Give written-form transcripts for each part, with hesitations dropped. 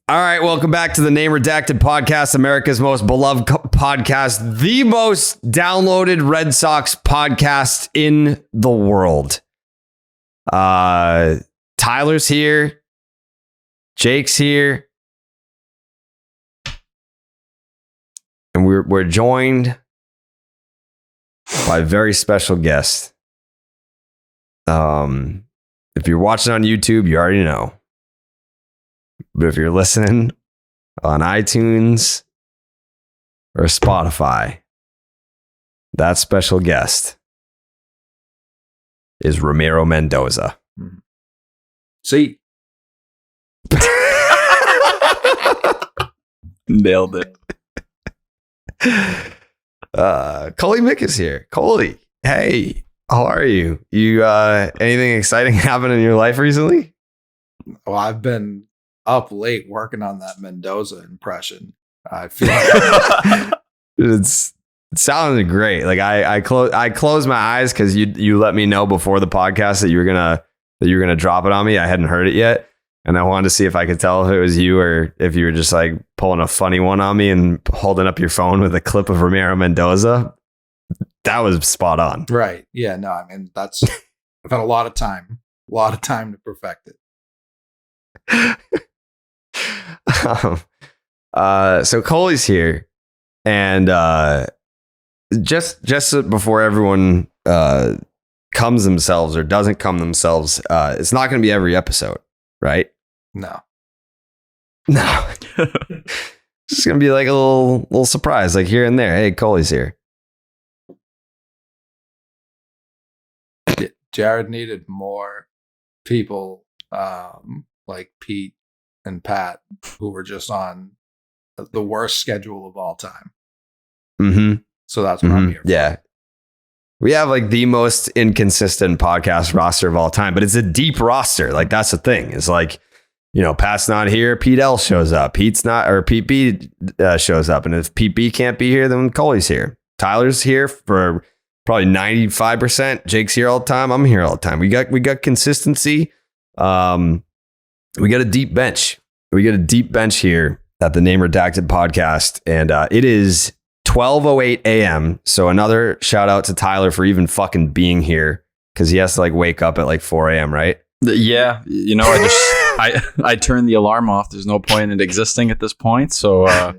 All right, welcome back to the Name Redacted podcast, America's most beloved podcast, the most downloaded Red Sox podcast in the world. Tyler's here. Jake's here. And we're joined by a very special guest. If you're watching on YouTube, you already know. But if you're listening on iTunes or Spotify, that special guest is Ramiro Mendoza. See? Nailed it. Coley Mick is here. Coley, hey, how are you? You anything exciting happen in your life recently? Well, I've been up late working on that Mendoza impression. I feel like it sounded great. Like I closed my eyes because you let me know before the podcast that you were gonna drop it on me. I hadn't heard it yet, and I wanted to see if I could tell if it was you or if you were just like pulling a funny one on me and holding up your phone with a clip of Ramiro Mendoza. That was spot on. Right. Yeah, no, I mean I've had a lot of time to perfect it. So Coley's here, and just before everyone comes themselves or doesn't come themselves, it's not going to be every episode, right? No. It's going to be like a little surprise, like here and there. Hey, Coley's here. Jared needed more people like Pete and Pat, who were just on the worst schedule of all time. Mm-hmm. So that's what I'm here for. Yeah. We have like the most inconsistent podcast roster of all time, but it's a deep roster. Like that's the thing. It's like, you know, Pat's not here, Pete L shows up. Pete B shows up. And if Pete B can't be here, then Coley's here. Tyler's here for probably 95%. Jake's here all the time. I'm here all the time. We got consistency. We got a deep bench. We got a deep bench here at the Name Redacted podcast. And it is 12:08 a.m. So another shout out to Tyler for even fucking being here, because he has to like wake up at like 4 a.m., right? Yeah. You know, I turned the alarm off. There's no point in it existing at this point. So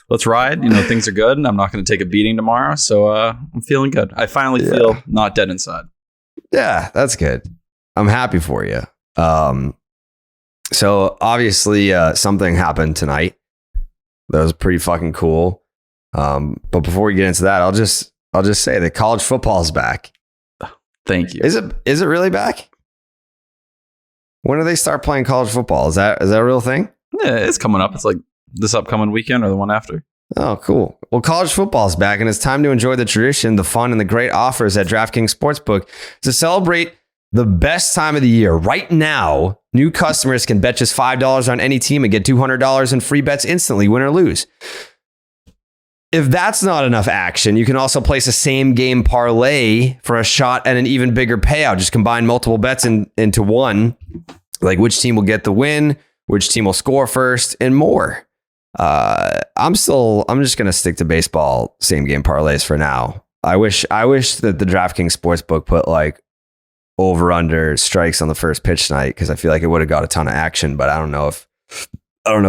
let's ride. You know, things are good and I'm not going to take a beating tomorrow. So I'm feeling good. I finally feel not dead inside. Yeah, that's good. I'm happy for you. So obviously something happened tonight that was pretty fucking cool. But before we get into that, I'll just say that college football is back. Thank you. Is it really back? When do they start playing college football? Is that a real thing? Yeah, it's coming up. It's like this upcoming weekend or the one after. Oh, cool. Well, college football is back, and it's time to enjoy the tradition, the fun, and the great offers at DraftKings Sportsbook to celebrate the best time of the year. Right now, new customers can bet just $5 on any team and get $200 in free bets instantly, win or lose. If that's not enough action, you can also place a same game parlay for a shot at an even bigger payout. Just combine multiple bets into one, like which team will get the win, which team will score first, and more. I'm just going to stick to baseball same game parlays for now. I wish that the DraftKings Sportsbook put like over under strikes on the first pitch tonight, because I feel like it would have got a ton of action, but I don't know if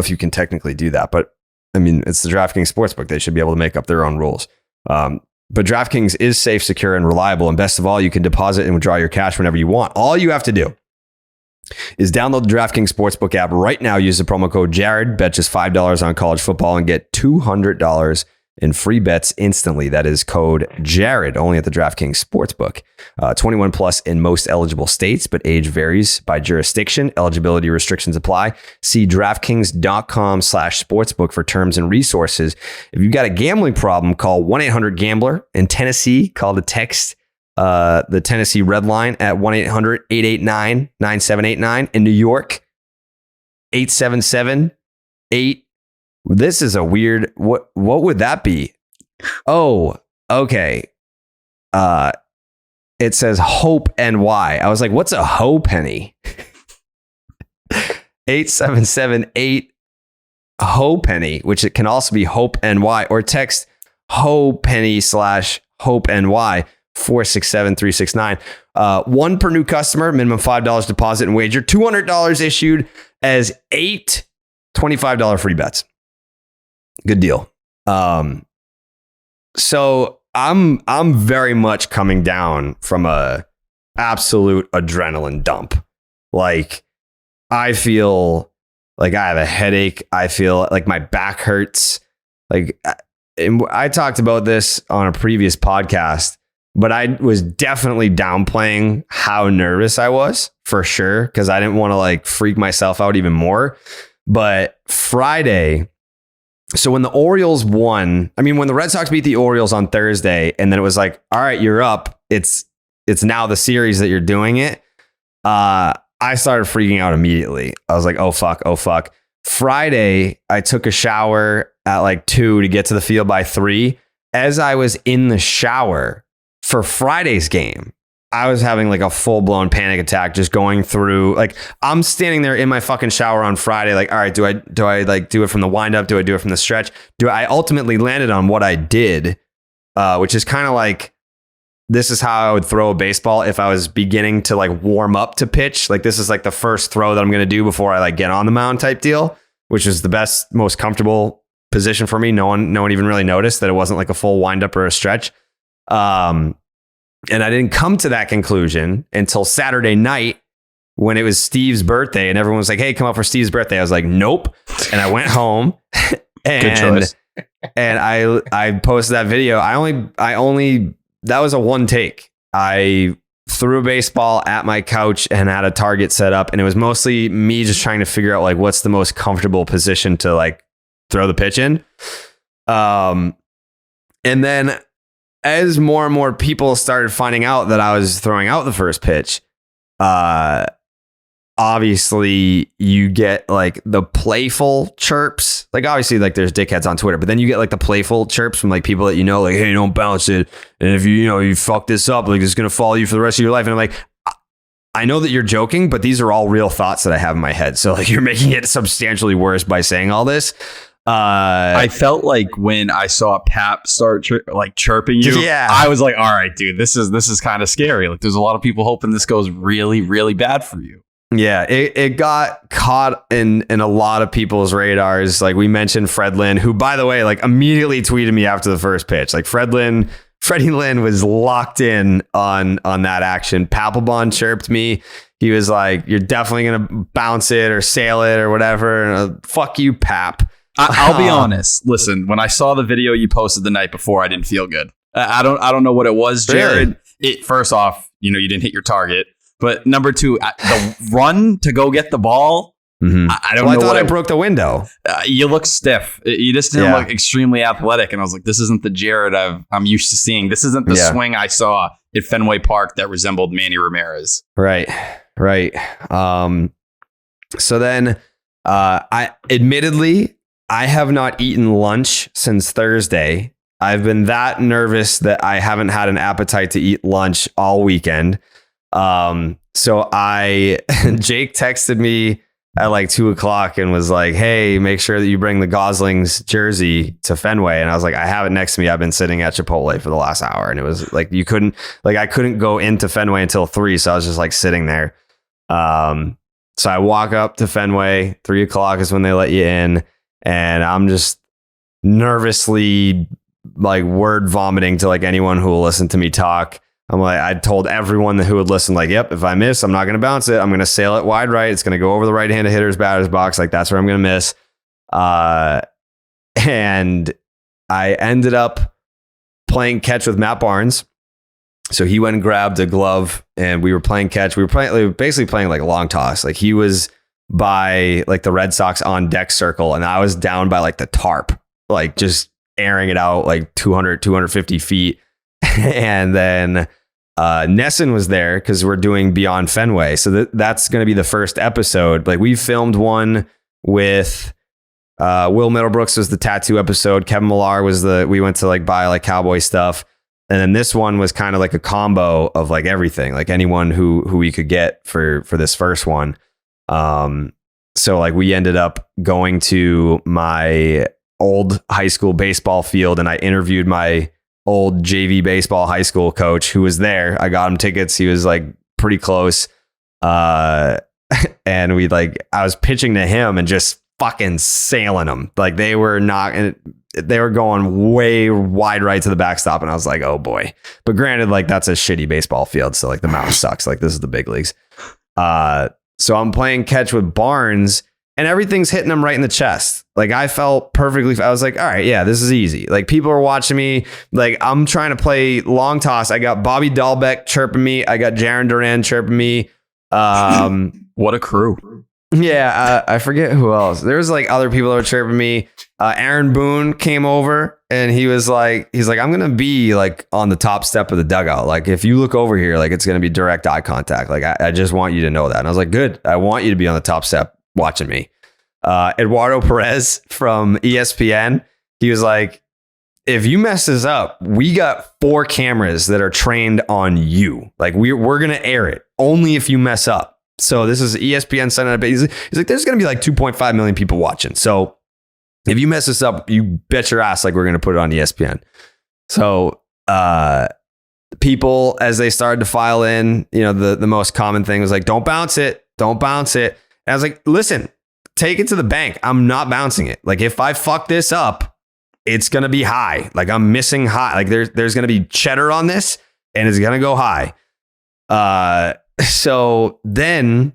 you can technically do that. But I mean, it's the DraftKings Sportsbook. They should be able to make up their own rules. But DraftKings is safe, secure, and reliable. And best of all, you can deposit and withdraw your cash whenever you want. All you have to do is download the DraftKings Sportsbook app right now. Use the promo code Jared. Bet just $5 on college football and get $200 in free bets instantly. That is code Jared, only at the DraftKings Sportsbook. 21 plus in most eligible states, but age varies by jurisdiction. Eligibility restrictions apply. See DraftKings.com/sportsbook for terms and resources. If you've got a gambling problem, call 1-800-GAMBLER. In Tennessee, call the Tennessee Red Line at 1-800-889-9789. In New York, 877-8. This is a weird, what would that be? Oh, okay. It says Hope NY. I was like, what's a Hope penny? 877-8 HOPENNY, which it can also be Hope NY, or text HOPENNY / Hope NY 467-369. One per new customer, minimum $5 deposit and wager, $200 issued as 8 $25 free bets. Good deal. So I'm very much coming down from a absolute adrenaline dump. Like, I feel like I have a headache. I feel like my back hurts. Like, and I talked about this on a previous podcast, but I was definitely downplaying how nervous I was, for sure, because I didn't want to like freak myself out even more. But Friday, so when the Orioles won, when the Red Sox beat the Orioles on Thursday, and then it was like, all right, you're up. It's now the series that you're doing it. I started freaking out immediately. I was like, oh fuck. Friday, I took a shower at like 2 to get to the field by 3. As I was in the shower for Friday's game, I was having like a full-blown panic attack, just going through, like, I'm standing there in my fucking shower on Friday, like, all right, do I like do it from the windup? Do I do it from the stretch? I ultimately landed on what I did, which is kind of like, this is how I would throw a baseball if I was beginning to like warm up to pitch. Like, this is like the first throw that I'm going to do before I like get on the mound type deal, which is the best, most comfortable position for me. No one even really noticed that it wasn't like a full windup or a stretch. And I didn't come to that conclusion until Saturday night when it was Steve's birthday and everyone was like, hey, come up for Steve's birthday. I was like, nope. And I went home and, Good choice. And I posted that video. I only, that was a one take. I threw a baseball at my couch and had a target set up. And it was mostly me just trying to figure out like, what's the most comfortable position to like throw the pitch in. And then as more and more people started finding out that I was throwing out the first pitch, obviously you get like the playful chirps. Like, obviously, like, there's dickheads on Twitter, but then you get like the playful chirps from like people that, like, hey, don't bounce it. And if you fuck this up, like, it's going to follow you for the rest of your life. And I'm like, I know that you're joking, but these are all real thoughts that I have in my head. So like, you're making it substantially worse by saying all this. I felt like when I saw Pap start chirping you, I was like, all right, dude, this is kind of scary. Like, there's a lot of people hoping this goes really, really bad for you. Yeah, it got caught in a lot of people's radars. Like, we mentioned Fred Lynn, who, by the way, like, immediately tweeted me after the first pitch. Like, Freddie Lynn was locked in on that action. Papelbon chirped me. He was like, you're definitely going to bounce it or sail it or whatever. And fuck you, Pap. I'll be honest. Listen, when I saw the video you posted the night before, I didn't feel good. I don't know what it was, Jared. Really? First off, you didn't hit your target. But number two, the run to go get the ball, mm-hmm. I don't know. I thought I broke the window. You look stiff. You just didn't look extremely athletic. And I was like, this isn't the Jared I'm used to seeing. This isn't the swing I saw at Fenway Park that resembled Manny Ramirez. Right. So then I have not eaten lunch since Thursday. I've been that nervous that I haven't had an appetite to eat lunch all weekend. So Jake texted me at like 2:00 and was like, hey, make sure that you bring the Goslings jersey to Fenway. And I was like, I have it next to me. I've been sitting at Chipotle for the last hour. And it was like, I couldn't go into Fenway until 3. So I was just like sitting there. So I walk up to Fenway, 3:00 is when they let you in. And I'm just nervously like word vomiting to like anyone who will listen to me talk. I'm like, I told everyone who would listen, like, yep, if I miss, I'm not going to bounce it. I'm going to sail it wide right. It's going to go over the right-handed hitter's batter's box. Like, that's where I'm going to miss. And I ended up playing catch with Matt Barnes. So he went and grabbed a glove and we were playing catch. We were basically playing like a long toss. Like, he was by like the Red Sox on deck circle and I was down by like the tarp, like just airing it out like 250 feet. And then Nesson was there because we're doing Beyond Fenway. So that's going to be the first episode. Like, we filmed one with Will Middlebrooks was the tattoo episode. Kevin Millar was we went to like buy like cowboy stuff. And then this one was kind of like a combo of like everything, like anyone who we could get for this first one. So like we ended up going to my old high school baseball field, and I interviewed my old JV baseball high school coach who was there. I got him tickets. He was like pretty close. And I was pitching to him and just fucking sailing them. Like they were going way wide right to the backstop. And I was like, oh boy. But granted, like that's a shitty baseball field. So like the mound sucks. Like this is the big leagues. So I'm playing catch with Barnes and everything's hitting him right in the chest. Like I felt perfectly. I was like, all right, yeah, this is easy. Like people are watching me. Like I'm trying to play long toss. I got Bobby Dahlbeck chirping me. I got Jaron Duran chirping me. What a crew. Yeah, I forget who else. There's like other people that were chirping me. Aaron Boone came over and he's like, I'm going to be like on the top step of the dugout. Like if you look over here, like it's going to be direct eye contact. Like I just want you to know that. And I was like, good. I want you to be on the top step watching me. Eduardo Perez from ESPN. He was like, if you mess this up, we got 4 cameras that are trained on you. Like we're going to air it only if you mess up. So this is ESPN sending it. He's like, there's going to be like 2.5 million people watching. So if you mess this up, you bet your ass like we're going to put it on ESPN. So people, as they started to file in, the most common thing was like, don't bounce it. Don't bounce it. And I was like, listen, take it to the bank. I'm not bouncing it. Like if I fuck this up, it's going to be high. Like I'm missing high. Like there's going to be cheddar on this and it's going to go high. So then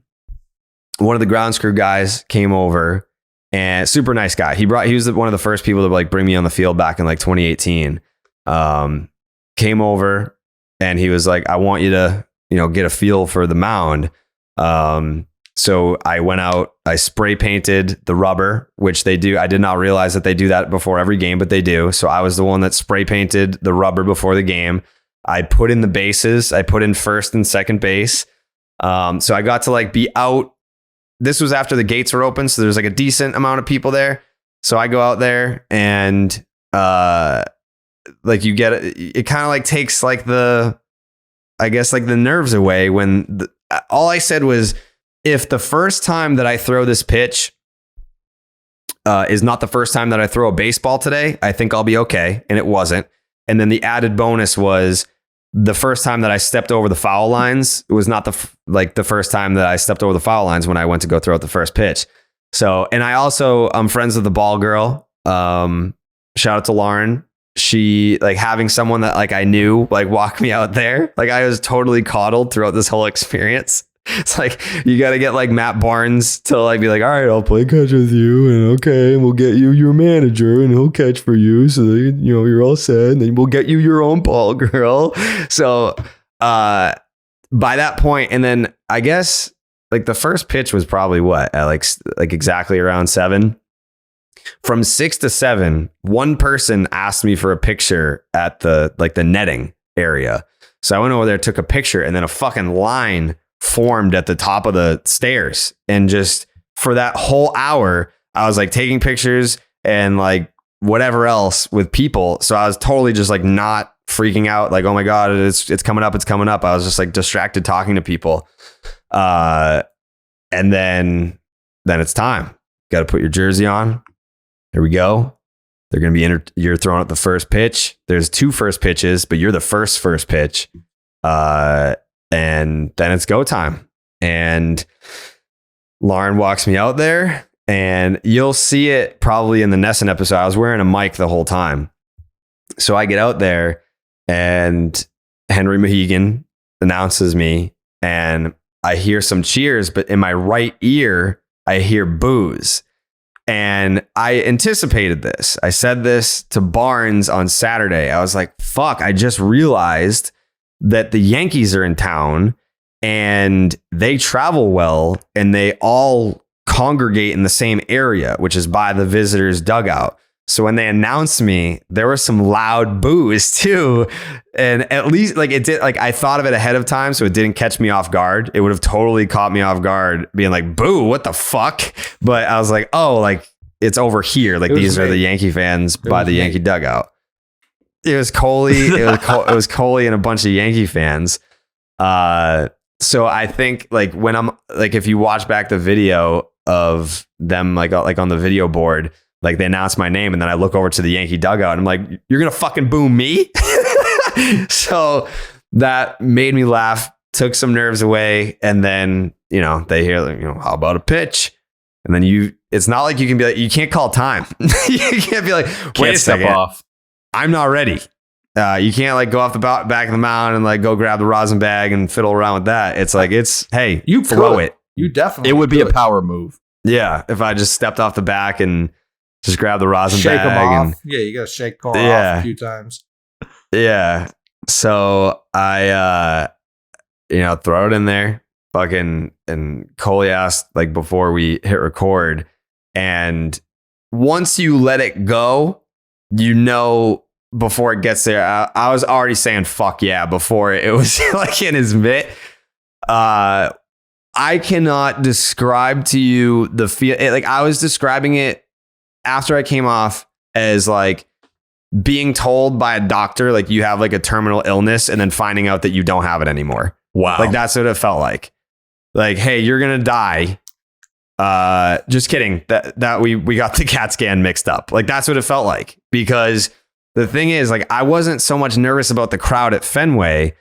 one of the grounds crew guys came over, and super nice guy. He was one of the first people to like bring me on the field back in like 2018. Came over and he was like, I want you to, get a feel for the mound. So I went out, I spray painted the rubber, which they do. I did not realize that they do that before every game, but they do. So I was the one that spray painted the rubber before the game. I put in the bases. I put in first and second base. So I got to like be out. This was after the gates were open. So there's like a decent amount of people there. So I go out there and like you get it kind of like takes like the nerves away when all I said was, if the first time that I throw this pitch is not the first time that I throw a baseball today, I think I'll be okay. And it wasn't. And then the added bonus was the first time that I stepped over the foul lines. It was not the first time that I stepped over the foul lines when I went to go throw out the first pitch. So, and I'm friends with the ball girl. Shout out to Lauren. She like having someone that like I knew like walk me out there. Like I was totally coddled throughout this whole experience. It's like you got to get like Matt Barnes to like be like, all right, I'll play catch with you, and okay, and we'll get you your manager, and he'll catch for you, so that, you're all set, and then we'll get you your own ball girl. So by that point, and then I guess like the first pitch was probably what at like exactly around 7. From 6 to 7, one person asked me for a picture at the netting area. So I went over there, took a picture, and then a fucking line formed at the top of the stairs. And just for that whole hour, I was like taking pictures and like whatever else with people. So I was totally just like not freaking out. Like, oh my God, it's coming up. It's coming up. I was just like distracted talking to people. And then it's time. Got to put your jersey on. Here we go. They're going to be you're throwing out the first pitch. There's 2 first pitches, but you're the first pitch. And then it's go time. And Lauren walks me out there, and you'll see it probably in the Nesson episode. I was wearing a mic the whole time. So I get out there and Henry Mohegan announces me, and I hear some cheers, but in my right ear, I hear boos. And I anticipated this. I said this to Barnes on Saturday. I was like, fuck, I just realized that the Yankees are in town and they travel well and they all congregate in the same area, which is by the visitors' dugout. So when they announced me, there were some loud boos too. And at least like it did, like I thought of it ahead of time, so it didn't catch me off guard. It would have totally caught me off guard being like, boo, what the fuck? But I was like, oh, like it's over here. Like these are the Yankee fans by the Yankee dugout. It was Coley. It was Coley and a bunch of Yankee fans. So I think like when I'm like, if you watch back the video, of them like on the video board. Like they announced my name, and then I look over to the Yankee dugout and I'm like, you're going to fucking boo me? So that made me laugh, took some nerves away. And then, they hear, how about a pitch? And then it's not like you can be like, you can't call time. You can't be like, wait a second, off. I'm not ready. You can't like go off the back of the mound and like go grab the rosin bag and fiddle around with that. It's like, hey, you throw it. You definitely It would be a power move. Yeah. If I just stepped off the back and just grab the rosin shake bag. them off. And, you got to shake Cole off a few times. Yeah. So I, throw it in there. Fucking, and Coley asked like before we hit record. And once you let it go, before it gets there, I was already saying fuck yeah before it was like in his mitt. I cannot describe to you the feel. Like I was describing it after I came off as like being told by a doctor, like you have like a terminal illness and then finding out that you don't have it anymore. Wow. Like that's what it felt like. Like, hey, you're going to die. Just kidding. That we got the CAT scan mixed up. Like that's what it felt like, because the thing is like, I wasn't so much nervous about the crowd at Fenway.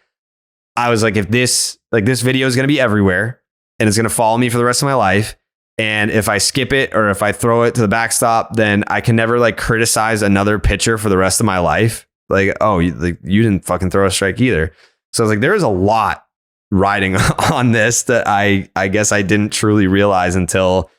I was like, if this video is going to be everywhere and it's going to follow me for the rest of my life. And if I skip it or if I throw it to the backstop, then I can never like criticize another pitcher for the rest of my life. Like, oh, you didn't fucking throw a strike either. So I was like, there is a lot riding on this that I guess I didn't truly realize until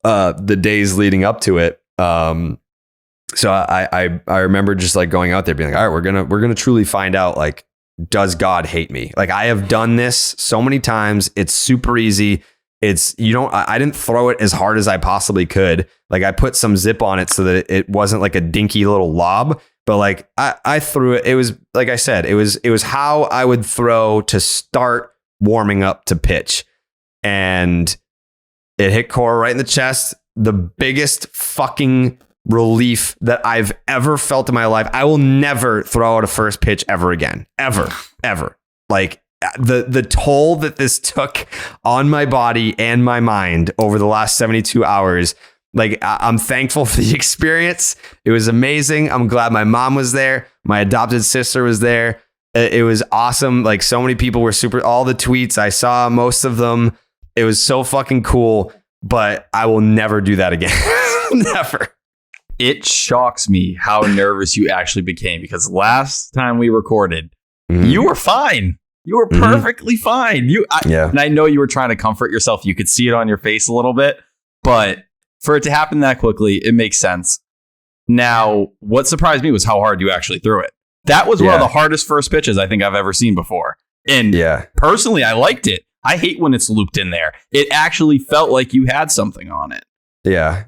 the days leading up to it. So I remember just like going out there being like, all right, we're gonna truly find out, like, does God hate me? Like I have done this so many times. It's super easy. I didn't throw it as hard as I possibly could. Like I put some zip on it so that it wasn't like a dinky little lob, but like I threw it. It was, like I said, it was how I would throw to start warming up to pitch. And it hit Cora right in the chest. The biggest fucking relief that I've ever felt in my life. I will never throw out a first pitch ever again. Ever. Like the toll that this took on my body and my mind over the last 72 hours. Like I'm thankful for the experience. It was amazing. I'm glad my mom was there. My adopted sister was there. It was awesome. Like so many people were all the tweets. I saw most of them. It was so fucking cool, but I will never do that again. Never. It shocks me how nervous you actually became, because last time we recorded, you were fine. You were perfectly fine. And I know you were trying to comfort yourself. You could see it on your face a little bit, but for it to happen that quickly, it makes sense. Now, what surprised me was how hard you actually threw it. That was one of the hardest first pitches I think I've ever seen before. And personally, I liked it. I hate when it's looped in there. It actually felt like you had something on it. Yeah.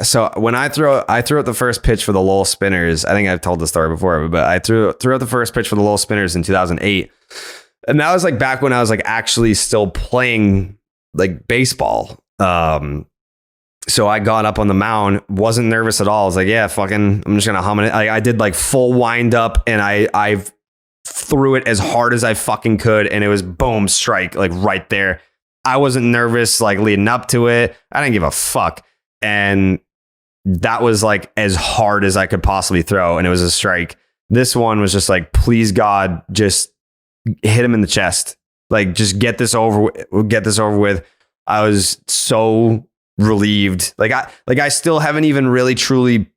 So when I threw out the first pitch for the Lowell Spinners, I think I've told the story before, but I threw out the first pitch for the Lowell Spinners in 2008. And that was like back when I was like actually still playing like baseball. So I got up on the mound, wasn't nervous at all. I was like, yeah, fucking, I'm just going to hum it. I did like full wind up and I threw it as hard as I fucking could. And it was boom, strike, like right there. I wasn't nervous like leading up to it. I didn't give a fuck. And that was like as hard as I could possibly throw. And it was a strike. This one was just like, please God, just hit him in the chest. Like, just get this over with. I was so relieved. Like I still haven't even really truly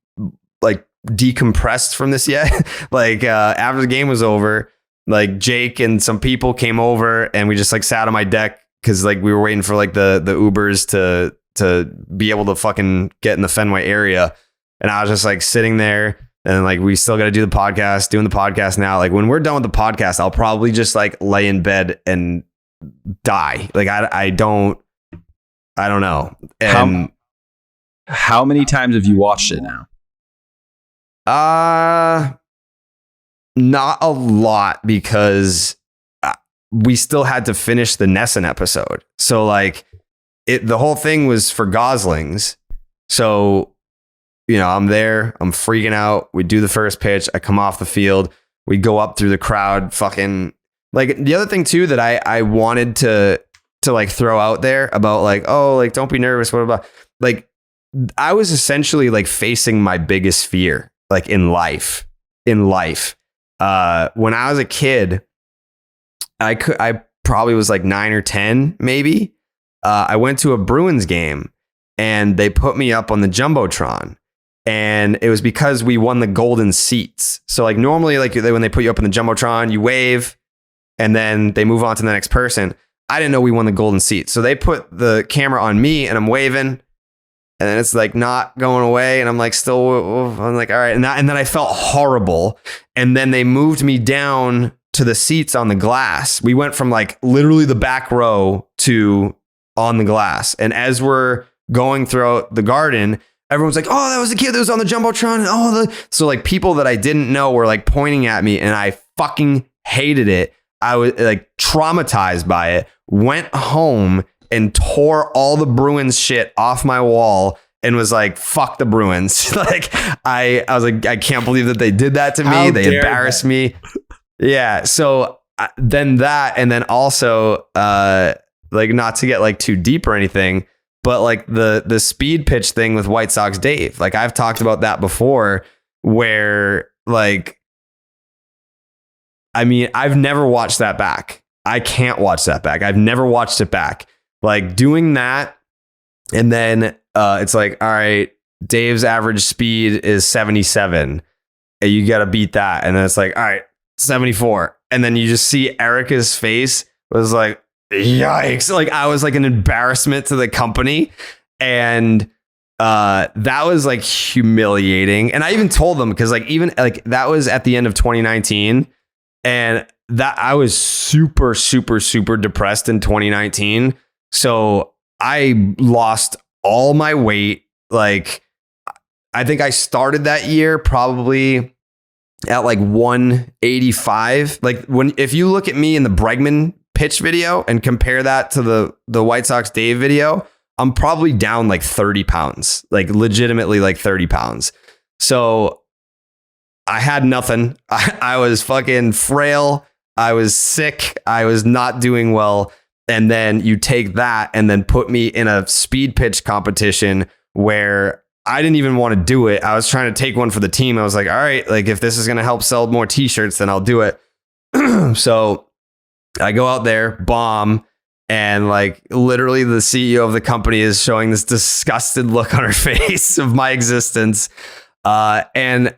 like decompressed from this yet. Like after the game was over, like Jake and some people came over and we just like sat on my deck because like we were waiting for like the Ubers to be able to fucking get in the Fenway area. And I was just like sitting there and like, we still got to do the podcast, doing the podcast now. Like when we're done with the podcast, I'll probably just like lay in bed and die. Like I don't know. And how many times have you watched it now? Not a lot, because we still had to finish the Nesson episode. So like the whole thing was for Goslings. So, you know, I'm there, I'm freaking out. We do the first pitch. I come off the field. We go up through the crowd. Fucking like the other thing too, that I wanted to to like throw out there about like, oh, like don't be nervous, what about like I was essentially like facing my biggest fear like in life. When I was a kid, I probably was like 9 or 10 maybe. I went to a Bruins game and they put me up on the Jumbotron. And it was because we won the golden seats. So like normally like when they put you up in the Jumbotron, you wave and then they move on to the next person. I didn't know we won the golden seats. So they put the camera on me and I'm waving and then it's like not going away. And I'm like, I'm like, all right. And then I felt horrible. And then they moved me down to the seats on the glass. We went from like literally the back row to on the glass. And as we're going throughout the garden, everyone's like, oh, that was the kid that was on the Jumbotron. And so like people that I didn't know were like pointing at me and I fucking hated it. I was like traumatized by it, went home and tore all the Bruins shit off my wall and was like, fuck the Bruins. Like I was like, I can't believe that they did that to me. They embarrassed me. Yeah. So then that, and then also like not to get like too deep or anything, but like the speed pitch thing with White Sox Dave, like I've talked about that before where like, I mean, I've never watched that back. I can't watch that back. I've never watched it back. Like doing that. And then it's like, all right, Dave's average speed is 77. And you got to beat that. And then it's like, all right, 74. And then you just see Erica's face was like, yikes. Like I was like an embarrassment to the company. And that was like humiliating. And I even told them because like even like that was at the end of 2019. And that I was super, super, super depressed in 2019. So I lost all my weight. Like I think I started that year probably at like 185. Like if you look at me in the Bregman pitch video and compare that to the White Sox Dave video, I'm probably down like 30 pounds, like legitimately like 30 pounds. So I had nothing. I was fucking frail. I was sick. I was not doing well. And then you take that and then put me in a speed pitch competition where I didn't even want to do it. I was trying to take one for the team. I was like, all right, like if this is going to help sell more t-shirts, then I'll do it. So I go out there, bomb. And like literally the CEO of the company is showing this disgusted look on her face of my existence. And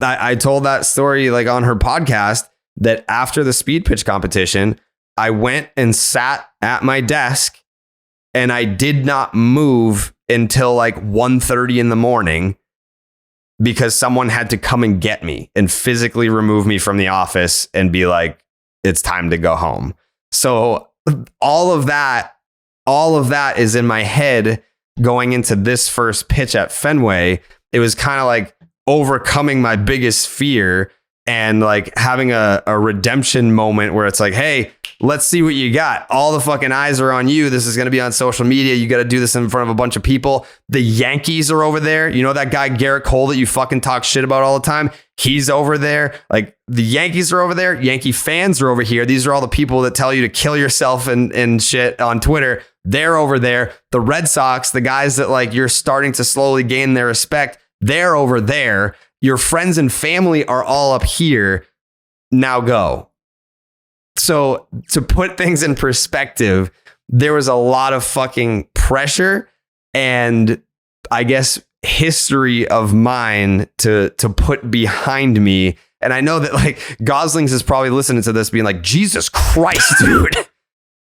I told that story like on her podcast that after the speed pitch competition, I went and sat at my desk and I did not move until like 1:30 in the morning because someone had to come and get me and physically remove me from the office and be like, it's time to go home. So all of that is in my head going into this first pitch at Fenway. It was kind of like overcoming my biggest fear and like having a redemption moment where it's like, hey, let's see what you got. All the fucking eyes are on you. This is going to be on social media. You got to do this in front of a bunch of people. The Yankees are over there. You know, that guy, Garrett Cole, that you fucking talk shit about all the time. He's over there. Like the Yankees are over there. Yankee fans are over here. These are all the people that tell you to kill yourself and shit on Twitter. They're over there. The Red Sox, the guys that like you're starting to slowly gain their respect, they're over there. Your friends and family are all up here. Now go. So to put things in perspective, there was a lot of fucking pressure and I guess history of mine to put behind me. And I know that like Goslings is probably listening to this being like, Jesus Christ, dude.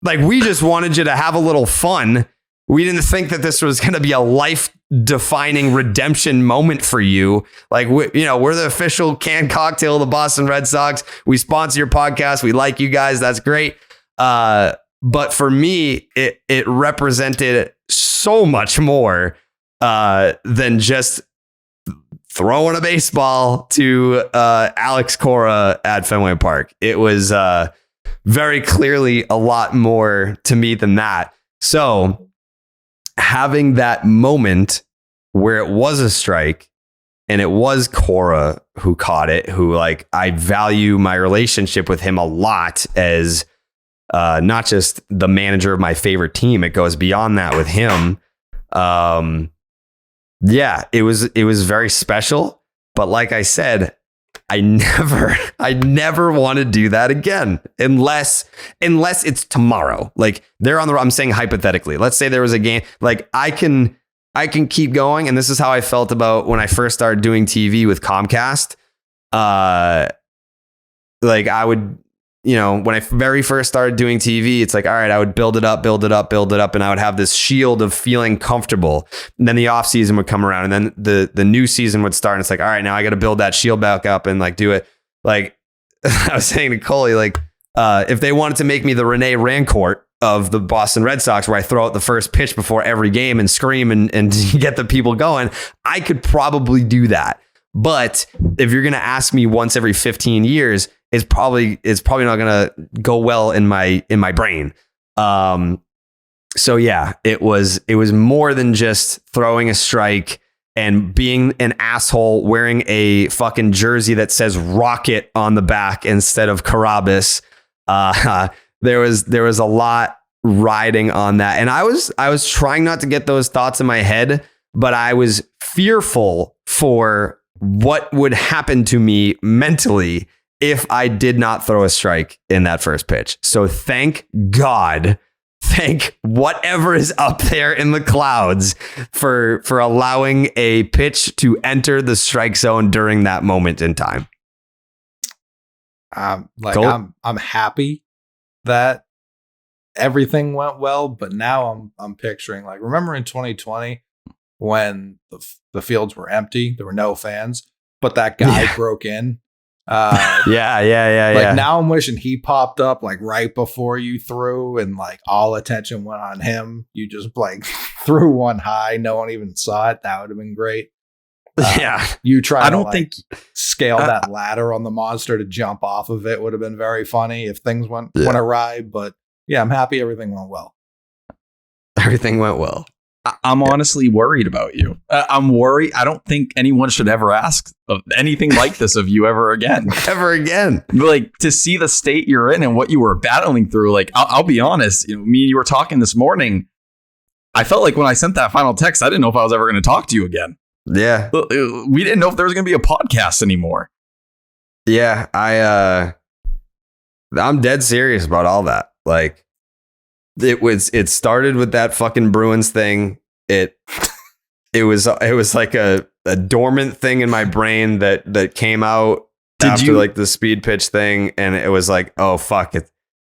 Like we just wanted you to have a little fun. We didn't think that this was going to be a life-defining redemption moment for you. Like, we're the official canned cocktail of the Boston Red Sox. We sponsor your podcast. We like you guys. That's great. But for me, it represented so much more than just throwing a baseball to Alex Cora at Fenway Park. It was very clearly a lot more to me than that. So having that moment where it was a strike and it was Cora who caught it, who like I value my relationship with him a lot as not just the manager of my favorite team. It goes beyond that with him. Yeah, it was very special. But like I said, I never want to do that again unless it's tomorrow. Like they're on the, I'm saying hypothetically, let's say there was a game, like I can keep going. And this is how I felt about when I first started doing TV with Comcast. Like I would, when I very first started doing TV, it's like, all right, I would build it up. And I would have this shield of feeling comfortable. And then the off season would come around, and then the new season would start. And it's like, all right, now I got to build that shield back up and like do it. Like I was saying to Coley, like if they wanted to make me the Rene Rancourt of the Boston Red Sox, where I throw out the first pitch before every game and scream and get the people going, I could probably do that. But if you're going to ask me once every 15 years, it's probably not going to go well in my brain. So yeah, it was more than just throwing a strike and being an asshole wearing a fucking jersey that says Rocket on the back instead of Carrabis. There was a lot riding on that. And I was trying not to get those thoughts in my head, but I was fearful for what would happen to me mentally if I did not throw a strike in that first pitch. So thank God, thank whatever is up there in the clouds for allowing a pitch to enter the strike zone during that moment in time. I'm happy that everything went well, but now I'm picturing, like, remember in 2020 when the fields were empty, there were no fans, but that guy broke in. Yeah. Now I'm wishing he popped up like right before you threw, and like all attention went on him. You just like threw one high, no one even saw it. That would have been great. You try. I don't think scale that ladder on the monster to jump off of it would have been very funny if things went awry. But yeah, I'm happy everything went well. Everything went well. I'm honestly worried about you. I'm worried. I don't think anyone should ever ask of anything like this of you ever again. Ever again. Like, to see the state you're in and what you were battling through. Like, I'll be honest. Me and you were talking this morning. I felt like when I sent that final text, I didn't know if I was ever going to talk to you again. Yeah. We didn't know if there was going to be a podcast anymore. Yeah. I'm dead serious about all that. Like, it started with that fucking Bruins thing. It was like a dormant thing in my brain that came out after like the speed pitch thing, and it was like, oh fuck,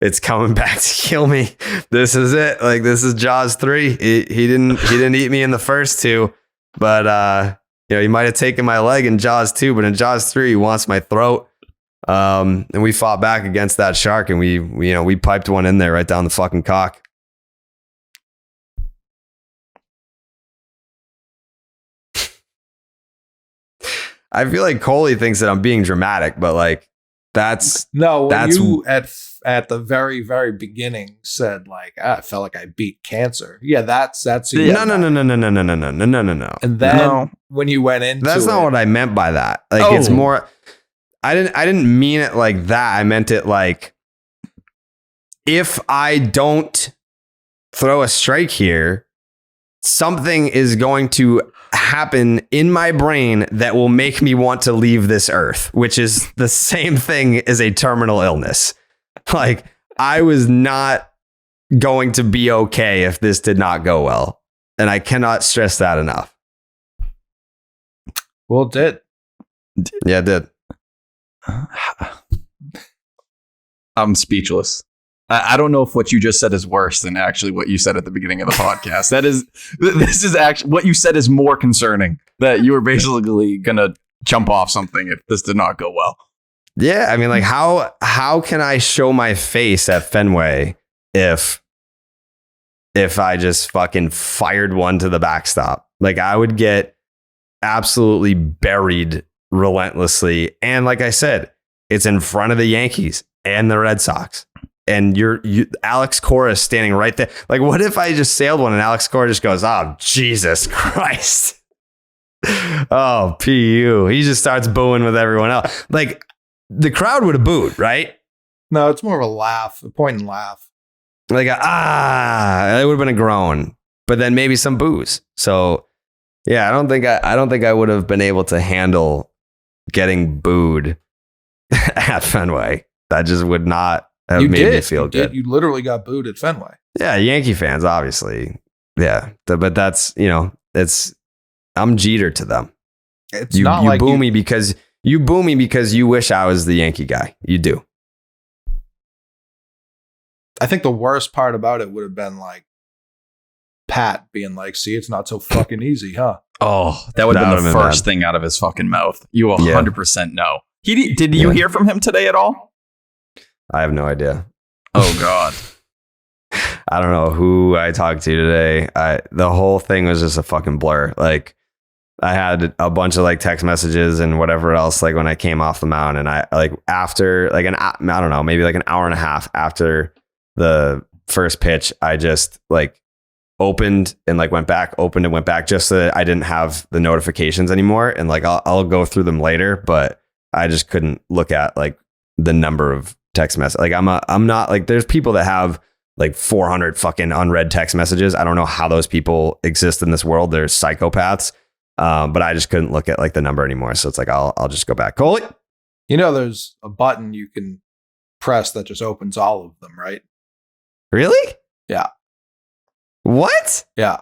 it's coming back to kill me. This is it. Like, this is Jaws 3. He didn't eat me in the first two, but he might have taken my leg in Jaws 2, but in Jaws 3 he wants my throat. And we fought back against that shark, and we piped one in there right down the fucking cock. I feel like Coley thinks that I'm being dramatic, but like that's you at the very, very beginning said like, I felt like I beat cancer. Yeah, that's no. And then when you went into that's not what I meant by that. Like it's more. I didn't mean it like that. I meant it like, if I don't throw a strike here, something is going to happen in my brain that will make me want to leave this earth, which is the same thing as a terminal illness. Like, I was not going to be okay if this did not go well. And I cannot stress that enough. Well, it did. Yeah, it did. I'm speechless. I don't know if what you just said is worse than actually what you said at the beginning of the podcast. This is actually what you said is more concerning, that you were basically going to jump off something if this did not go well. Yeah. I mean, like, how can I show my face at Fenway if I just fucking fired one to the backstop? Like, I would get absolutely buried relentlessly. And like I said, it's in front of the Yankees and the Red Sox. And Alex Cora is standing right there. Like, what if I just sailed one and Alex Cora just goes, oh, Jesus Christ. Oh, PU. He just starts booing with everyone else. Like, the crowd would have booed, right? No, it's more of a laugh, a point and laugh. Like, it would have been a groan, but then maybe some boos. So yeah, I don't think I would have been able to handle getting booed at Fenway. That just would not have made me feel good. You literally got booed at Fenway. Yeah, Yankee fans, obviously. Yeah, but that's, I'm Jeter to them. It's not like boo me because you wish I was the Yankee guy. You do. I think the worst part about it would have been like Pat being like, "See, it's not so fucking easy, huh?" Oh, that would have been the first thing out of his fucking mouth. You 100% know. Did you hear from him today at all? I have no idea. Oh God. I don't know who I talked to today. The whole thing was just a fucking blur. Like, I had a bunch of like text messages and whatever else, like when I came off the mound, and I like after like I don't know, maybe like an hour and a half after the first pitch, I just like opened and like went back, opened and went back, just so that I didn't have the notifications anymore. And like, I'll go through them later, but I just couldn't look at like the number of text messages. Like I'm not like, there's people that have like 400 fucking unread text messages. I don't know how those people exist in this world. They're psychopaths. But I just couldn't look at like the number anymore. So it's like, I'll just go back. Coley? There's a button you can press that just opens all of them, right? Really? Yeah. What? Yeah.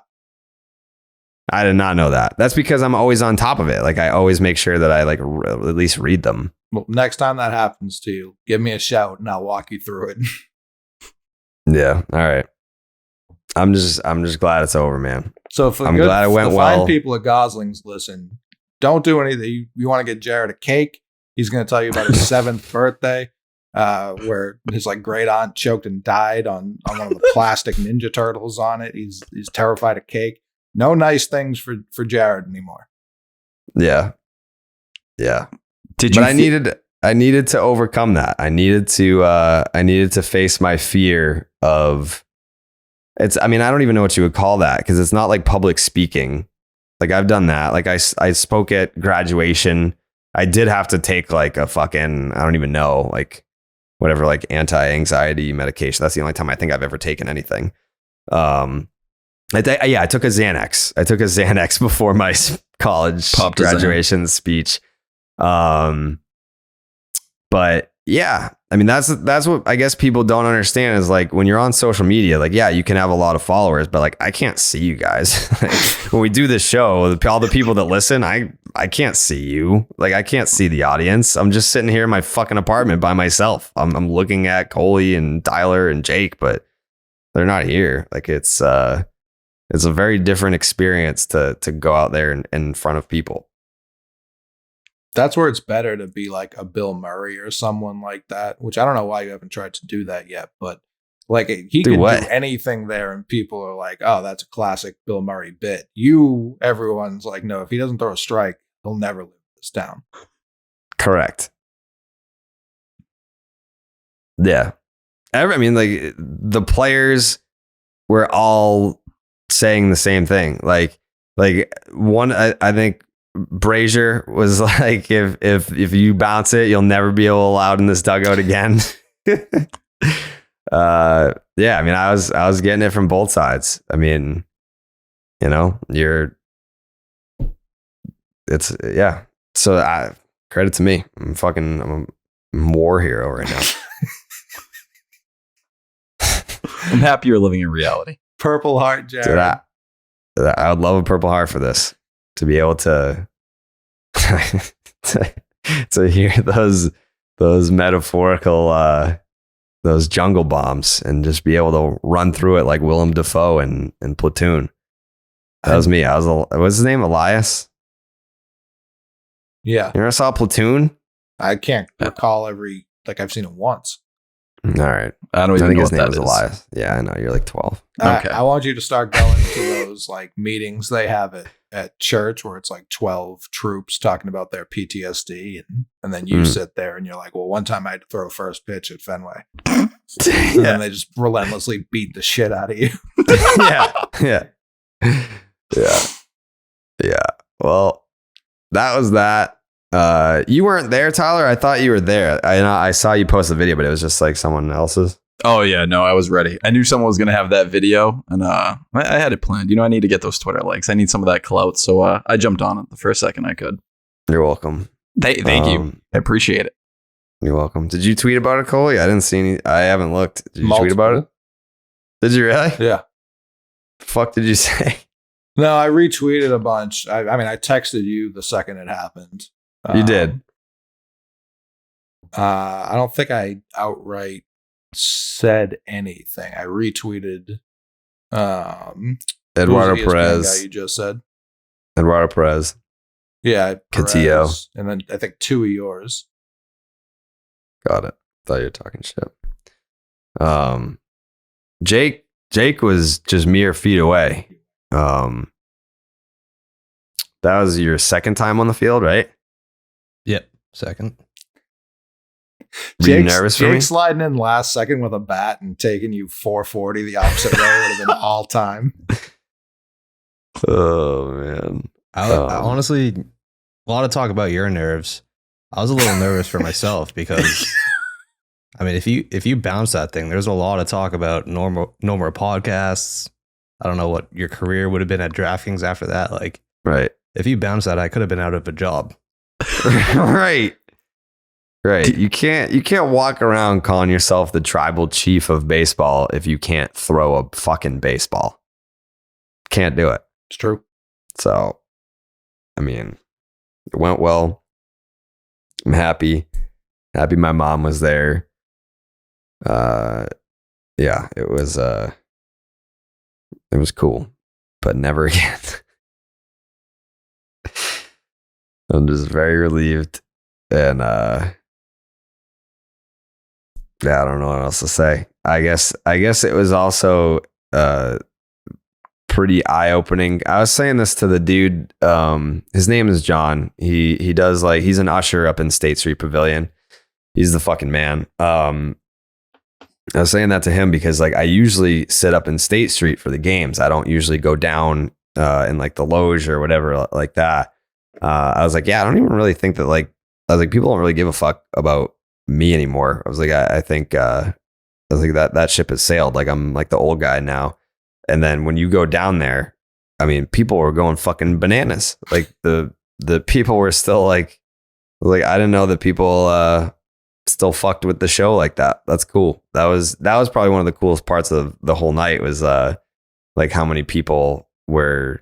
I did not know that. That's because I'm always on top of it. Like, I always make sure that I like at least read them. Well, next time that happens to you, give me a shout and I'll walk you through it. Yeah. All right. I'm just glad it's over, man. So if I'm glad it went well. Fine people at Gosling's, listen, don't do anything. You want to get Jared a cake. He's going to tell you about his 7th birthday, where his like great aunt choked and died on one of the plastic Ninja Turtles on it. He's terrified of cake. No nice things for Jared anymore. Yeah. Yeah. But I needed to overcome that. I needed to face my fear of I don't even know what you would call that, because it's not like public speaking. Like, I've done that. Like, I spoke at graduation. I did have to take like a fucking, I don't even know, like whatever, like anti-anxiety medication. That's the only time I think I've ever taken anything. I took a Xanax. I took a Xanax before my college graduation speech. But yeah, I mean, that's what I guess people don't understand is like, when you're on social media, like, yeah, you can have a lot of followers, but like, I can't see you guys. Like, when we do this show, all the people that listen, I can't see you. Like, I can't see the audience. I'm just sitting here in my fucking apartment by myself. I'm looking at Coley and Tyler and Jake, but they're not here. Like, it's a very different experience to go out there in front of people. That's where it's better to be like a Bill Murray or someone like that, which I don't know why you haven't tried to do that yet, but like he can do anything there and people are like, oh, that's a classic Bill Murray bit. Everyone's like, no, if he doesn't throw a strike, he'll never live this down. Correct. Yeah. Like, the players were all saying the same thing. Like one, I think Brazier was like, if you bounce it, you'll never be allowed in this dugout again. Yeah, I mean, I was getting it from both sides. I mean, yeah. So credit to me. I'm a war hero right now. I'm happy you're living in reality. Purple Heart, Jared. Dude, I would love a Purple Heart for this. To be able to to hear those metaphorical those jungle bombs and just be able to run through it like Willem Dafoe in Platoon. That was me. What's his name? Elias? Yeah. You ever saw Platoon? I can't recall I've seen it once. All right. I don't even know his what name that was is. Elias. Yeah, I know. You're like 12. Okay. I want you to start going to those like meetings they have at church where it's like 12 troops talking about their PTSD and then you sit there and you're like, well, one time I had to throw first pitch at Fenway. And then they just relentlessly beat the shit out of you. Yeah. Well, that was that. You weren't there, Tyler. I thought you were there. I saw you post the video, but it was just like someone else's. Oh yeah, no, I was ready. I knew someone was gonna have that video, and I had it planned. I need to get those Twitter likes. I need some of that clout, so I jumped on it the first second I could. You're welcome. Thank you. I appreciate it. You're welcome. Did you tweet about it, Coley? I didn't see any. I haven't looked. Did you tweet about it? Did you really? Yeah. The fuck did you say? No, I retweeted a bunch. I texted you the second it happened. You did. I don't think I outright said anything. I retweeted Eduardo ESPN Perez. guy you just said. Eduardo Perez. Yeah, Castillo. Perez, and then I think 2 of yours. Got it. Thought you were talking shit. Jake was just mere feet away. That was your second time on the field, right? Yep, second. Were you nervous for me? Jake sliding in last second with a bat and taking you 440 the opposite way would have been all time. Oh man. I honestly, a lot of talk about your nerves. I was a little nervous for myself because, I mean, if you bounce that thing, there's a lot of talk about no more podcasts. I don't know what your career would have been at DraftKings after that. Like, Right. if you bounce that, I could have been out of a job. Right. You can't walk around calling yourself the tribal chief of baseball if you can't throw a fucking baseball. Can't do it. It's true. So, I mean, it went well. I'm happy. Happy my mom was there. Yeah, it was cool, but never again. I'm just very relieved, and yeah, I don't know what else to say. I guess it was also pretty eye-opening. I was saying this to the dude. His name is John. He does he's an usher up in State Street Pavilion. He's the fucking man. I was saying that to him because I usually sit up in State Street for the games. I don't usually go down in the loge or whatever like that. I was like, yeah, I don't even really think that I was like, people don't really give a fuck about me anymore. I was like, I think that ship has sailed. I'm like the old guy now. And then when you go down there, I mean, people were going fucking bananas. The people were still I didn't know that people still fucked with the show like that. That's cool. That was probably one of the coolest parts of the whole night was how many people were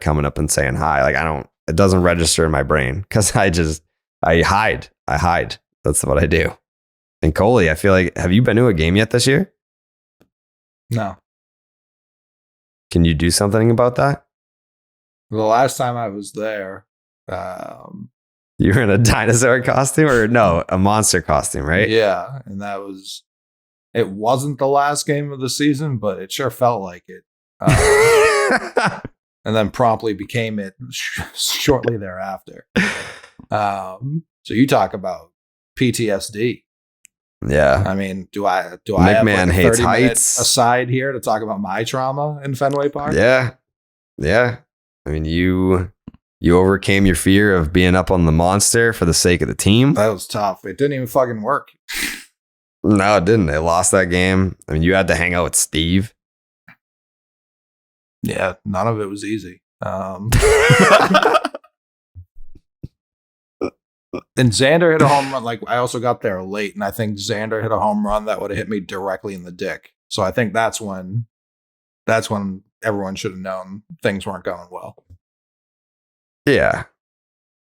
coming up and saying hi. It doesn't register in my brain because I hide. That's what I do. And Coley, I feel have you been to a game yet this year? No. Can you do something about that? The last time I was there, you were in a dinosaur costume or no, a monster costume, right? Yeah, and it wasn't the last game of the season, but it sure felt like it. And then promptly became it shortly thereafter. So you talk about PTSD. Yeah. I mean, do I have McMahon a hates 30-minute heights aside here to talk about my trauma in Fenway Park? Yeah. I mean, you overcame your fear of being up on the monster for the sake of the team. That was tough. It didn't even fucking work. No, it didn't. They lost that game. I mean, you had to hang out with Steve. Yeah, none of it was easy. And Xander hit a home run. I also got there late, and I think Xander hit a home run that would have hit me directly in the dick. So I think that's when everyone should have known things weren't going well. Yeah.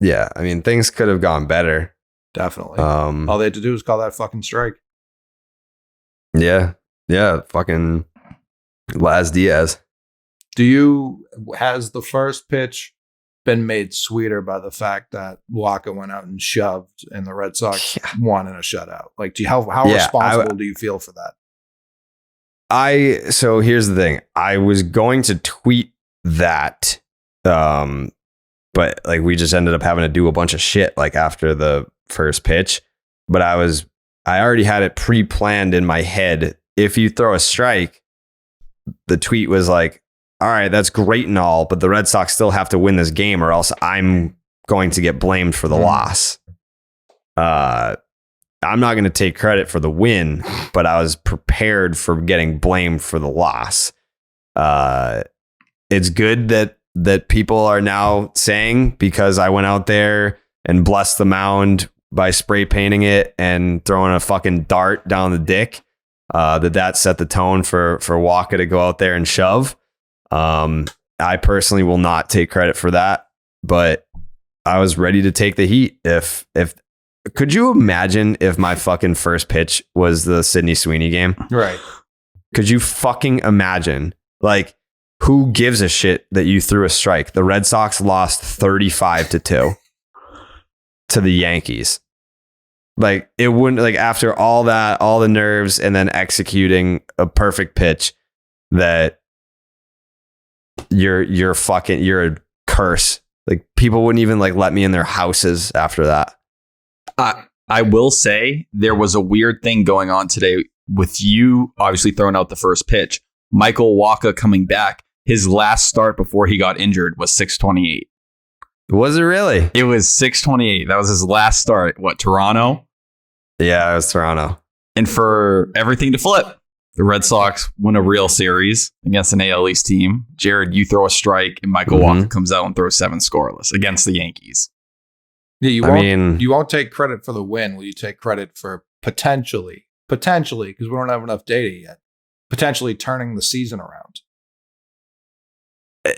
I mean, things could have gone better. Definitely. All they had to do was call that fucking strike. Yeah. Fucking Laz Diaz. Has the first pitch been made sweeter by the fact that Waka went out and shoved and the Red Sox won in a shutout? How responsible do you feel for that? So here's the thing. I was going to tweet that, but we just ended up having to do a bunch of shit after the first pitch. But I already had it pre-planned in my head. If you throw a strike, the tweet was all right, that's great and all, but the Red Sox still have to win this game or else I'm going to get blamed for the loss. I'm not going to take credit for the win, but I was prepared for getting blamed for the loss. It's good that people are now saying, because I went out there and blessed the mound by spray painting it and throwing a fucking dart down the dick, that set the tone for Waka to go out there and shove. I personally will not take credit for that, but I was ready to take the heat. If could you imagine if my fucking first pitch was the Sidney Sweeney game? Right. Could you fucking imagine? Like, who gives a shit that you threw a strike? The Red Sox lost 35-2 to the Yankees. Like, it wouldn't, like, after all that, all the nerves, and then executing a perfect pitch, that you're a curse. Like, people wouldn't even like let me in their houses after that. I will say there was a weird thing going on today with you obviously throwing out the first pitch. Michael Wacha coming back. His last start before he got injured was 6:28. Was it really? It was 6:28. That was his last start. What, Toronto? Yeah, it was Toronto. And for everything to flip, the Red Sox win a real series against an AL East team. Jared, you throw a strike, and Michael Wacha comes out and throws 7 scoreless against the Yankees. Yeah, you won't take credit for the win. Will you take credit for potentially, because we don't have enough data yet, potentially turning the season around?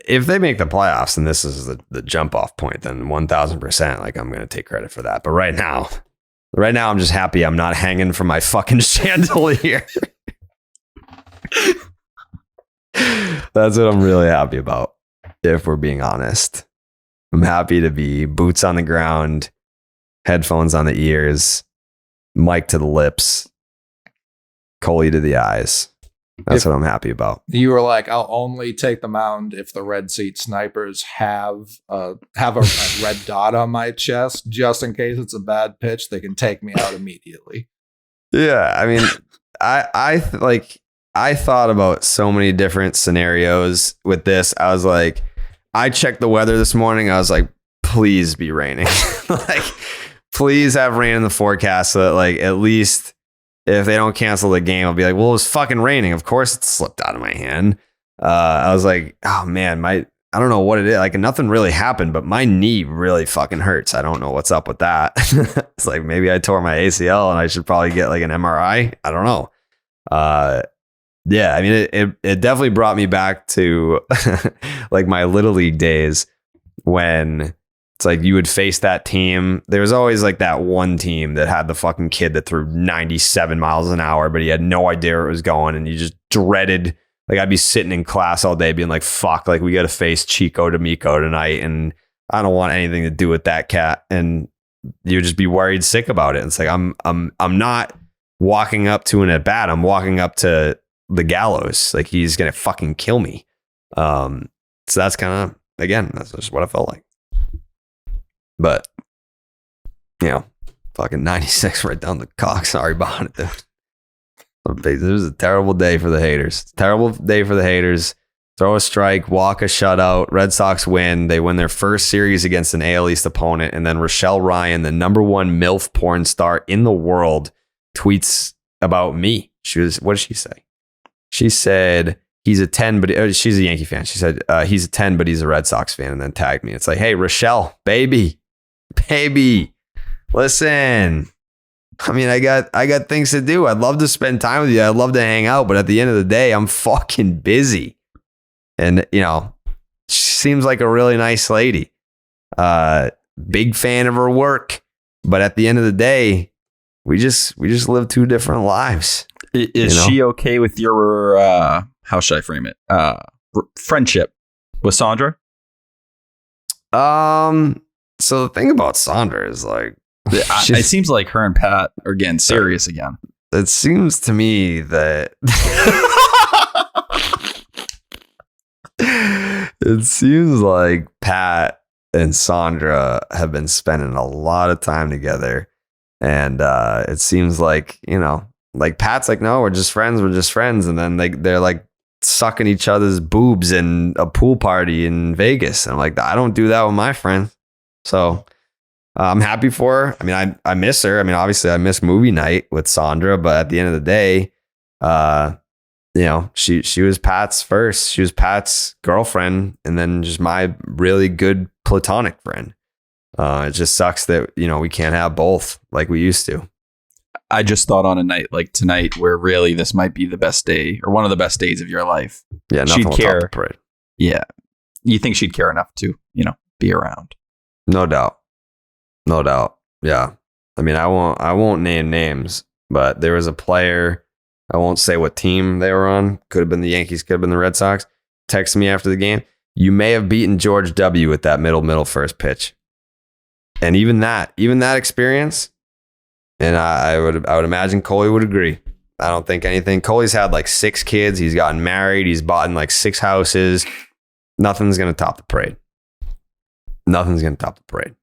If they make the playoffs and this is the jump off point, then 1000%, like, I'm going to take credit for that. But right now I'm just happy I'm not hanging from my fucking chandelier. That's what I'm really happy about, if we're being honest. I'm happy to be boots on the ground, headphones on the ears, mic to the lips, Coley to the eyes. That's what I'm happy about. You were like, I'll only take the mound if the red seat snipers have a red dot on my chest, just in case it's a bad pitch. They can take me out immediately. Yeah, I mean, I thought about so many different scenarios with this. I was like, I checked the weather this morning. I was like, please be raining. Like, please have rain in the forecast so that, like, at least if they don't cancel the game, I'll be like, well, it was fucking raining. Of course it slipped out of my hand. I was like, oh man, I don't know what it is. Like, nothing really happened, but my knee really fucking hurts. I don't know what's up with that. It's like, maybe I tore my ACL and I should probably get like an MRI. I don't know. Yeah, I mean, it definitely brought me back to like my Little League days, when it's like you would face that team. There was always like that one team that had the fucking kid that threw 97 miles an hour, but he had no idea where it was going. And you just dreaded, like, I'd be sitting in class all day being like, fuck, like, we got to face Chico D'Amico tonight. And I don't want anything to do with that cat. And you'd just be worried sick about it. It's like, I'm not walking up to an at bat. I'm walking up to the gallows. Like, he's going to fucking kill me. So that's kind of, again, that's just what I felt like. But, you know, fucking 96 right down the cock. Sorry about it, dude. It was a terrible day for the haters. Terrible day for the haters. Throw a strike, walk a shutout. Red Sox win. They win their first series against an AL East opponent. And then Rochelle Ryan, the #1 MILF porn star in the world, tweets about me. What did she say? She said, he's a 10, but she's a Yankee fan. She said, he's a 10, but he's a Red Sox fan, and then tagged me. It's like, hey, Rochelle, baby, listen. I mean, I got things to do. I'd love to spend time with you. I'd love to hang out, but at the end of the day, I'm fucking busy. And, you know, she seems like a really nice lady. Big fan of her work. But at the end of the day, we just live 2 different lives. Is she okay with your, how should I frame it? Friendship with Sandra? So the thing about Sandra is, like, it seems like her and Pat are getting serious again. It seems to me that it seems like Pat and Sandra have been spending a lot of time together. And it seems like, you know, like, Pat's like, no, we're just friends. And then they're like sucking each other's boobs in a pool party in Vegas. And I'm like, I don't do that with my friends. So I'm happy for her. I mean, I miss her. I mean, obviously I miss movie night with Sandra, but at the end of the day, you know, she was Pat's first. She was Pat's girlfriend, and then just my really good platonic friend. It just sucks that, you know, we can't have both like we used to. I just thought on a night like tonight where really this might be the best day or one of the best days of your life. Yeah, nothing will top the parade. Yeah. You think she'd care enough to, you know, be around. No doubt. No doubt. Yeah. I mean, I won't name names, but there was a player, I won't say what team they were on. Could have been the Yankees, could have been the Red Sox. Texted me after the game. You may have beaten George W. with that middle first pitch. And even that experience, and I would imagine Coley would agree. I don't think anything. Coley's had like 6 kids. He's gotten married. He's bought in like 6 houses. Nothing's going to top the parade. Nothing's going to top the parade.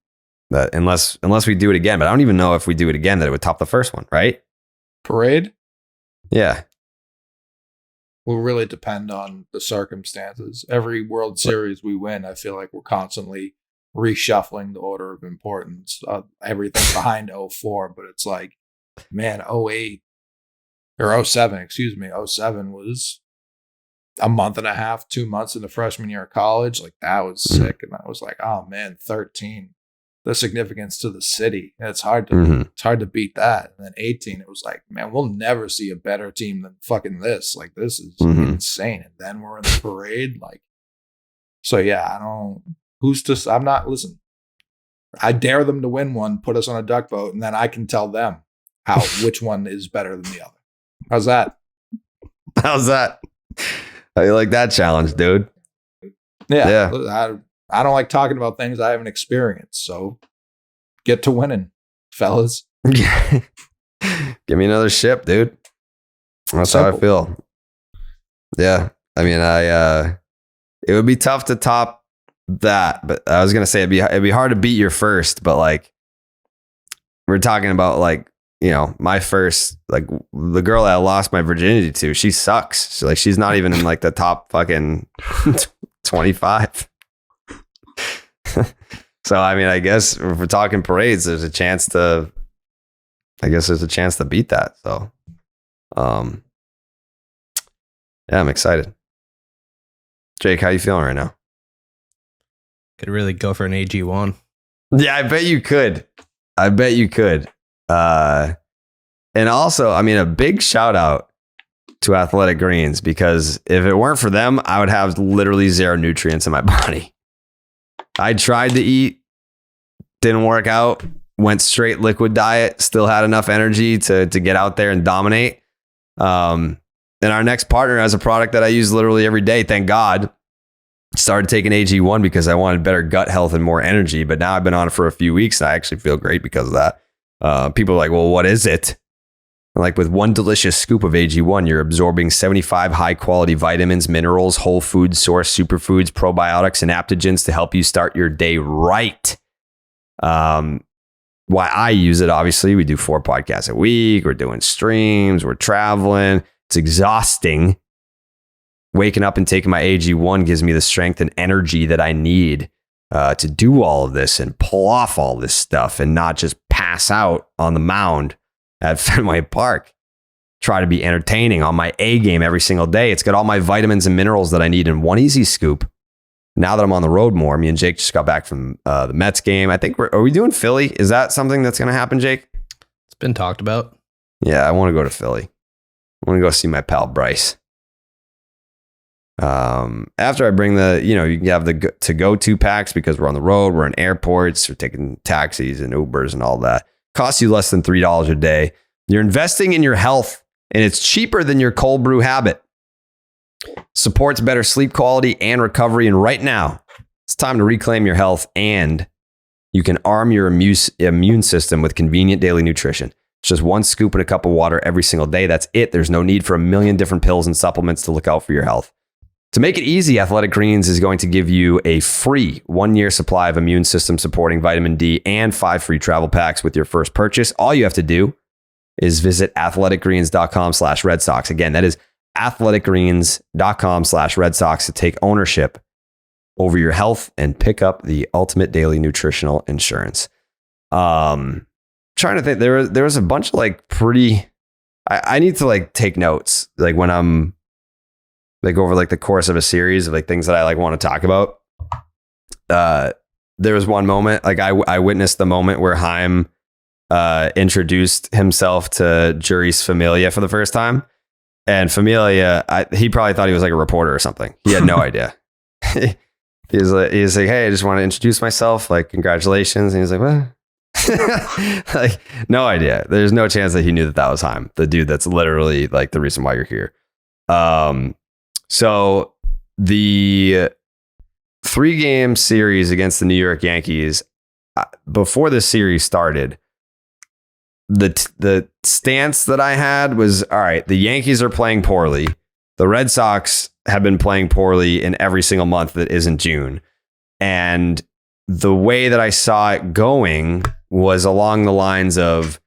That unless we do it again. But I don't even know if we do it again that it would top the first one, right? Parade? Yeah. Will really depend on the circumstances. Every World Series we win, I feel like we're constantly reshuffling the order of importance. Everything behind 04, but it's like, man, 08 or 07, excuse me, 07 was a month and a half, 2 months in the freshman year of college. Like that was sick. And I was like, oh man, 13, the significance to the city. It's hard to beat that. And then 18, it was like, man, we'll never see a better team than fucking this. Like this is insane. And then we're in the parade. Like, so yeah, listen, I dare them to win one, put us on a duck boat, and then I can tell them which one is better than the other. How's that? How's that? How you like that challenge, dude? Yeah. I don't like talking about things I haven't experienced. So get to winning, fellas. Give me another ship, dude. That's how I feel. Yeah. I mean, it would be tough to top that, but I was gonna say it'd be hard to beat your first, but like we're talking about like, you know, my first, like the girl that I lost my virginity to, she sucks. She's not even in like the top fucking 25. So I mean, I guess if we're talking parades, there's a chance to beat that. So yeah, I'm excited. Jake, how you feeling right now? Could really go for an AG1. Yeah, I bet you could. And also, I mean, a big shout out to Athletic Greens, because if it weren't for them, I would have literally 0 nutrients in my body. I tried to eat, didn't work out, went straight liquid diet, still had enough energy to get out there and dominate. And our next partner has a product that I use literally every day. Thank God. Started taking AG1 because I wanted better gut health and more energy. But now I've been on it for a few weeks and I actually feel great because of that. People are like, well, what is it? And like with one delicious scoop of AG1, you're absorbing 75 high quality vitamins, minerals, whole food source superfoods, probiotics, and adaptogens to help you start your day right. Why I use it, obviously, we do 4 podcasts a week. We're doing streams. We're traveling. It's exhausting. Waking up and taking my AG1 gives me the strength and energy that I need to do all of this and pull off all this stuff and not just pass out on the mound at Fenway Park. Try to be entertaining on my A game every single day. It's got all my vitamins and minerals that I need in one easy scoop. Now that I'm on the road more, me and Jake just got back from the Mets game. I think are we doing Philly? Is that something that's going to happen, Jake? It's been talked about. Yeah, I want to go to Philly. I want to go see my pal Bryce. After I bring you can have the to-go 2-packs because we're on the road, we're in airports, we're taking taxis and Ubers and all that. Costs you less than $3 a day. You're investing in your health and it's cheaper than your cold brew habit. Supports better sleep quality and recovery. And right now, it's time to reclaim your health and you can arm your immune system with convenient daily nutrition. It's just 1 scoop in a cup of water every single day. That's it. There's no need for a million different pills and supplements to look out for your health. To make it easy, Athletic Greens is going to give you a free 1-year supply of immune system supporting vitamin D and 5 free travel packs with your first purchase. All you have to do is visit athleticgreens.com/Red Sox. Again, that is athleticgreens.com/Red Sox to take ownership over your health and pick up the ultimate daily nutritional insurance. Trying to think, there was a bunch of like pretty. I need to like take notes like when I'm like over like the course of a series of like things that I like want to talk about. There was one moment like I witnessed the moment where Heim introduced himself to Juris Familia for the first time, and Familia he probably thought he was like a reporter or something. He had no idea. He was like, hey, I just want to introduce myself. Like, congratulations. And he's like, what? Like, no idea. There's no chance that he knew that was Heim, the dude that's literally like the reason why you're here. So the 3-game series against the New York Yankees, before the series started, the stance that I had was, all right, the Yankees are playing poorly. The Red Sox have been playing poorly in every single month that isn't June. And the way that I saw it going was along the lines of,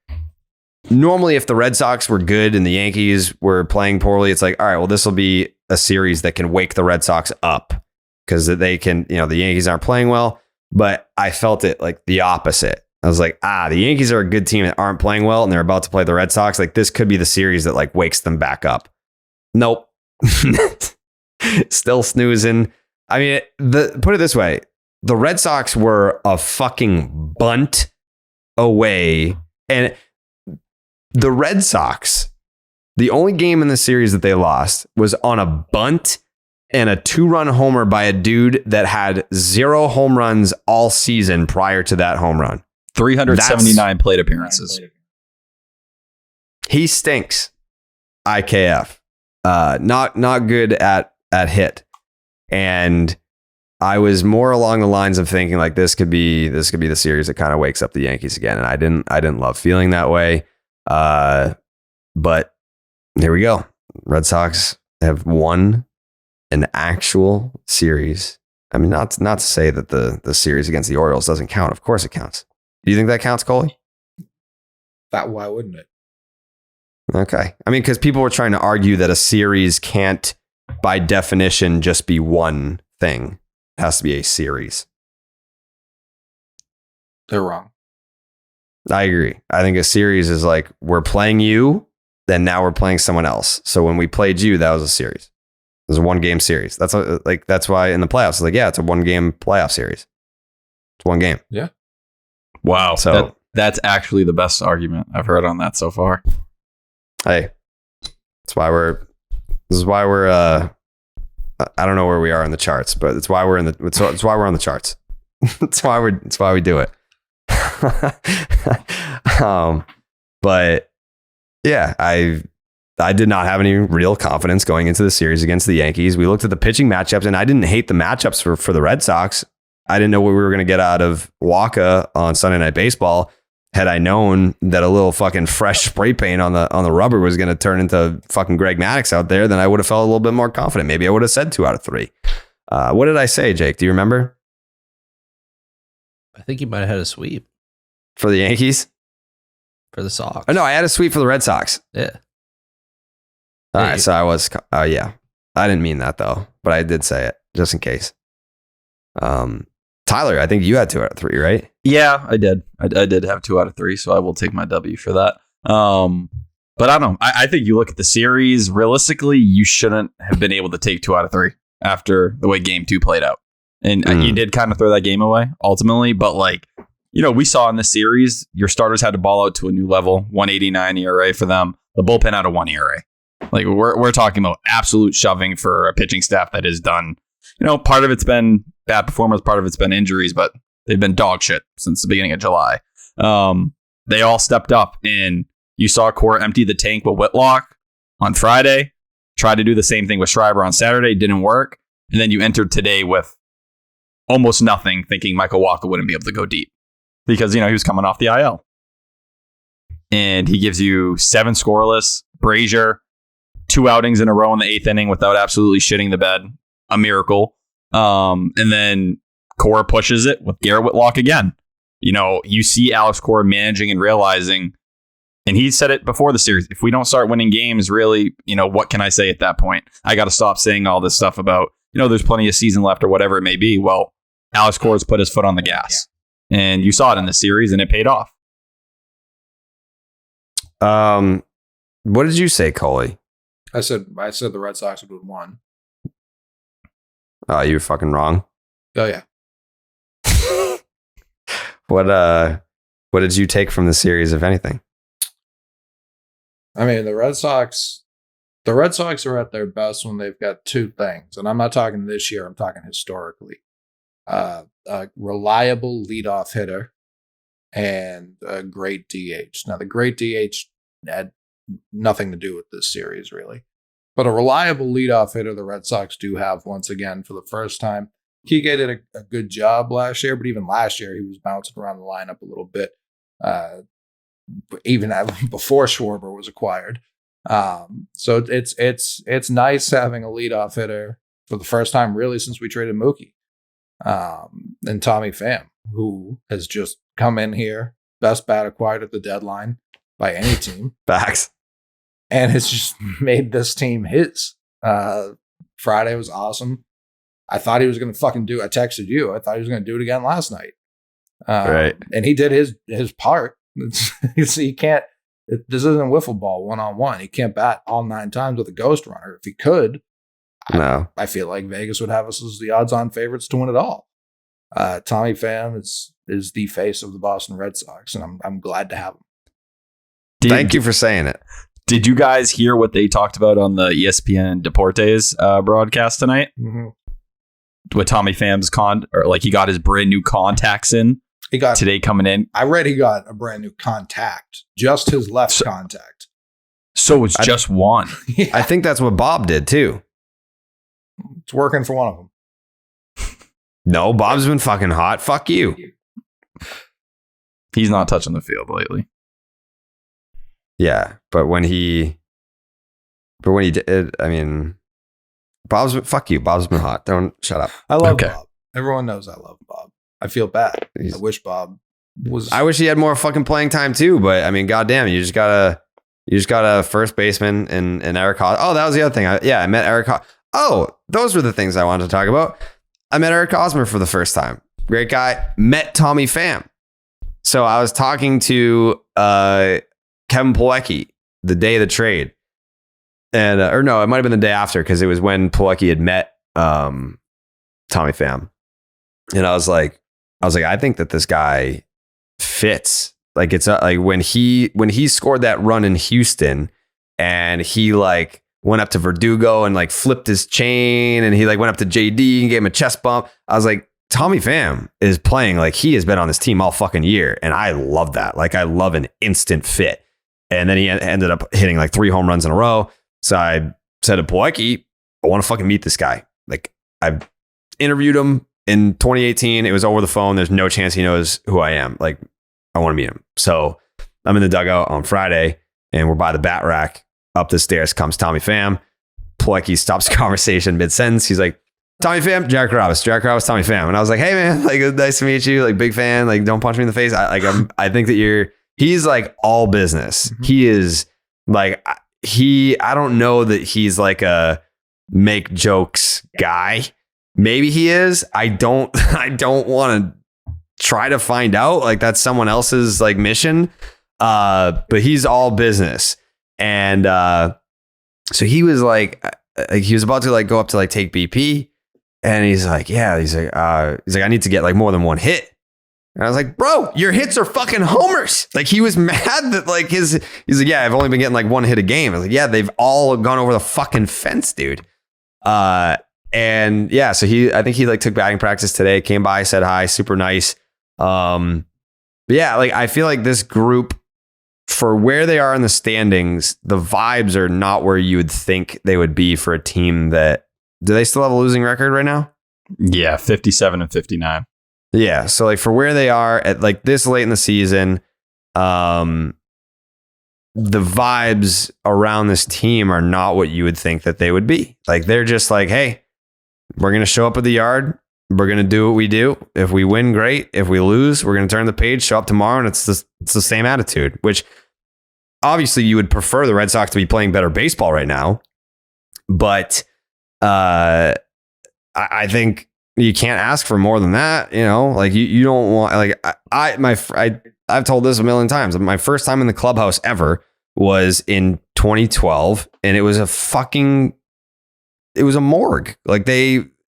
normally if the Red Sox were good and the Yankees were playing poorly, it's like, all right, well, this will be a series that can wake the Red Sox up because they can, the Yankees aren't playing well. But I felt it like the opposite. I was like, the Yankees are a good team that aren't playing well and they're about to play the Red Sox. Like, this could be the series that like wakes them back up. Nope. Still snoozing. I mean, put it this way. The Red Sox were a fucking bunt away. And the Red Sox, the only game in the series that they lost was on a bunt and a 2-run homer by a dude that had 0 home runs all season prior to that home run. 379 plate appearances. He stinks. IKF. Not good at hit. And I was more along the lines of thinking like this could be the series that kind of wakes up the Yankees again. And I didn't love feeling that way. But here we go. Red Sox have won an actual series. I mean, not to say that the series against the Orioles doesn't count. Of course it counts. Do you think that counts, Coley? Why wouldn't it? Okay. I mean, because people were trying to argue that a series can't, by definition, just be one thing. It has to be a series. They're wrong. I agree. I think a series is like, we're playing you, then now we're playing someone else. So when we played you, that was a series. It was a 1-game series. That's why in the playoffs, it's like, yeah, it's a 1-game playoff series. It's 1 game. Yeah. Wow. So that's actually the best argument I've heard on that so far. Hey, this is why we're I don't know where we are in the charts, but it's why we're on the charts. It's why we do it. But yeah, I did not have any real confidence going into the series against the Yankees. We looked at the pitching matchups, and I didn't hate the matchups for the Red Sox. I didn't know what we were going to get out of Waka on Sunday Night Baseball. Had I known that a little fucking fresh spray paint on the rubber was going to turn into fucking Greg Maddux out there, then I would have felt a little bit more confident. Maybe I would have said 2 out of 3. What did I say, Jake? Do you remember? I think you might have had a sweep For the Yankees? for the Sox. Oh, no, I had a sweep for the Red Sox. Yeah. All Yeah, right, so I was, yeah. I didn't mean that, though, but I did say it, just in case. Tyler, I think you had 2 out of 3, right? Yeah, I did. I did have 2 out of 3, so I will take my W for that. But I don't know. I think you look at the series, realistically, you shouldn't have been able to take 2 out of 3 after the way game 2 played out. And you did kind of throw that game away ultimately, but like, we saw in this series, your starters had to ball out to a new level, 189 ERA for them. The bullpen had a 1 ERA. Like we're talking about absolute shoving for a pitching staff that has done, part of it's been bad performance, part of it's been injuries, but they've been dog shit since the beginning of July. They all stepped up, and you saw Cora empty the tank with Whitlock on Friday, tried to do the same thing with Schreiber on Saturday, didn't work. And then you entered today with almost nothing, thinking Michael Walker wouldn't be able to go deep because, he was coming off the IL. And he gives you 7 scoreless, Brazier, 2 outings in a row in the 8th inning without absolutely shitting the bed. A miracle. And then Cora pushes it with Garrett Whitlock again. You see Alex Cora managing and realizing, and he said it before the series, if we don't start winning games, really, what can I say at that point? I got to stop saying all this stuff about, there's plenty of season left or whatever it may be. Well, Alex Cora's put his foot on the gas. And you saw it in the series, and it paid off. What did you say, Coley? I said the Red Sox would have won. Oh, you were fucking wrong. Oh yeah. What did you take from the series, if anything? I mean, the Red Sox are at their best when they've got two things, and I'm not talking this year. I'm talking historically. A reliable leadoff hitter and a great DH. Now, the great DH had nothing to do with this series, really. But a reliable leadoff hitter, the Red Sox do have once again for the first time. Kike did a good job last year, but even last year, he was bouncing around the lineup a little bit, even before Schwarber was acquired. So it's nice having a leadoff hitter for the first time, really, since we traded Mookie. And Tommy Pham, who has just come in here, best bat acquired at the deadline by any team. Facts. And has just made this team his. Friday was awesome. I thought he was going to fucking I texted you. I thought he was going to do it again last night. Right. And he did his part. So you can't, this isn't wiffle ball 1-on-1. He can't bat all 9 times with a ghost runner. If he could, no. I feel like Vegas would have us as the odds-on favorites to win it all. Tommy Pham is the face of the Boston Red Sox, and I'm glad to have him. Thank you for saying it. Did you guys hear what they talked about on the ESPN Deportes broadcast tonight? Mm-hmm. With Tommy Pham's he got his brand new contacts in. He got today coming in. I read he got a brand new contact, just his left contact. So it's just one. Yeah. I think that's what Bob did too. It's working for one of them. No, Bob's been fucking hot. Fuck you. He's not touching the field lately. Yeah, but when he did, I mean, fuck you. Bob's been hot. Don't shut up. I love Bob. Everyone knows I love Bob. I feel bad. I wish Bob was. I wish he had more fucking playing time too. But I mean, goddamn, you just got a first baseman and Eric Hos. Oh, that was the other thing. I met Eric. Oh, those were the things I wanted to talk about. I met Eric Hosmer for the first time. Great guy. Met Tommy Pham. So I was talking to Kevin Plawecki the day of the trade. And or no, it might have been the day after because it was when Plawecki had met Tommy Pham. And I was like, I think that this guy fits. Like it's like when he scored that run in Houston and he like went up to Verdugo and like flipped his chain and he like went up to JD and gave him a chest bump. I was like, Tommy Pham is playing like he has been on this team all fucking year. And I love that. Like I love an instant fit. And then he ended up hitting like 3 home runs in a row. So I said to Plawecki, I want to fucking meet this guy. Like I've interviewed him in 2018. It was over the phone. There's no chance he knows who I am. Like I want to meet him. So I'm in the dugout on Friday and we're by the bat rack. Up the stairs comes Tommy Pham. Plawecki stops the conversation mid-sentence. He's like, Tommy Pham, Jack Carrabis, Tommy Pham. And I was like, hey man, like nice to meet you. Like big fan. Like don't punch me in the face. I think that he's like all business. Mm-hmm. He is like, I don't know that he's like a make jokes guy. Maybe he is. I don't want to try to find out. Like that's someone else's like mission. But he's all business. And so he was like he was about to like go up to like take BP. And he's like, I need to get like more than one hit. And I was like, bro, your hits are fucking homers. Like he was mad that like he's like, yeah, I've only been getting like one hit a game. I was like, yeah, they've all gone over the fucking fence, dude. And yeah, so I think he like took batting practice today, came by, said hi, super nice. But yeah, like I feel like this group, for where they are in the standings, the vibes are not where you would think they would be for a team that, do they still have a losing record right now? Yeah, 57-59. Yeah, so like for where they are at like this late in the season, the vibes around this team are not what you would think that they would be. Like they're just like, hey, we're gonna show up at the yard, we're gonna do what we do. If we win, great. If we lose, we're gonna turn the page, show up tomorrow, and it's the same attitude. Which obviously you would prefer the Red Sox to be playing better baseball right now, but I think you can't ask for more than that. Like you don't want, like I've told this a million times. My first time in the clubhouse ever was in 2012, and it was a morgue. Like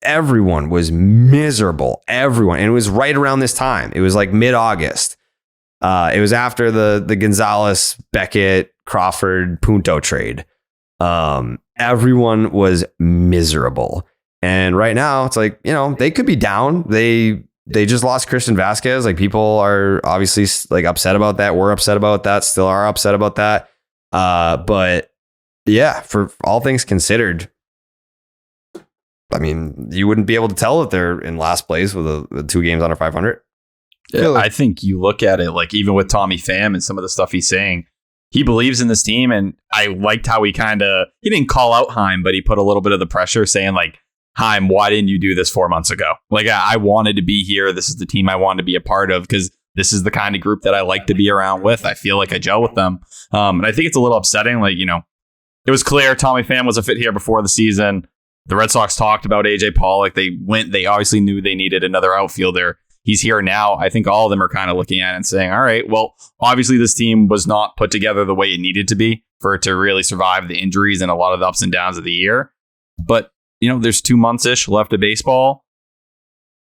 everyone was miserable. Everyone. And it was right around this time. It was like mid-August. It was after the Gonzalez, Beckett, Crawford, Punto trade. Everyone was miserable. And right now it's like, they could be down. They just lost Christian Vasquez. Like, people are obviously like upset about that. We're upset about that. Still are upset about that. But yeah, for all things considered, I mean, you wouldn't be able to tell that they're in last place with 2 games under 500. Yeah, I think you look at it, like, even with Tommy Pham and some of the stuff he's saying, he believes in this team. And I liked how he didn't call out Heim, but he put a little bit of the pressure, saying like, Heim, why didn't you do this 4 months ago? Like, I wanted to be here. This is the team I wanted to be a part of, because this is the kind of group that I like to be around with. I feel like I gel with them. And I think it's a little upsetting. Like, it was clear Tommy Pham was a fit here before the season. The Red Sox talked about AJ Pollock. They obviously knew they needed another outfielder. He's here now. I think all of them are kind of looking at it and saying, all right, well, obviously this team was not put together the way it needed to be for it to really survive the injuries and a lot of the ups and downs of the year. But, there's 2 months-ish left of baseball.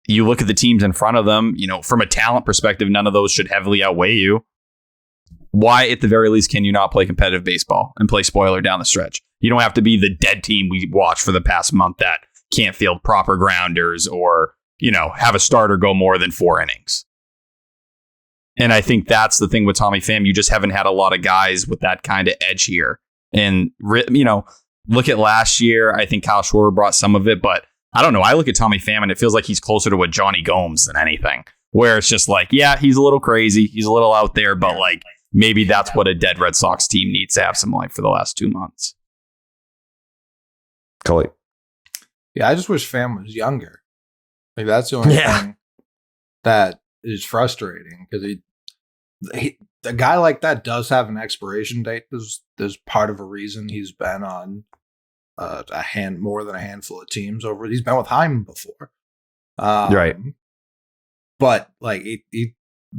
You look at the teams in front of them, from a talent perspective, none of those should heavily outweigh you. Why, at the very least, can you not play competitive baseball and play spoiler down the stretch? You don't have to be the dead team we watched for the past month that can't field proper grounders or, have a starter go more than 4 innings. And I think that's the thing with Tommy Pham. You just haven't had a lot of guys with that kind of edge here. And, look at last year. I think Kyle Schwarber brought some of it, but I don't know. I look at Tommy Pham and it feels like he's closer to a Johnny Gomes than anything, where it's just like, yeah, he's a little crazy. He's a little out there, but like, maybe that's what a dead Red Sox team needs to have some life for the last 2 months. Coley. Yeah, I just wish Pham was younger. Like, that's the only thing that is frustrating, because a guy like that does have an expiration date. There's part of a reason he's been on more than a handful of teams over. He's been with Heim before, right? But like, he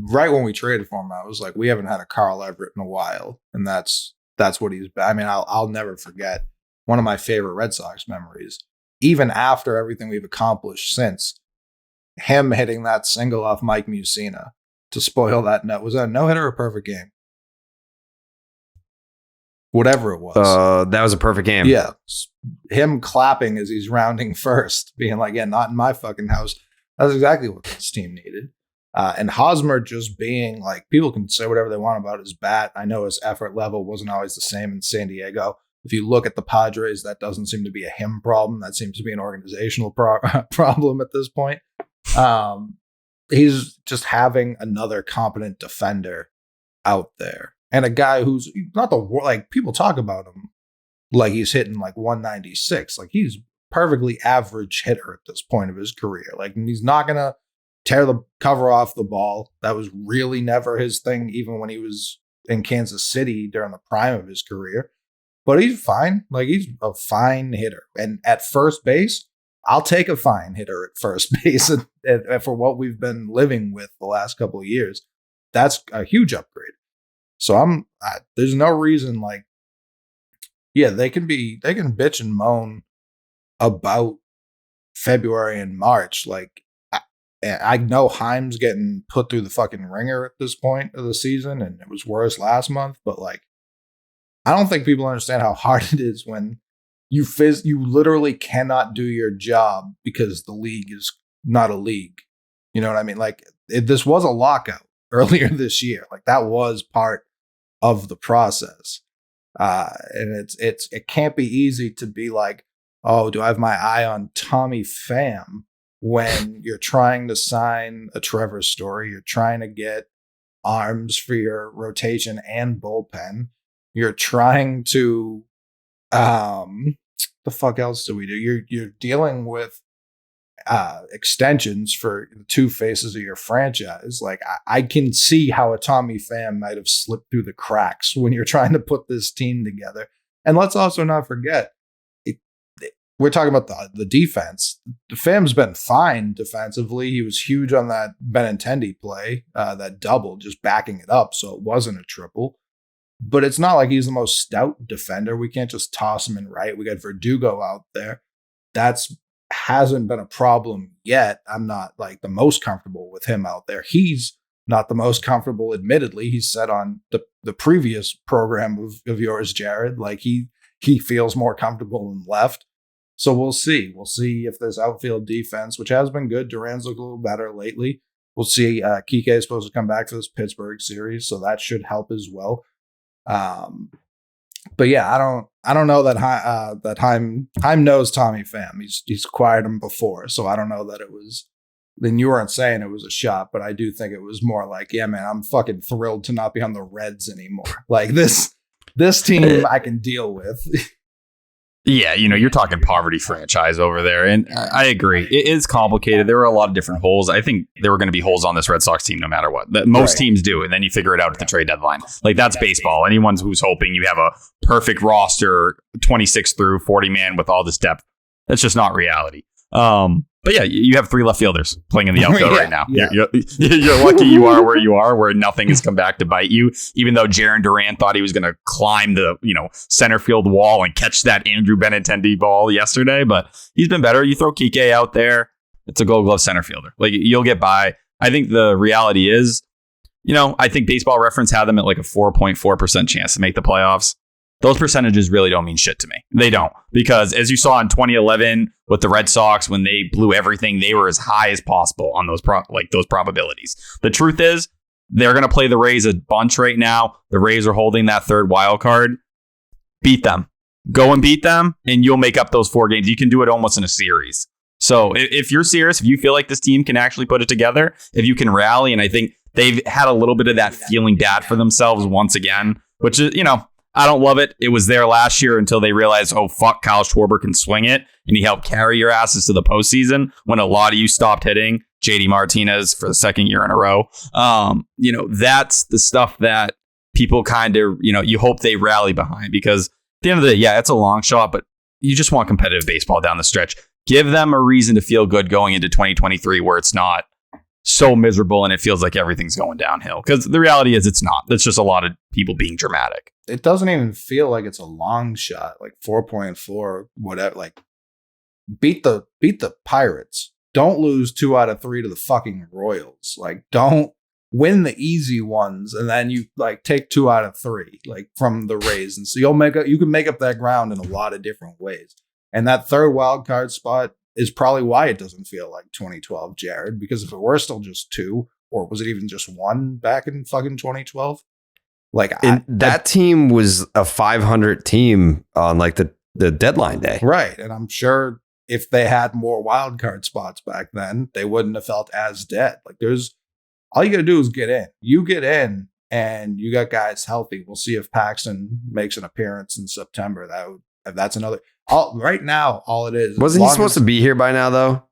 right when we traded for him, I was like, we haven't had a Carl Everett in a while, and that's what he's been. I mean, I'll never forget one of my favorite Red Sox memories, even after everything we've accomplished since, him hitting that single off Mike Mussina to spoil that no. Was that a no-hitter or a perfect game? Whatever it was. That was a perfect game. Yeah. Him clapping as he's rounding first, being like, yeah, not in my fucking house. That's exactly what this team needed. And Hosmer just being like, people can say whatever they want about his bat. I know his effort level wasn't always the same in San Diego. If you look at the Padres, that doesn't seem to be a him problem. That seems to be an organizational problem at this point. He's just having another competent defender out there, and a guy who's not like, people talk about him like he's hitting like 196. Like, he's perfectly average hitter at this point of his career. Like, he's not gonna tear the cover off the ball. That was really never his thing, even when he was in Kansas City during the prime of his career. But he's fine. Like, he's a fine hitter, and at first base, I'll take a fine hitter at first base and for what we've been living with the last couple of years. That's a huge upgrade. So there's no reason, like, yeah, they can bitch and moan about February and March. Like, I know Heim's getting put through the fucking ringer at this point of the season, and it was worse last month, but like, I don't think people understand how hard it is when you literally cannot do your job because the league is not a league. You know what I mean? Like, this was a lockout earlier this year. Like, that was part of the process. And it can't be easy to be like, oh, do I have my eye on Tommy Pham when you're trying to sign a Trevor Story? You're trying to get arms for your rotation and bullpen. You're trying to, the fuck else do we do? You're dealing with extensions for the 2 faces of your franchise. Like, I can see how a Tommy Pham might have slipped through the cracks when you're trying to put this team together. And let's also not forget, we're talking about the defense. Fam's been fine defensively. He was huge on that Benintendi play, that double, just backing it up, so it wasn't a triple. But it's not like he's the most stout defender. We can't just toss him in right. We got Verdugo out there. That's hasn't been a problem yet. I'm not like the most comfortable with him out there. He's not the most comfortable, admittedly. He said on the previous program of yours, Jared, like he feels more comfortable in left. So we'll see. We'll see if this outfield defense, which has been good, Duran's looked a little better lately. We'll see. Kike is supposed to come back for this Pittsburgh series, so that should help as well. But yeah, I don't know that Heim knows Tommy Pham. He's acquired him before, so I don't know that it was. Then you weren't saying it was a shot, but I do think it was more like, yeah, man, I'm fucking thrilled to not be on the Reds anymore. Like this team I can deal with. Yeah, you're talking poverty franchise over there. And I agree. It is complicated. There were a lot of different holes. I think there were going to be holes on this Red Sox team no matter what. Most teams do. And then you figure it out at the trade deadline. Like, that's baseball. Anyone who's hoping you have a perfect roster, 26 through 40 man with all this depth, that's just not reality. But yeah, you have 3 left fielders playing in the outfield right now. Yeah. You're lucky you are where nothing has come back to bite you. Even though Jarren Duran thought he was going to climb the center field wall and catch that Andrew Benintendi ball yesterday, but he's been better. You throw Kike out there, it's a Gold Glove center fielder. Like, you'll get by. I think the reality is, I think Baseball Reference had them at like a 4.4% chance to make the playoffs. Those percentages really don't mean shit to me. They don't. Because as you saw in 2011 with the Red Sox, when they blew everything, they were as high as possible on those probabilities. The truth is, they're going to play the Rays a bunch right now. The Rays are holding that third wild card. Beat them. Go and beat them, and you'll make up those 4 games. You can do it almost in a series. So if you're serious, if you feel like this team can actually put it together, if you can rally, and I think they've had a little bit of that feeling bad for themselves once again, which is, I don't love it. It was there last year until they realized, oh, fuck, Kyle Schwarber can swing it. And he helped carry your asses to the postseason when a lot of you stopped hitting. JD Martinez for the second year in a row. That's the stuff that people kind of, you hope they rally behind, because at the end of the day, yeah, it's a long shot, but you just want competitive baseball down the stretch. Give them a reason to feel good going into 2023 where it's not so miserable and it feels like everything's going downhill, because the reality is it's not. It's just a lot of people being dramatic. It doesn't even feel like it's a long shot, like 4.4, whatever. Like, beat the Pirates. Don't lose 2 out of 3 to the fucking Royals. Like, don't win the easy ones and then you like take 2 out of 3 like from the Rays, and so you can make up that ground in a lot of different ways. And that third wild card spot is probably why it doesn't feel like 2012, Jared, because if it were still just 2, or was it even just 1 back in fucking 2012? Like, that team was a 500 team on like the deadline day. Right. And I'm sure if they had more wild card spots back then, they wouldn't have felt as dead. Like, all you got to do is get in. You get in and you got guys healthy. We'll see if Paxton makes an appearance in September. That's another. Right now, all it is. Wasn't he supposed to be here by now, though?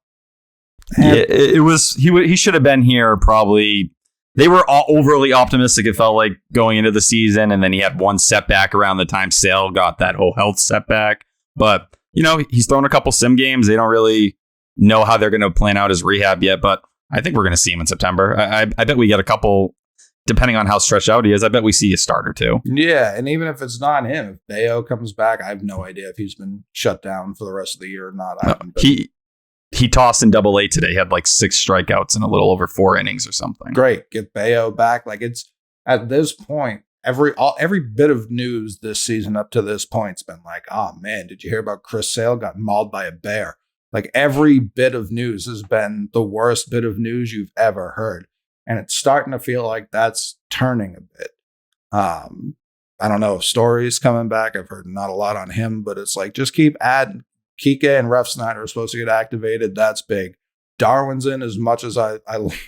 Yeah, it was. He should have been here probably. They were all overly optimistic, it felt like, going into the season, and then he had one setback around the time Sale got that whole health setback. But, he's thrown a couple sim games. They don't really know how they're going to plan out his rehab yet, but I think we're going to see him in September. I bet we get a couple, depending on how stretched out he is, I bet we see a start or 2. Yeah, and even if it's not him, if Bayo comes back, I have no idea if he's been shut down for the rest of the year or not. He tossed in Double-A today. He had like 6 strikeouts in a little over 4 innings or something. Great. Get Bayo back. Like, it's at this point, every bit of news this season up to this point's been like, oh man, did you hear about Chris Sale got mauled by a bear? Like, every bit of news has been the worst bit of news you've ever heard. And it's starting to feel like that's turning a bit. I don't know if Story's coming back. I've heard not a lot on him, but it's like, just keep adding. Kike and Ref Snyder are supposed to get activated. That's big. Darwin's in, as much as I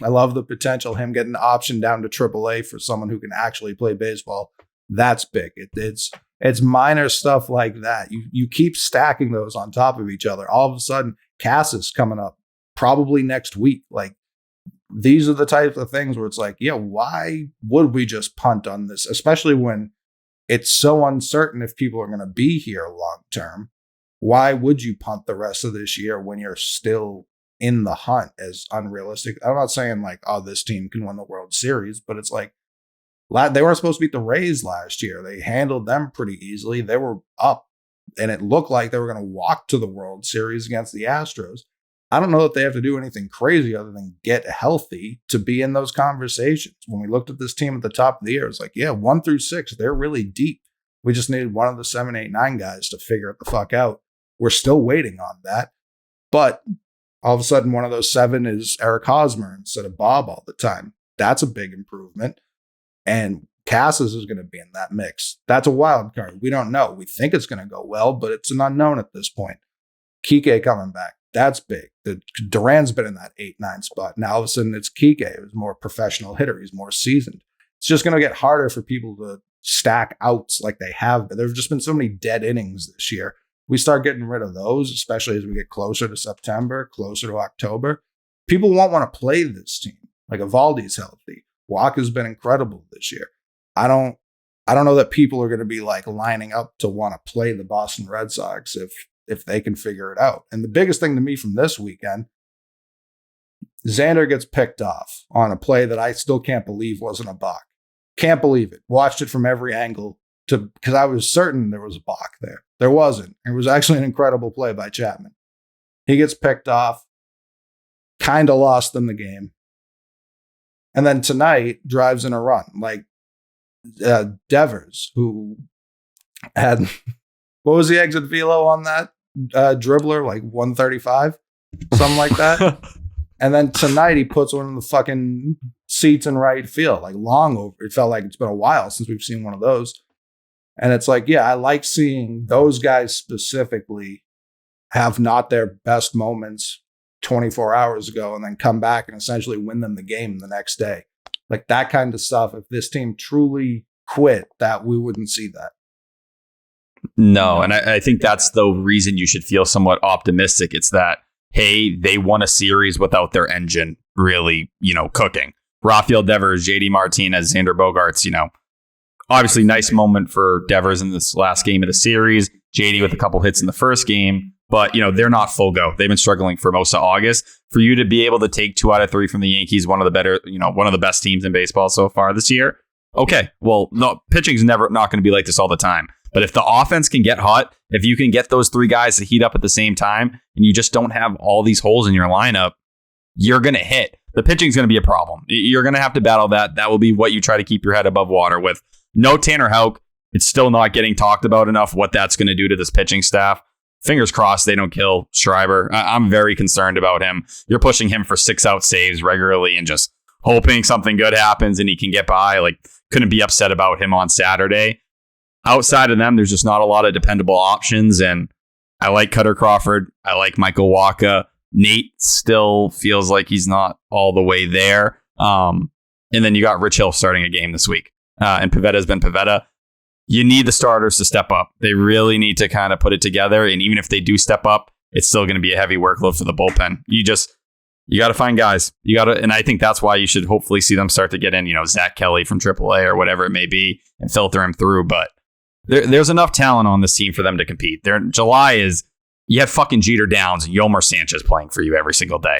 love the potential, him getting optioned down to AAA for someone who can actually play baseball. That's big. It's minor stuff like that. You keep stacking those on top of each other. All of a sudden, Cass is coming up probably next week. Like, these are the types of things where it's like, yeah, why would we just punt on this? Especially when it's so uncertain if people are going to be here long term. why would you punt the rest of this year when you're still in the hunt as unrealistic? I'm not saying like, oh, this team can win the World Series, but it's like they weren't supposed to beat the Rays last year. They handled them pretty easily. They were up, and it looked like they were going to walk to the World Series against the Astros. I don't know that they have to do anything crazy other than get healthy to be in those conversations. When we looked at this team at the top of the year, it's like, yeah, 1 through 6, they're really deep. We just needed one of the 7, 8, 9 guys to figure it the fuck out. We're still waiting on that. But all of a sudden, one of those 7 is Eric Hosmer instead of Bob all the time. That's a big improvement. And Casas is going to be in that mix. That's a wild card. We don't know. We think it's going to go well, but it's an unknown at this point. Kike coming back. That's big. Duran's been in that 8, 9 spot. Now all of a sudden it's Kike, who's a more professional hitter. He's more seasoned. It's just going to get harder for people to stack outs like they have. But there've just been so many dead innings this year. We start getting rid of those, especially as we get closer to September, closer to October. People won't want to play this team. Like Evaldi's healthy. Walker's been incredible this year. I don't know that people are going to be like lining up to want to play the Boston Red Sox if they can figure it out. And the biggest thing to me from this weekend, Xander gets picked off on a play that I still can't believe wasn't a balk. Can't believe it. Watched it from every angle because I was certain there was a balk there. There wasn't. It was actually an incredible play by Chapman. He gets picked off, kind of lost them the game. And then tonight drives in a run. Like Devers, who had, what was the exit velo on that dribbler? Like 135, something like that. And then tonight he puts one in the fucking seats in right field, like long over. It felt like it's been a while since we've seen one of those. And it's like, yeah, I like seeing those guys specifically have not their best moments 24 hours ago and then come back and essentially win them the game the next day. Like that kind of stuff. If this team truly quit, that we wouldn't see that. No, and I think that's the reason you should feel somewhat optimistic. It's that, hey, they won a series without their engine really, cooking. Rafael Devers, JD Martinez, Xander Bogaerts, obviously nice moment for Devers in this last game of the series. JD with a couple hits in the first game, but they're not full go. They've been struggling for most of August. For you to be able to take 2 out of 3 from the Yankees, one of the best teams in baseball so far this year. Okay, well, no, pitching's not going to be like this all the time. But if the offense can get hot, if you can get those 3 guys to heat up at the same time, and you just don't have all these holes in your lineup, you're going to hit. The pitching's going to be a problem. You're going to have to battle that. That will be what you try to keep your head above water with. No Tanner Houck. It's still not getting talked about enough what that's going to do to this pitching staff. Fingers crossed they don't kill Schreiber. I'm very concerned about him. You're pushing him for 6-out saves regularly and just hoping something good happens and he can get by. Like, couldn't be upset about him on Saturday. Outside of them, there's just not a lot of dependable options. And I like Cutter Crawford. I like Michael Wacha. Nate still feels like he's not all the way there. And then you got Rich Hill starting a game this week. And Pavetta's been Pavetta. You need the starters to step up. They really need to kind of put it together. And even if they do step up, it's still going to be a heavy workload for the bullpen. You got to find guys. And I think that's why you should hopefully see them start to get in, Zach Kelly from AAA or whatever it may be and filter him through. But there's enough talent on this team for them to compete. July is, you have fucking Jeter Downs and Yolmer Sanchez playing for you every single day.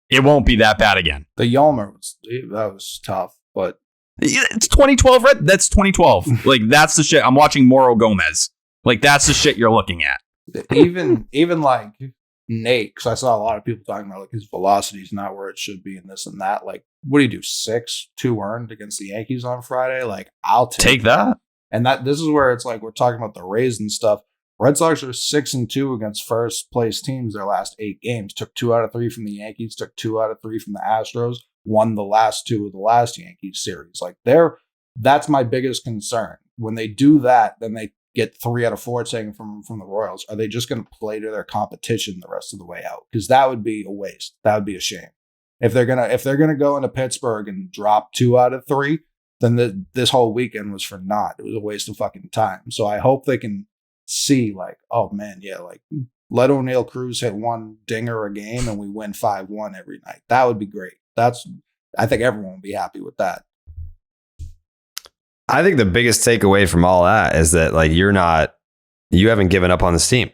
It won't be that bad again. The Yolmer was tough, but it's 2012, right? That's 2012. Like, that's the shit. I'm watching Moro Gomez. Like, that's the shit you're looking at. Even like Nate, because I saw a lot of people talking about like his velocity is not where it should be and this and that. Like, what do you do? 2 earned against the Yankees on Friday? Like, I'll take that. And this is where it's like we're talking about the Rays and stuff. Red Sox are 6-2 against first place teams their last 8 games. Took 2 out of 3 from the Yankees. Took 2 out of 3 from the Astros. Won the last 2 of the last Yankees series. Like, that's my biggest concern. When they do that, then they get 3 out of 4 taken from the Royals. Are they just going to play to their competition the rest of the way out? Because that would be a waste. That would be a shame. If they're gonna go into Pittsburgh and drop 2 out of 3, then this whole weekend was for naught. It was a waste of fucking time. So I hope they can see like, oh man, yeah, like let O'Neal Cruz hit 1 dinger a game and we win 5-1 every night. That would be great. I think everyone would be happy with that. I think the biggest takeaway from all that is that like you haven't given up on this team.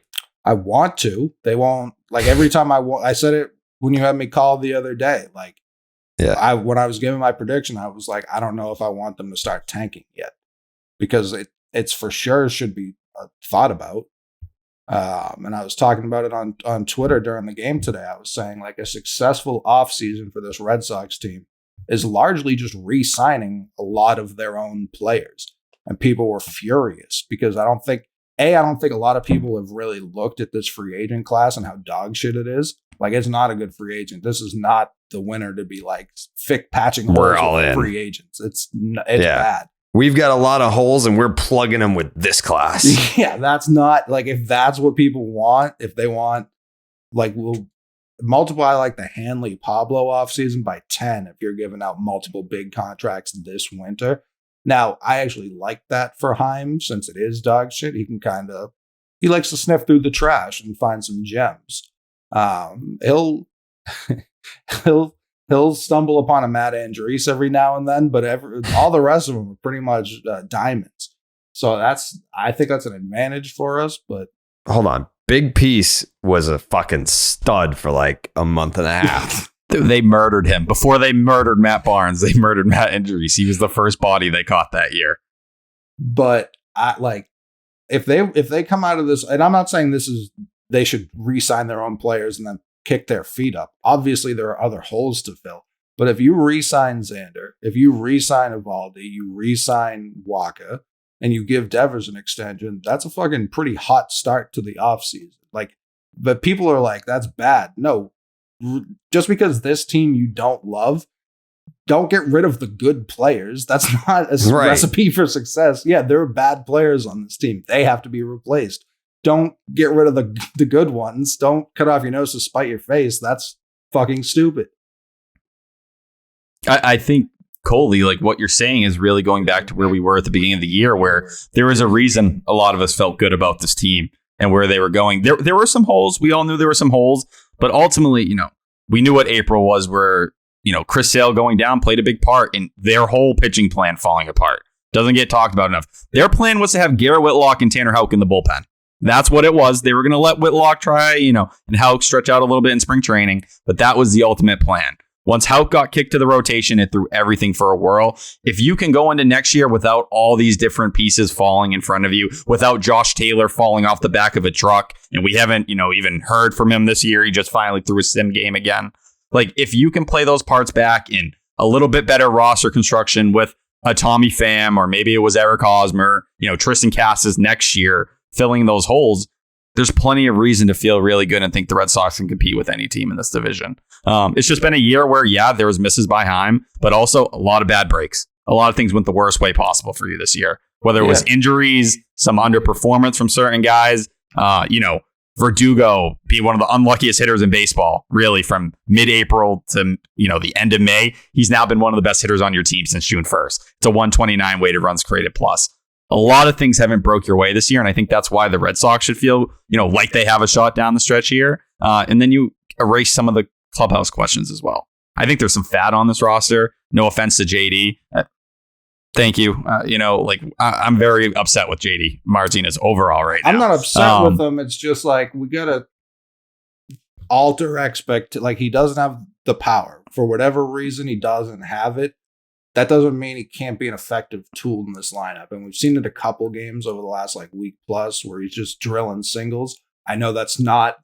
I want to. They won't. Like every time I said it when you had me call the other day. Like, when I was giving my prediction, I was like, I don't know if I want them to start tanking yet, because it's for sure should be thought about. And I was talking about it on Twitter during the game today. I was saying like a successful offseason for this Red Sox team is largely just re-signing a lot of their own players. And people were furious because I don't think a lot of people have really looked at this free agent class and how dog shit it is. Like, it's not a good free agent. This is not the winner to be like patching holes with free agents. It's bad. We've got a lot of holes and we're plugging them with this class. Yeah, that's not like, if that's what people want, if they want, like, we'll multiply like the Hanley Pablo offseason by 10 if you're giving out multiple big contracts this winter. Now, I actually like that for Heim, since it is dog shit. He likes to sniff through the trash and find some gems. He'll stumble upon a Matt Andrees every now and then, but all the rest of them are pretty much diamonds. So I think that's an advantage for us. But hold on, Big Piece was a fucking stud for like a month and a half. They murdered him. Before they murdered Matt Barnes, they murdered Matt Andrees. He was the first body they caught that year. But if they come out of this, and I'm not saying they should re-sign their own players and then kick their feet up. Obviously, there are other holes to fill. But if you re-sign Xander, if you re-sign Evaldi, you re-sign Waka, and you give Devers an extension, that's a fucking pretty hot start to the offseason. Like, but people are like, that's bad. No, just because this team you don't love, don't get rid of the good players. That's not a recipe for success. Yeah, there are bad players on this team. They have to be replaced. Don't get rid of the good ones. Don't cut off your nose to spite your face. That's fucking stupid. I think, Coley, like what you're saying is really going back to where we were at the beginning of the year, where there was a reason a lot of us felt good about this team and where they were going. There were some holes. We all knew there were some holes, but ultimately, we knew what April was, where, Chris Sale going down played a big part in their whole pitching plan falling apart. Doesn't get talked about enough. Their plan was to have Garrett Whitlock and Tanner Houck in the bullpen. That's what it was. They were going to let Whitlock try, and Houck stretch out a little bit in spring training, but that was the ultimate plan. Once Houck got kicked to the rotation, it threw everything for a whirl. If you can go into next year without all these different pieces falling in front of you, without Josh Taylor falling off the back of a truck, and we haven't, even heard from him this year, he just finally threw a sim game again. Like, if you can play those parts back in a little bit better roster construction with a Tommy Pham, or maybe it was Eric Hosmer, Tristan Casas next year, filling those holes, there's plenty of reason to feel really good and think the Red Sox can compete with any team in this division. It's just been a year where, there was misses by Heim, but also a lot of bad breaks. A lot of things went the worst way possible for you this year, whether it was injuries, some underperformance from certain guys, Verdugo being one of the unluckiest hitters in baseball, really, from mid-April to, the end of May. He's now been one of the best hitters on your team since June 1st. It's a 129 weighted runs created plus. A lot of things haven't broke your way this year, and I think that's why the Red Sox should feel, like they have a shot down the stretch here. And then you erase some of the clubhouse questions as well. I think there's some fat on this roster. No offense to JD. Thank you. I'm very upset with JD Martinez overall right now. I'm not upset with him. It's just like, we got to alter like, he doesn't have the power. For whatever reason, he doesn't have it. That doesn't mean he can't be an effective tool in this lineup. And we've seen it a couple games over the last week plus where he's just drilling singles. I know that's not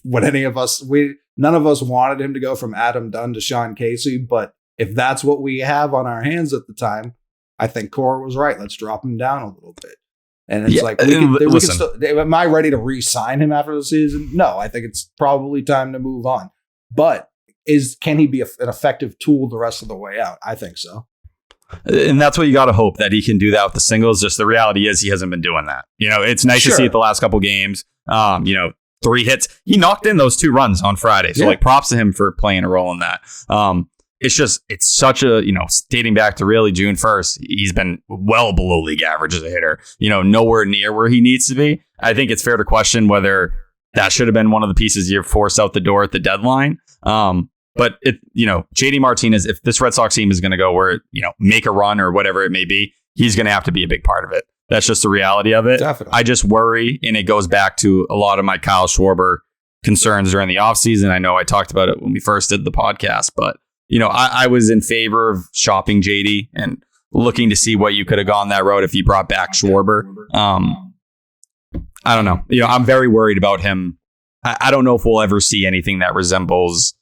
what none of us wanted him to go from Adam Dunn to Sean Casey, but if that's what we have on our hands at the time, I think Cora was right. Let's drop him down a little bit. And it's am I ready to re-sign him after the season? No, I think it's probably time to move on. But can he be an effective tool the rest of the way out? I think so. And that's what you got to hope, that he can do that with the singles. Just the reality is he hasn't been doing that. It's nice to see it the last couple games. 3 hits. He knocked in those 2 runs on Friday. So props to him for playing a role in that. It's such a, dating back to really June 1st, he's been well below league average as a hitter, nowhere near where he needs to be. I think it's fair to question whether that should have been one of the pieces you forced out the door at the deadline. But JD Martinez, if this Red Sox team is going to go where, make a run or whatever it may be, he's going to have to be a big part of it. That's just the reality of it. Definitely. I just worry, and it goes back to a lot of my Kyle Schwarber concerns during the offseason. I know I talked about it when we first did the podcast, but I was in favor of shopping JD and looking to see what you could have gone that road if you brought back Schwarber. I don't know. I'm very worried about him. I don't know if we'll ever see anything that resembles,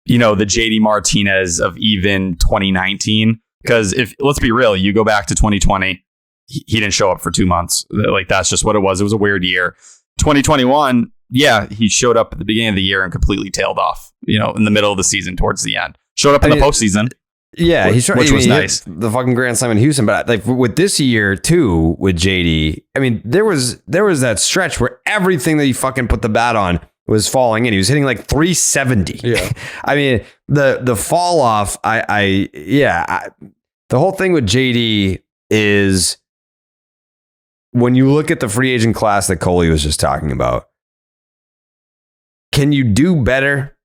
the JD Martinez of even 2019. Because let's be real, you go back to 2020, he didn't show up for 2 months. Like, that's just what it was. It was a weird year. 2021, yeah, he showed up at the beginning of the year and completely tailed off, in the middle of the season towards the end. Showed up in the postseason. Yeah, which was nice. The fucking Grand Slam in Houston, but like with this year too, with JD, I mean, there was that stretch where everything that he fucking put the bat on was falling in. He was hitting like 370. Yeah, I mean, the fall off. The whole thing with JD is when you look at the free agent class that Coley was just talking about. Can you do better?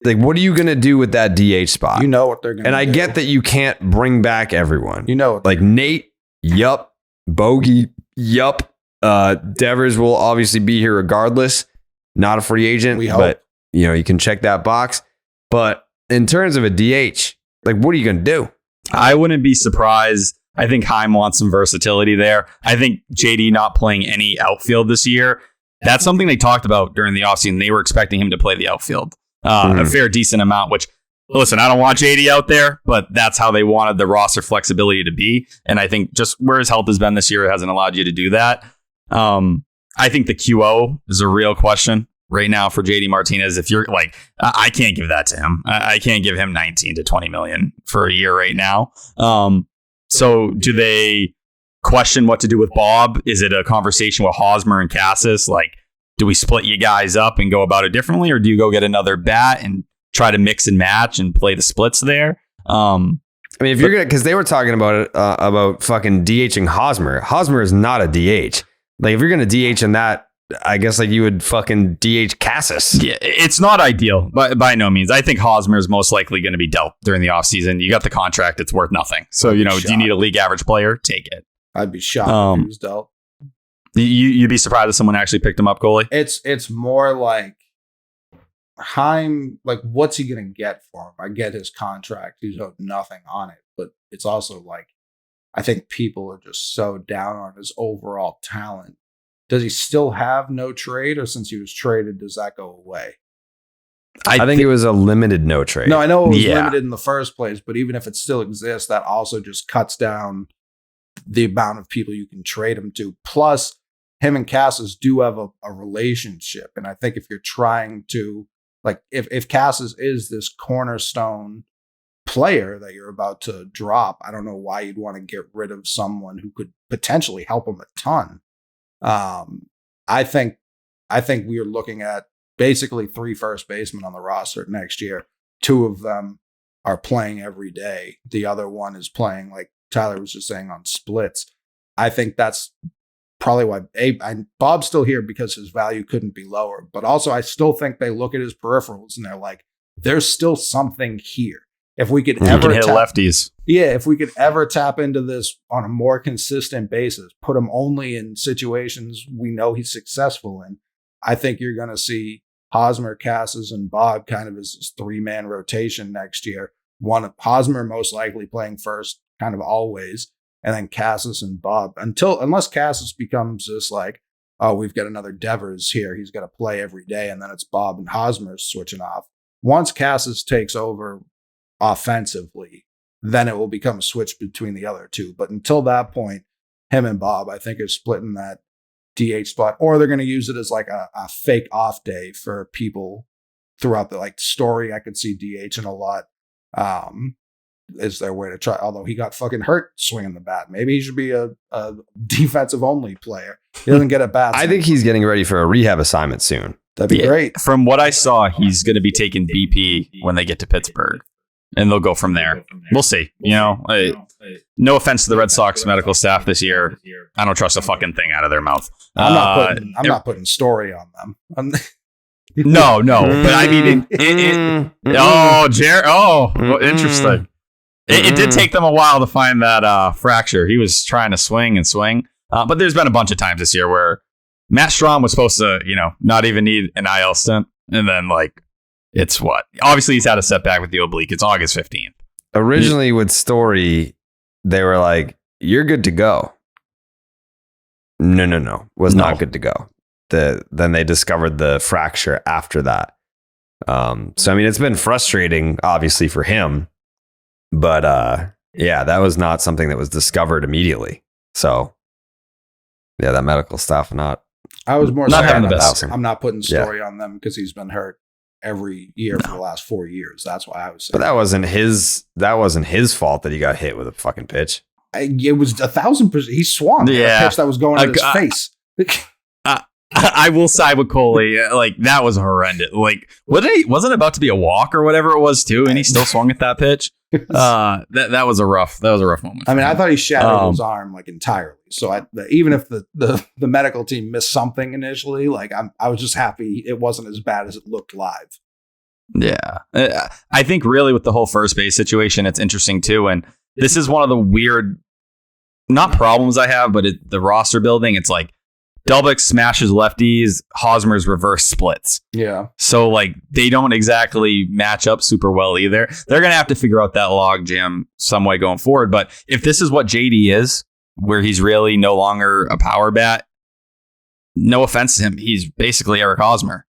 Like, what are you going to do with that DH spot? You know what they're going to do. And I get that you can't bring back everyone. Like Nate, yup. Bogey, yup. Devers will obviously be here regardless. Not a free agent, we hope. But you can check that box. But in terms of a DH, like, what are you going to do? I wouldn't be surprised. I think Heim wants some versatility there. I think JD not playing any outfield this year, that's something they talked about during the offseason. They were expecting him to play the outfield. A fair, decent amount, which, listen, I don't want JD out there, but that's how they wanted the roster flexibility to be. And I think just where his health has been this year, it hasn't allowed you to do that. I think the QO is a real question right now for JD Martinez. If you're like, I can't give that to him. I can't give him 19 to 20 million for a year right now. So do they question what to do with Bob? Is it a conversation with Hosmer and Cassis? Like, do we split you guys up and go about it differently, or do you go get another bat and try to mix and match and play the splits there? I mean, if you're gonna, because they were talking about it about fucking DHing Hosmer. Hosmer is not a DH. Like, if you're gonna DH in that, I guess like you would fucking DH Cassis. Yeah, it's not ideal, but by no means. I think Hosmer is most likely going to be dealt during the offseason. You got the contract; it's worth nothing. So do you need a league average player? Take it. I'd be shocked if he was dealt. You'd be surprised if someone actually picked him up, Coley. It's more like Heim. Like, what's he gonna get for him? I get his contract; he's owed nothing on it. But it's also like, I think people are just so down on his overall talent. Does he still have no trade, or since he was traded, does that go away? I think it was a limited no trade. No, I know it was limited in the first place, but even if it still exists, that also just cuts down the amount of people you can trade him to. Plus, him and Cassis do have a relationship. And I think if you're trying to, like, if Cassis is this cornerstone player that you're about to drop, I don't know why you'd want to get rid of someone who could potentially help him a ton. I think we are looking at basically 3 first basemen on the roster next year. 2 of them are playing every day. The other one is playing, like Tyler was just saying, on splits. I think that's probably why Bob's still here, because his value couldn't be lower. But also, I still think they look at his peripherals and they're like, there's still something here. If we could ever hit lefties. Yeah, if we could ever tap into this on a more consistent basis, put him only in situations we know he's successful in, I think you're going to see Hosmer, Cassis, and Bob kind of as this 3-man rotation next year. Hosmer most likely playing first, kind of always, and then Cassis and Bob, unless Cassis becomes this like, oh, we've got another Devers here, he's got to play every day, and then it's Bob and Hosmer switching off. Once Cassis takes over offensively, then it will become a switch between the other 2. But until that point, him and Bob, I think, are splitting that DH spot, or they're going to use it as like a fake off day for people throughout the story. I could see DHing a lot. Is their way to try, although he got fucking hurt swinging the bat. Maybe he should be a defensive only player. He doesn't get at bats. I think he's getting ready for a rehab assignment soon. That'd be great. From what I saw, he's going to be taking BP when they get to Pittsburgh, and they'll go from there. We'll see. No offense to the Red Sox medical staff this year. I don't trust a fucking thing out of their mouth. I'm not putting Story on them. No, but I mean, Jared. Oh, interesting. It did take them a while to find that fracture. He was trying to swing and swing. But there's been a bunch of times this year where Matt Strahm was supposed to, not even need an IL stint. And then, it's what? Obviously, he's had a setback with the oblique. It's August 15th. Originally with Story, they were like, you're good to go. No. Was not good to go. Then they discovered the fracture after that. So, I mean, it's been frustrating, obviously, for him. But, that was not something that was discovered immediately. So, yeah, that medical staff I was more not so having the best. I'm not putting Story on them because he's been hurt every year for the last 4 years. That's why I was saying. But that wasn't his fault that he got hit with a fucking pitch. It was 1,000%. He swung at a pitch that was going at his face. I will side with Coley. That was horrendous. Wasn't it about to be a walk or whatever it was too, and he still swung at that pitch. That was a rough moment. I mean, I thought he shattered his arm entirely. So even if the medical team missed something initially, I was just happy it wasn't as bad as it looked live. Yeah, I think really with the whole first base situation, it's interesting too, and this is one of the weird, not problems I have, but the roster building. It's Delbeck smashes lefties, Hosmer's reverse splits. Yeah. So they don't exactly match up super well either. They're going to have to figure out that log jam some way going forward. But if this is what JD is, where he's really no longer a power bat, no offense to him, he's basically Eric Hosmer.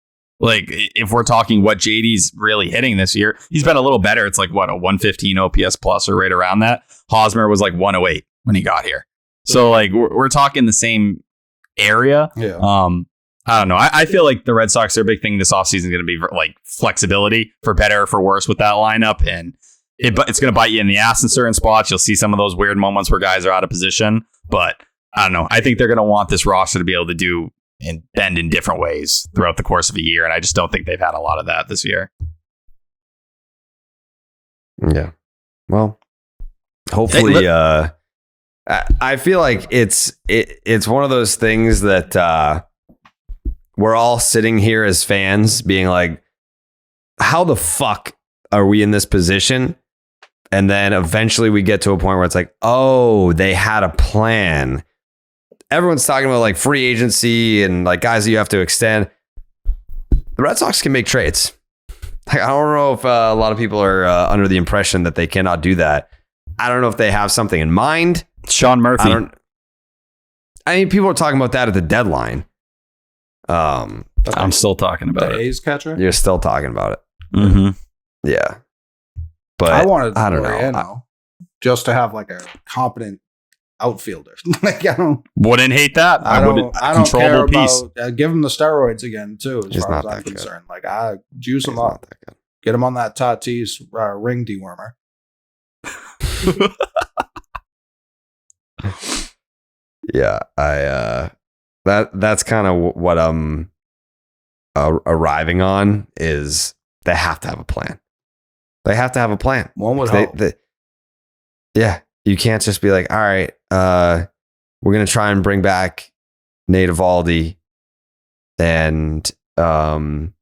If we're talking what JD's really hitting this year, he's been a little better. It's a 115 OPS plus or right around that. Hosmer was 108 when he got here. So we're talking the same area. Yeah. I don't know. I feel like the Red Sox, their big thing this offseason is going to be flexibility for better or for worse with that lineup. And it's going to bite you in the ass in certain spots. You'll see some of those weird moments where guys are out of position. But I don't know. I think they're going to want this roster to be able to do and bend in different ways throughout the course of a year. And I just don't think they've had a lot of that this year. Yeah. Well, hopefully, I feel like it's one of those things that we're all sitting here as fans being like, how the fuck are we in this position? And then eventually we get to a point where it's oh, they had a plan. Everyone's talking about free agency and guys that you have to extend. The Red Sox can make trades. I don't know if a lot of people are under the impression that they cannot do that. I don't know if they have something in mind. Sean Murphy. I mean, people are talking about that at the deadline. I'm still talking about the it. A's catcher? You're still talking about it. Mm-hmm. Yeah. But I wanted I don't know. Just to have a competent outfielder. Wouldn't hate that. I don't care about give him the steroids again too, as far as I'm concerned. I juice him up. Get him on that Tatis ring dewormer. Yeah, that's kind of what I'm arriving on is they have to have a plan. They have to have a plan. One would hope. Yeah, you can't just be all right, we're going to try and bring back Nate Eovaldi and not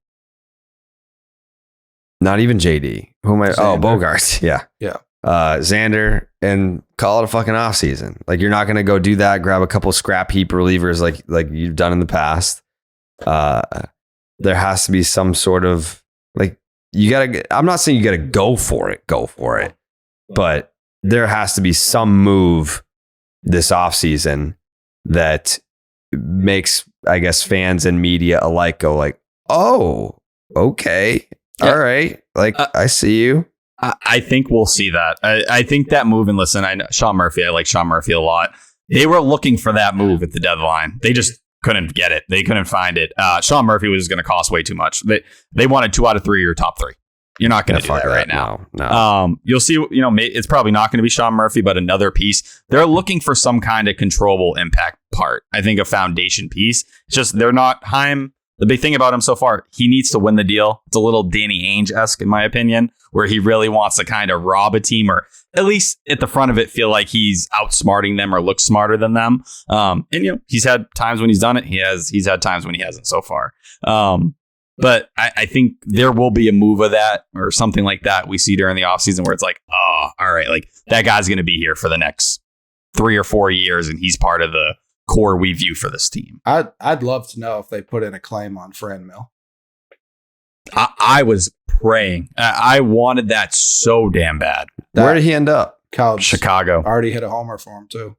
even JD. Who am I? Xander. Oh, Bogarts. Yeah. Yeah. Xander and call it a fucking off season. You're not going to go do that. Grab a couple scrap heap relievers like you've done in the past. There has to be some sort of I'm not saying you got to go for it, but there has to be some move this off season that makes, I guess, fans and media alike go oh, okay. Yeah. All right. I see you. I think we'll see that. I think that move, and listen, I know Sean Murphy. I like Sean Murphy a lot. They were looking for that move at the deadline. They just couldn't get it. They couldn't find it. Sean Murphy was going to cost way too much. They wanted 2 out of 3 or your top 3. You're not going to do that right now. No. You'll see, it's probably not going to be Sean Murphy, but another piece. They're looking for some kind of controllable impact part. I think a foundation piece. It's just they're not Heim. The big thing about him so far, he needs to win the deal. It's a little Danny Ainge-esque, in my opinion, where he really wants to kind of rob a team, or at least at the front of it, feel like he's outsmarting them or looks smarter than them. And he's had times when he's done it. He's had times when he hasn't so far. But But I think there will be a move of that or something like that we see during the offseason where it's like, oh, all right, like that guy's going to be here for the next 3 or 4 years, and he's part of the core we view for this team. I'd love to know if they put in a claim on Franmil. I was praying. I wanted that so damn bad. Where did he end up? Cubs. Chicago. Already hit a homer for him, too.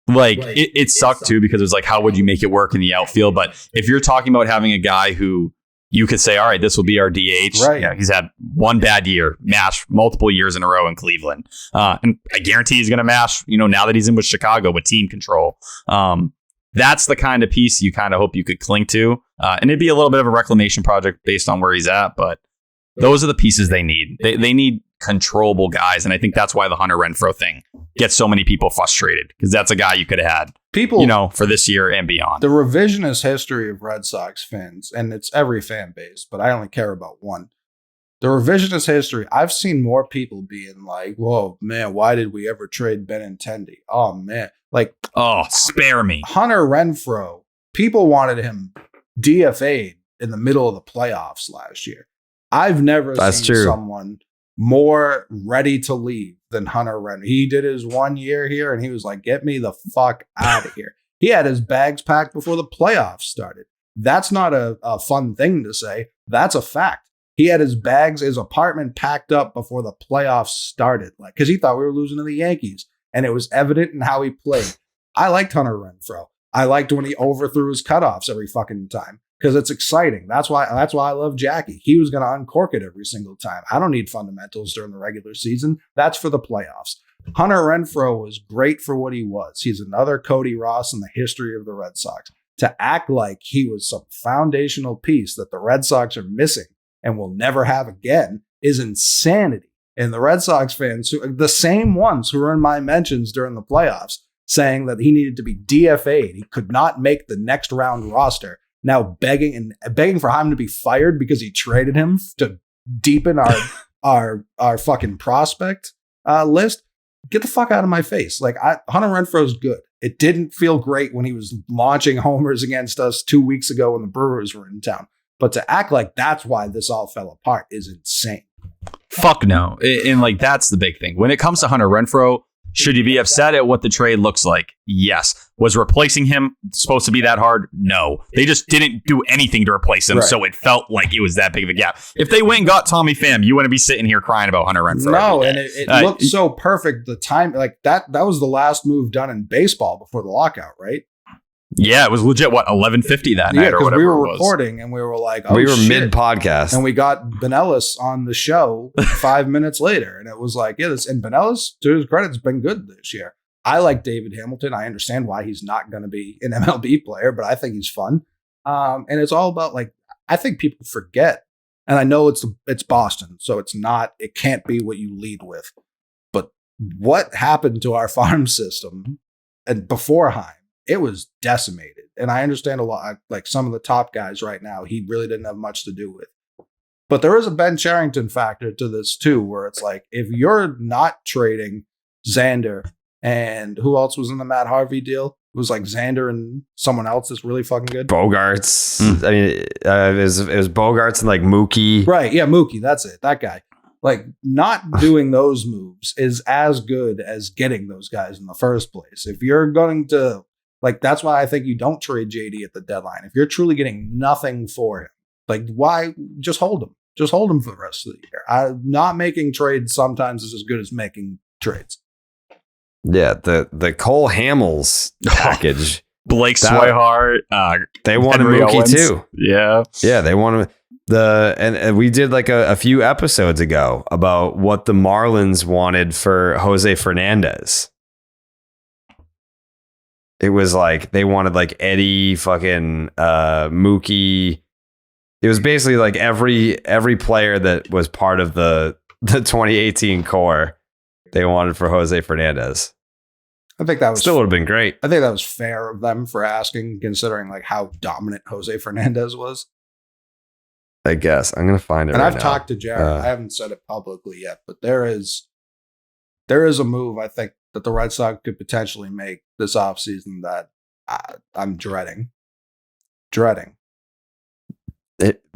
Like it sucked too, because it was like, how would you make it work in the outfield? But if you're talking about having a guy who you could say, all right, this will be our DH. Right. Yeah, he's had one bad year, mash multiple years in a row in Cleveland. And I guarantee he's going to mash, now that he's in with Chicago with team control. That's the kind of piece you kind of hope you could cling to. And it'd be a little bit of a reclamation project based on where he's at. But those are the pieces they need. They need controllable guys. And I think that's why the Hunter Renfroe thing gets so many people frustrated, because that's a guy you could have had, for this year and beyond. The revisionist history of Red Sox fans, and it's every fan base, but I only care about one. The revisionist history, I've seen more people being like, whoa, man, why did we ever trade Benintendi? Oh, man. Like, oh, spare me. Hunter Renfroe, people wanted him DFA'd in the middle of the playoffs last year. I've never seen someone more ready to leave than Hunter Renfroe. He did his 1 year here, and he was like, get me the fuck out of here. He had his bags packed before the playoffs started. That's not a fun thing to say. That's a fact. He had his apartment packed up before the playoffs started, like, because he thought we were losing to the Yankees, and it was evident in how he played. I liked Hunter Renfroe. I liked when he overthrew his cutoffs every fucking time, because it's exciting. That's why I love Jackie. He was going to uncork it every single time. I don't need fundamentals during the regular season. That's for the playoffs. Hunter Renfroe was great for what he was. He's another Cody Ross in the history of the Red Sox. To act like he was some foundational piece that the Red Sox are missing and will never have again is insanity. And the Red Sox fans, the same ones who were in my mentions during the playoffs, saying that he needed to be DFA'd, he could not make the next round roster, now begging for him to be fired because he traded him to deepen our fucking prospect list. Get the fuck out of my face. Like, Hunter Renfroe's good. It didn't feel great when he was launching homers against us 2 weeks ago when the Brewers were in town. But to act like that's why this all fell apart is insane. Fuck no. And like, that's the big thing. When it comes to Hunter Renfroe, should you be upset at what the trade looks like? Yes. Was replacing him supposed to be that hard? No. They just didn't do anything to replace him, right. So it felt like it was that big of a gap. If they went and got Tommy Pham, you wouldn't be sitting here crying about Hunter Renfroe. No, and it looked so perfect. The time, like that was the last move done in baseball before the lockout, right? Yeah, it was legit, 11:50 that night or whatever. We were recording and we were like, oh, we were mid-podcast. And we got Benellis on the show 5 minutes later. And it was like, yeah, and Benellis, to his credit, has been good this year. I like David Hamilton. I understand why he's not going to be an MLB player, but I think he's fun. And it's all about, like, I think people forget. And I know it's Boston, so it can't be what you lead with. But what happened to our farm system and before Heim? It was decimated. And I understand a lot, like some of the top guys right now, he really didn't have much to do with. But there is a Ben Cherington factor to this too, where it's like, if you're not trading Xander and who else was in the Matt Harvey deal? It was like Xander and someone else that's really fucking good. Bogarts. I mean, it was Bogarts and like Mookie. Right. Yeah. Mookie. That's it. That guy. Like, not doing those moves is as good as getting those guys in the first place. If you're going to, like, that's why I think you don't trade JD at the deadline. If you're truly getting nothing for him, like, why just hold him? Just hold him for the rest of the year. Not making trades sometimes is as good as making trades. Yeah, the Cole Hamels package. Blake Swihart. They wanted Henry Mookie Owens. too. Yeah, they wanted and we did like a few episodes ago about what the Marlins wanted for Jose Fernandez. It was like they wanted like Eddie, fucking Mookie. It was basically like every player that was part of the 2018 core they wanted for Jose Fernandez. I think that was still would have been great. I think that was fair of them for asking, considering like how dominant Jose Fernandez was. I guess I'm gonna find it. And right I've now. talked to Jared. I haven't said it publicly yet, but there is a move I think that the Red Sox could potentially make this offseason that I'm dreading.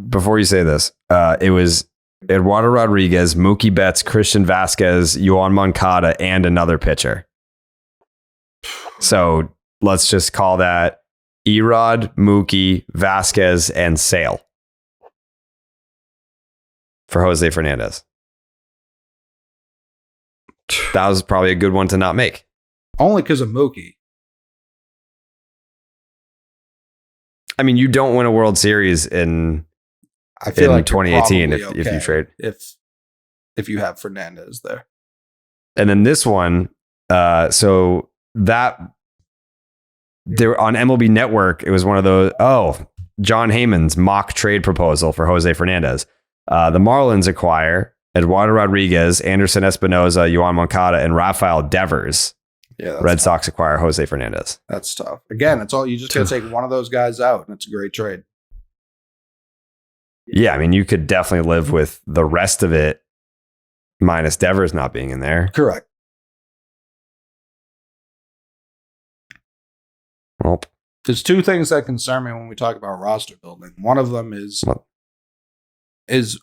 before you say this, it was Eduardo Rodriguez, Mookie Betts, Christian Vasquez, Yoan Moncada, and another pitcher. So let's just call that Erod, Mookie, Vasquez, and Sale for Jose Fernandez. That was probably a good one to not make. Only because of Mookie. I mean, you don't win a World Series in I feel like 2018 if you trade. If you have Fernandez there. And then this one, so that there on MLB Network, it was one of those, John Heyman's mock trade proposal for Jose Fernandez. The Marlins acquire Eduardo Rodriguez, Anderson Espinoza, Yoan Moncada, and Rafael Devers. Yeah, Red Sox acquire Jose Fernandez. That's tough. Again, it's all you just got to take one of those guys out, and it's a great trade. Yeah, I mean, you could definitely live with the rest of it minus Devers not being in there. Correct. Well, there's two things that concern me when we talk about roster building. One of them is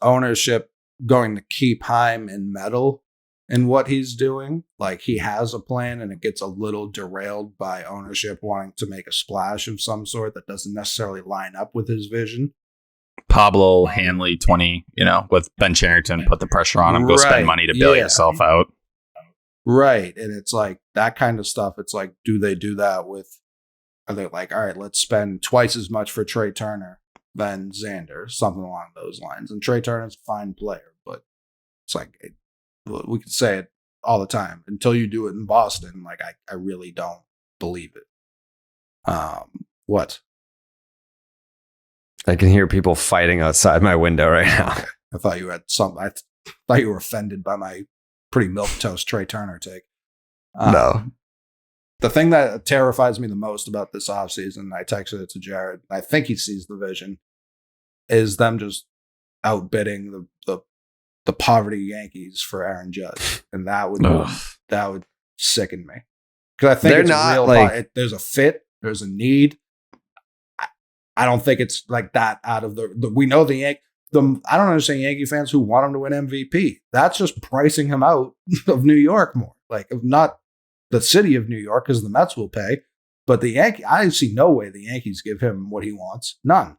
ownership going to keep Heim in metal in what he's doing. Like, he has a plan and it gets a little derailed by ownership wanting to make a splash of some sort that doesn't necessarily line up with his vision. Pablo Hanley 20, with Ben Cherington, put the pressure on him, go spend money to bail yourself out. Right. And it's like that kind of stuff. It's like, do they do that with, are they like, all right, let's spend twice as much for Trey Turner than Xander, something along those lines. And Trey Turner's a fine player, but it's like, we could say it all the time until you do it in Boston. Like, I really don't believe it. What? I can hear people fighting outside my window right now. Okay. I thought you had something. I thought you were offended by my pretty milquetoast Trey Turner take. No. The thing that terrifies me the most about this offseason, I texted it to Jared, I think he sees the vision, is them just outbidding the poverty Yankees for Aaron Judge. And that would sicken me. Because I think it's not real. Like, there's a fit, there's a need. I don't think it's like that out of the we know the I don't understand Yankee fans who want him to win MVP. That's just pricing him out of New York more. Like, not the city of New York, because the Mets will pay, but the Yankees, I see no way the Yankees give him what he wants. None.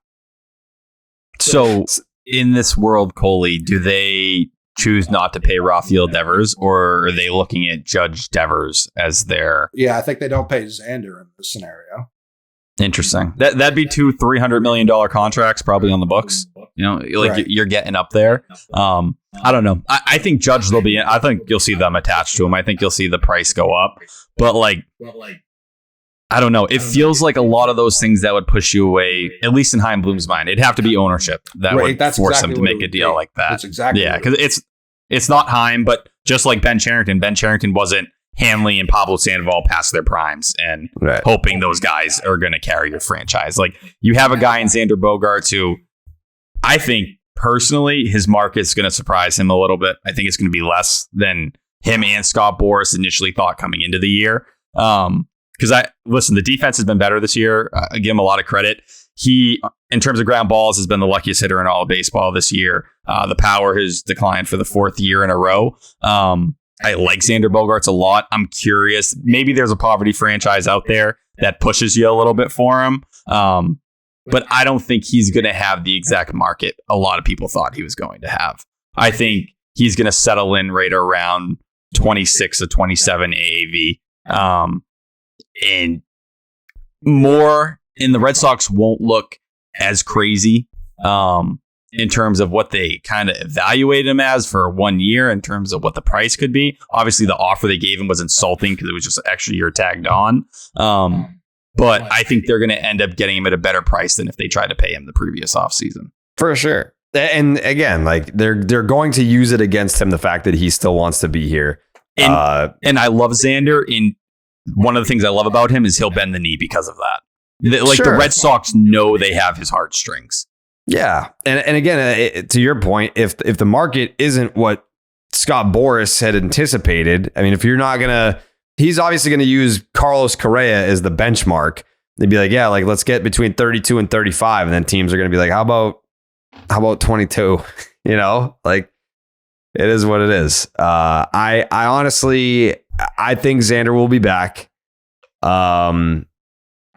So in this world, Coley, do they choose not to pay Rafael Devers, or are they looking at Judge Devers as their... Yeah, I think they don't pay Xander in this scenario. Interesting. That'd be two $300 million contracts probably on the books. You're getting up there. I don't know. I think Judge will be. I think you'll see them attached to him. I think you'll see the price go up. But I don't know. It feels like a lot of those things that would push you away, at least in Chaim Bloom's mind. It'd have to be ownership that would force him to make a deal like that. That's exactly. Yeah, because it's not Chaim, but just like Ben Cherington wasn't Hanley and Pablo Sandoval past their primes and hoping those guys are going to carry your franchise. Like, you have a guy in Xander Bogaerts who I think personally his market's going to surprise him a little bit. I think it's going to be less than him and Scott Boras initially thought coming into the year. Because the defense has been better this year. I give him a lot of credit. He, in terms of ground balls, has been the luckiest hitter in all of baseball this year. The power has declined for the fourth year in a row. I like Xander Bogaerts a lot. I'm curious. Maybe there's a poverty franchise out there that pushes you a little bit for him. But I don't think he's going to have the exact market a lot of people thought he was going to have. I think he's going to settle in right around 26 to 27 AAV. And more, and the Red Sox won't look as crazy in terms of what they kind of evaluated him as for 1 year in terms of what the price could be. Obviously, the offer they gave him was insulting because it was just an extra year tagged on. But I think they're going to end up getting him at a better price than if they tried to pay him the previous offseason. For sure. And again, like they're going to use it against him, the fact that he still wants to be here. And I love Xander. And one of the things I love about him is he'll bend the knee because of that. The Red Sox know they have his heartstrings. Yeah. And again, to your point, if the market isn't what Scott Boras had anticipated, I mean, if you're not going to, he's obviously going to use Carlos Correa as the benchmark. They'd be like, yeah, like let's get between 32 and 35. And then teams are going to be like, how about How about 22? You know, like it is what it is. I honestly, I think Xander will be back. I'm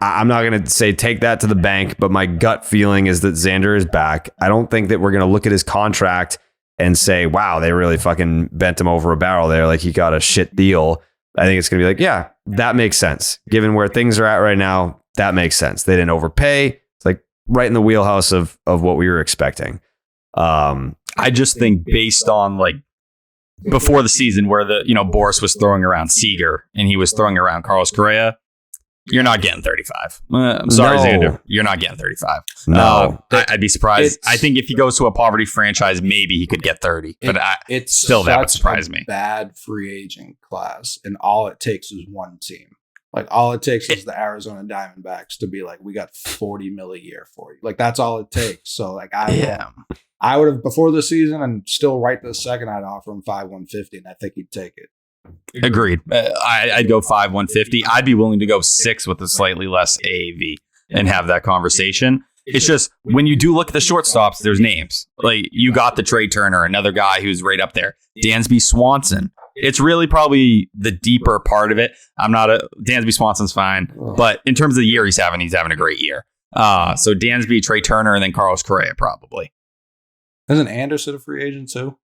not going to say take that to the bank, but my gut feeling is that Xander is back. I don't think that we're going to look at his contract and say, wow, they really fucking bent him over a barrel there. Like he got a shit deal. I think it's going to be like, yeah, that makes sense. Given where things are at right now, that makes sense. They didn't overpay. It's like right in the wheelhouse of what we were expecting. I just think based on like before the season where Boris was throwing around Seager and he was throwing around Carlos Correa, you're not getting 35. I'm sorry, No. Xander. You're not getting 35. No. I'd be surprised. I think if he goes to a poverty franchise, maybe he could get 30. But it's still, that would such surprise a me. Bad free agent class, and all it takes is one team. Like all it takes is the Arizona Diamondbacks to be like, we got $40 million a year for you. Like that's all it takes. So like I would have before the season, and still right this second, I'd offer him $5,150, and I think he'd take it. Agreed. I'd go 5,150. I'd be willing to go 6 with a slightly less AAV and have that conversation. It's just when you do look at the shortstops, there's names. Like you got the Trey Turner, another guy who's right up there. Dansby Swanson. It's really probably the deeper part of it. Dansby Swanson's fine, but in terms of the year he's having a great year. So Dansby, Trey Turner, and then Carlos Correa probably. Isn't Anderson a free agent too?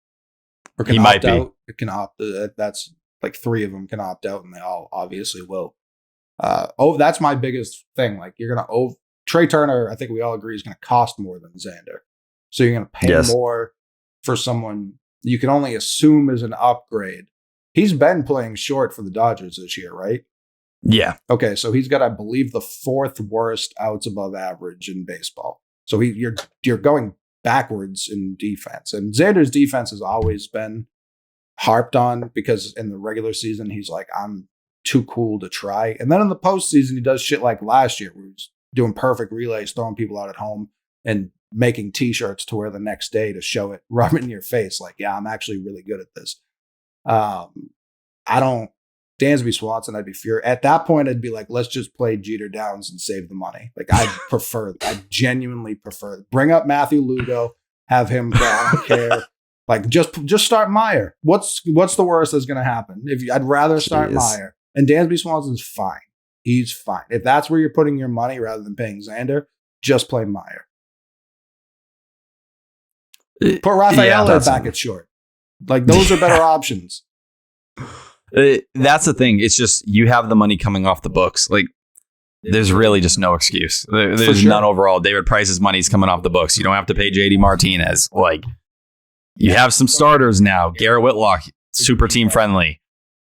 Or He might be. out? It can opt. That's like 3 of them can opt out, and they all obviously will. That's my biggest thing. Like you're gonna Trey Turner. I think we all agree is going to cost more than Xander, so you're going to pay more for someone you can only assume is an upgrade. He's been playing short for the Dodgers this year, right? Yeah. Okay, so he's got, I believe, the 4th worst outs above average in baseball. So you're going backwards in defense. And Xander's defense has always been harped on because in the regular season, he's like, I'm too cool to try. And then in the postseason, he does shit like last year where he's doing perfect relays, throwing people out at home and making T-shirts to wear the next day to show it, rub it in your face. Like, yeah, I'm actually really good at this. Dansby Swanson, I'd be furious. At that point, I'd be like, let's just play Jeter Downs and save the money. Like, I genuinely prefer. Bring up Matthew Lugo, have him go, I don't care. Like, just start Meyer. What's the worst that's going to happen? I'd rather start Meyer. And Dansby Swanson's fine. He's fine. If that's where you're putting your money rather than paying Xander, just play Meyer. Put Rafael back at short. Like, those are better options. That's the thing. It's just you have the money coming off the books. Like, there's really just no excuse. There's none overall. David Price's money's coming off the books. You don't have to pay JD Martinez. Like, you have some starters now. Garrett Whitlock, super team friendly.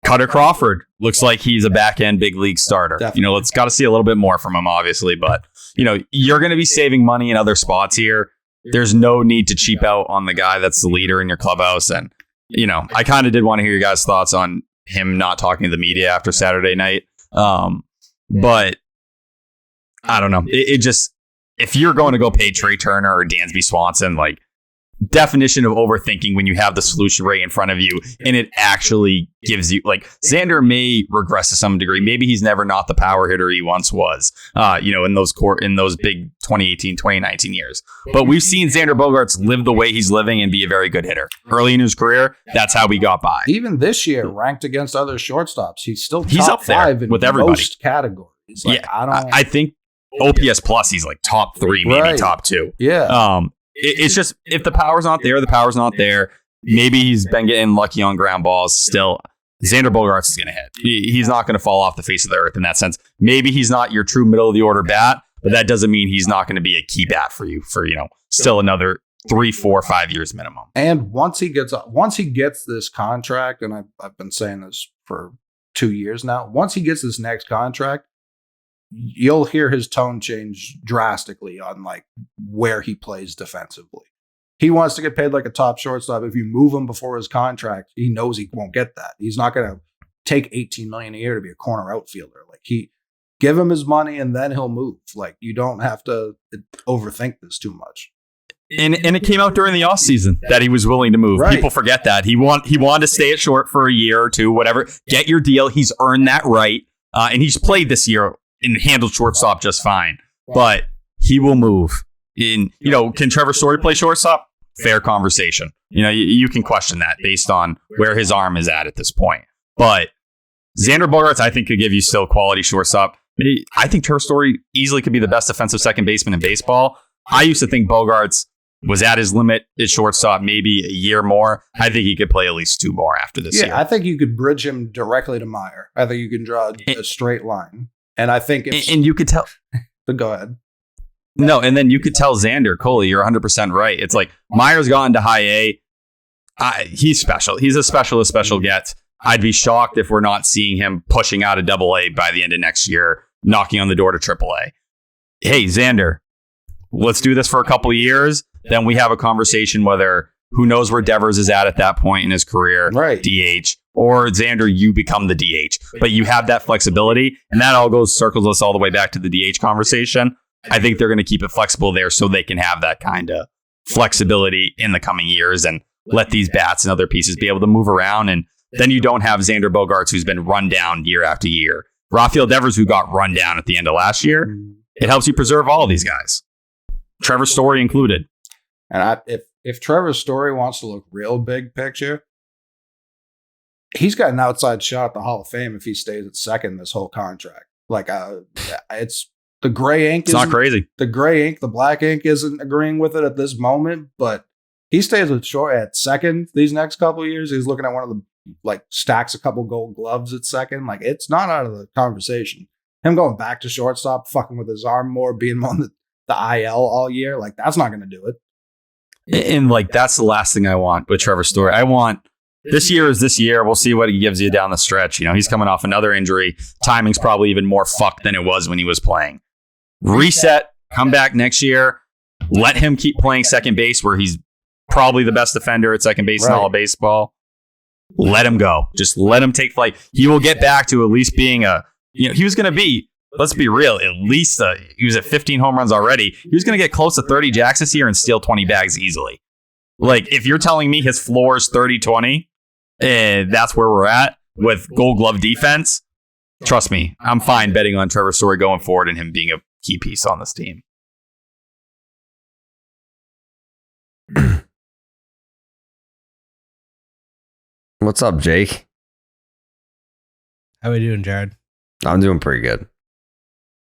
Cutter Crawford looks like he's a back end big league starter. Definitely. Let's got to see a little bit more from him, obviously. But, you're going to be saving money in other spots here. There's no need to cheap out on the guy that's the leader in your clubhouse. And, I kind of did want to hear your guys' thoughts on him not talking to the media after Saturday night. But I don't know. It just, if you're going to go pay Trey Turner or Dansby Swanson, like, definition of overthinking when you have the solution right in front of you and it actually gives you, like, Xander may regress to some degree. Maybe he's never not the power hitter he once was, in those big 2018, 2019 years. But we've seen Xander Bogaerts live the way he's living and be a very good hitter. Early in his career, that's how we got by. Even this year, ranked against other shortstops, he's still he's top up there 5 in with everybody. Most categories. Like, yeah, I think OPS plus he's like top 3, maybe top 2. Yeah. It's just, if the power's not there, the power's not there. Maybe he's been getting lucky on ground balls. Still, Xander Bogaerts is going to hit. He's not going to fall off the face of the earth in that sense. Maybe he's not your true middle of the order bat, but that doesn't mean he's not going to be a key bat for you for, still another 3, 4, 5 years minimum. And once he gets this contract, and I've been saying this for 2 years now, once he gets this next contract, you'll hear his tone change drastically on like where he plays defensively. He wants to get paid like a top shortstop. If you move him before his contract, he knows he won't get that. He's not going to take $18 million a year to be a corner outfielder. Like, give him his money and then he'll move. Like, you don't have to overthink this too much. And it came out during the offseason that he was willing to move. Right. People forget that. He wanted to stay at short for a year or two, whatever. Get your deal. He's earned that right. And he's played this year and handled shortstop just fine. But he will move. Can Trevor Story play shortstop? Fair conversation. You can question that based on where his arm is at this point. But Xander Bogaerts, I think, could give you still quality shortstop. I think Trevor Story easily could be the best defensive second baseman in baseball. I used to think Bogaerts was at his limit at shortstop, maybe a year more. I think he could play at least 2 more after this year. I think you could bridge him directly to Meyer. I think you can draw a straight line. And I think and you could tell. But go ahead. No, and then you could tell Xander, Coley, you're 100% right. It's like Meyer's gone to high A. He's special. He's a special gets. I'd be shocked if we're not seeing him pushing out of Double A by the end of next year, knocking on the door to Triple A. Hey, Xander, let's do this for a couple of years. Then we have a conversation whether who knows where Devers is at that point in his career, right? DH, or Xander, you become the DH. But you have that flexibility, and that all circles us all the way back to the DH conversation. I think they're going to keep it flexible there so they can have that kind of flexibility in the coming years and let these bats and other pieces be able to move around. And then you don't have Xander Bogaerts, who's been run down year after year. Rafael Devers, who got run down at the end of last year. It helps you preserve all of these guys, Trevor Story included. And if Trevor Story wants to look real big picture, he's got an outside shot at the Hall of Fame if he stays at second this whole contract. Like, it's the gray ink. It's not crazy. The gray ink, the black ink isn't agreeing with it at this moment, but he stays at second these next couple of years. He's looking at one of the stacks a couple Gold Gloves at second. Like, it's not out of the conversation. Him going back to shortstop, fucking with his arm more, being on the IL all year, like, that's not going to do it. And that's the last thing I want with Trevor Story. I want this year is this year. We'll see what he gives you down the stretch. He's coming off another injury. Timing's probably even more fucked than it was when he was playing. Reset, come back next year. Let him keep playing second base where he's probably the best defender at second base in all of baseball. Let him go. Just let him take flight. He will get back to at least being he was going to be, let's be real, at least he was at 15 home runs already. He was going to get close to 30 jacks this year and steal 20 bags easily. Like, if you're telling me his floor is 30-20, and that's where we're at with Gold Glove defense, trust me, I'm fine betting on Trevor Story going forward and him being a key piece on this team. What's up, Jake? How we doing, Jared? I'm doing pretty good.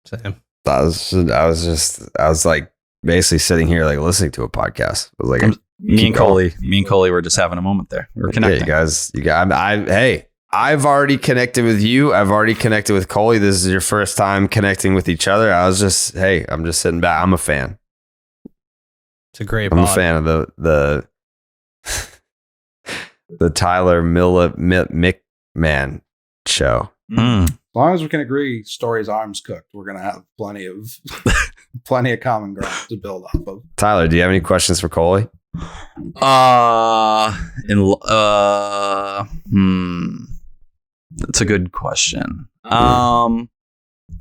Same. I was like basically sitting here like listening to a podcast. I was like, me and Coley were just having a moment there. We were connecting. Hey, I've already connected with you. I've already connected with Coley. This is your first time connecting with each other. I'm just sitting back. I'm a fan. It's a great I'm a fan of the the Tyler Mick show. As long as we can agree Story's arm's cooked, we're gonna have plenty of common ground to build off of. Tyler, do you have any questions for Coley? That's a good question.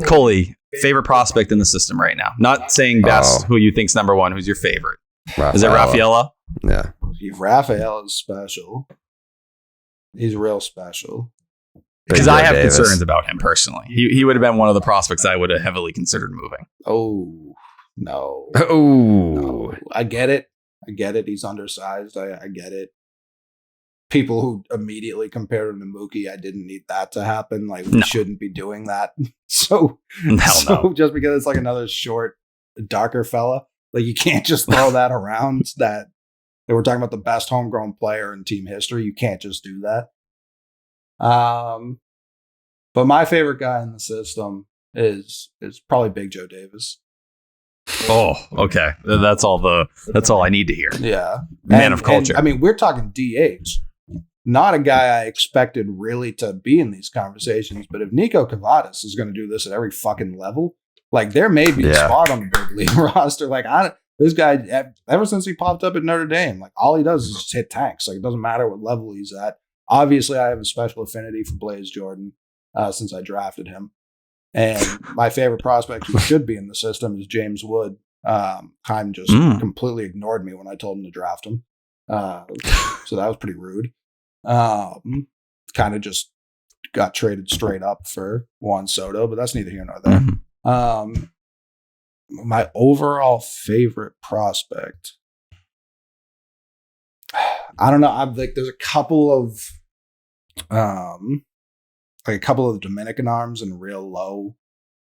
Coley, favorite prospect in the system right now? Not saying best, who you think's number one. Who's your favorite? Is it Rafaela? Yeah. Rafael is special. He's real special. Because I have concerns about him personally. He would have been one of the prospects I would have heavily considered moving. Oh, no. Oh. No. I get it. He's undersized. I get it. People who immediately compared him to Mookie, I didn't need that to happen. Like, we shouldn't be doing that. So just because it's like another short, darker fella, like, you can't just throw that around. That we're talking about the best homegrown player in team history. You can't just do that. But my favorite guy in the system is probably Big Joe Davis. Oh, okay. That's all I need to hear. Yeah. Man of culture. I mean, we're talking DH. Not a guy I expected really to be in these conversations, but if Nico Cavadas is going to do this at every fucking level, like, there may be a spot on the big league roster. Like, this guy, ever since he popped up at Notre Dame, like, all he does is just hit tanks. Like, it doesn't matter what level he's at. Obviously, I have a special affinity for Blaze Jordan since I drafted him. And my favorite prospect who should be in the system is James Wood. Heim just completely ignored me when I told him to draft him. So that was pretty rude. Kind of just got traded straight up for Juan Soto, but that's neither here nor there. My overall favorite prospect. I don't know. I'm like, there's a couple of the Dominican arms and real low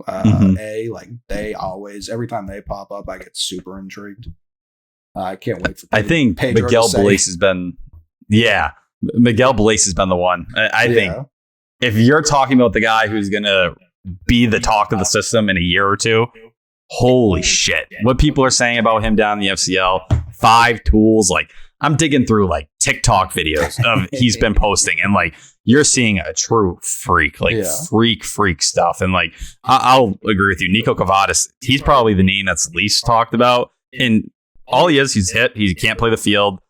A. Like they always, every time they pop up, I get super intrigued. I can't wait for. I think Pedro Miguel Blaise has been. Yeah, Miguel Blaise has been the one. I think if you're talking about the guy who's going to be the talk of the system in a year or two, holy shit. What people are saying about him down in the FCL, 5 tools. Like, I'm digging through like TikTok videos of he's been posting, and like you're seeing a true freak, like freak stuff. And like, I'll agree with you. Nico Cavadas, he's probably the name that's least talked about. And all he is, he's hit. He can't play the field.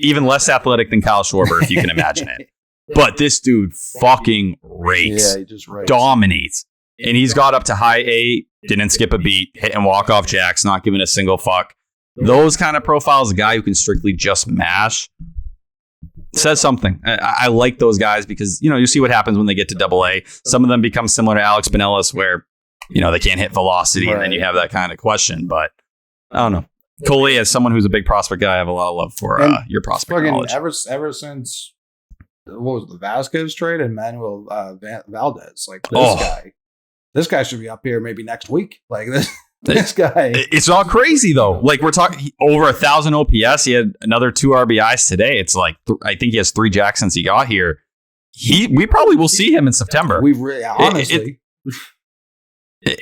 Even less athletic than Kyle Schwarber, if you can imagine it. But this dude fucking rakes, he just rakes. Dominates. And he's got up to high A, didn't skip a beat, hitting walk-off jacks, not giving a single fuck. Those kind of profiles, a guy who can strictly just mash, says something. I like those guys because, you see what happens when they get to Double A. Some of them become similar to Alex Pinellas where, they can't hit velocity, and then you have that kind of question. But I don't know. Coley, as someone who's a big prospect guy, I have a lot of love for your prospect knowledge. Ever since, what was the Vasquez trade and Manuel Valdez, like this guy should be up here maybe next week. Like this guy. It's not crazy though. Like we're talking over 1,000 OPS. He had another 2 RBIs today. It's like, I think he has 3 jacks since he got here. We probably will see him in September. We really, honestly.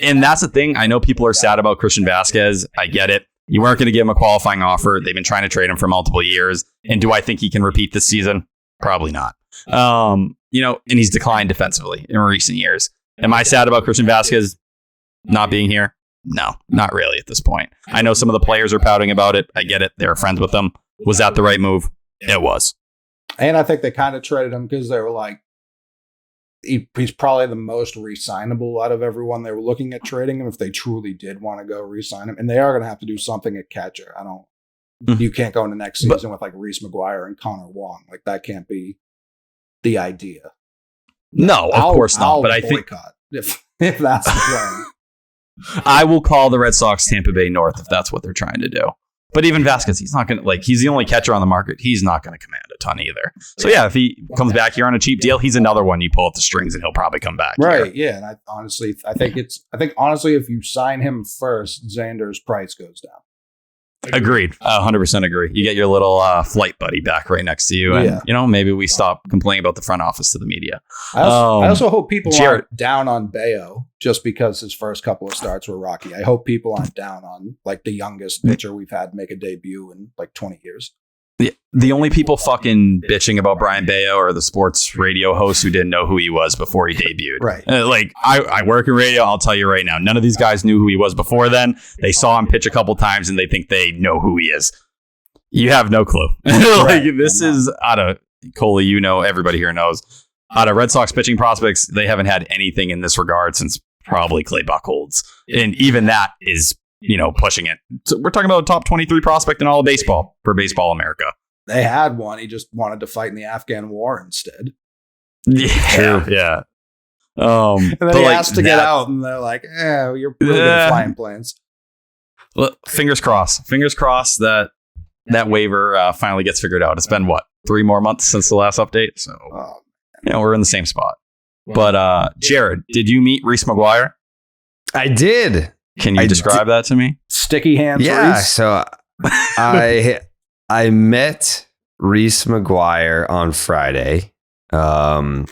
And that's the thing. I know people are sad about Christian Vasquez. I get it. You weren't going to give him a qualifying offer. They've been trying to trade him for multiple years. And do I think he can repeat this season? Probably not. And he's declined defensively in recent years. Am I sad about Christian Vasquez not being here? No, not really at this point. I know some of the players are pouting about it. I get it. They were friends with him. Was that the right move? It was. And I think they kind of traded him because they were like, he's probably the most re-signable out of everyone. They were looking at trading him if they truly did want to go re-sign him. And they are going to have to do something at catcher. You can't go into next season with like Reese McGuire and Connor Wong. Like that can't be the idea. No, of course not. But I think if that's the plan. I will call the Red Sox Tampa Bay North if that's what they're trying to do. But even Vasquez, he's not going to, he's the only catcher on the market. He's not going to command a ton either. So yeah, if he comes back here on a cheap deal, he's another one you pull up the strings and he'll probably come back. Right. Here. Yeah. And I think honestly, if you sign him first, Xander's price goes down. Agreed. 100% agree. You get your little flight buddy back right next to you. And, maybe we stop complaining about the front office to the media. I also hope people aren't down on Bayo just because his first couple of starts were rocky. I hope people aren't down on like the youngest pitcher we've had make a debut in like 20 years. The only people fucking bitching about Brian Bayo are the sports radio hosts who didn't know who he was before he debuted. Right. I work in radio. I'll tell you right now, none of these guys knew who he was before then. They saw him pitch a couple times and they think they know who he is. You have no clue. This is out of Coley, everybody here knows. Out of Red Sox pitching prospects, they haven't had anything in this regard since probably Clay Buchholz. And even that is pushing it. So we're talking about a top 23 prospect in all of baseball for Baseball America. They had one. He just wanted to fight in the Afghan war instead. Yeah. True. Yeah. And then he asked to get out, and they're like, you're really good at flying planes. Well, fingers crossed. Fingers crossed that waiver finally gets figured out. It's been, 3 more months since the last update? So, we're in the same spot. But, Jared, did you meet Reese McGuire? I did. Can you describe that to me? Sticky hands. Yeah. Reese? So I met Reese McGuire on Friday. I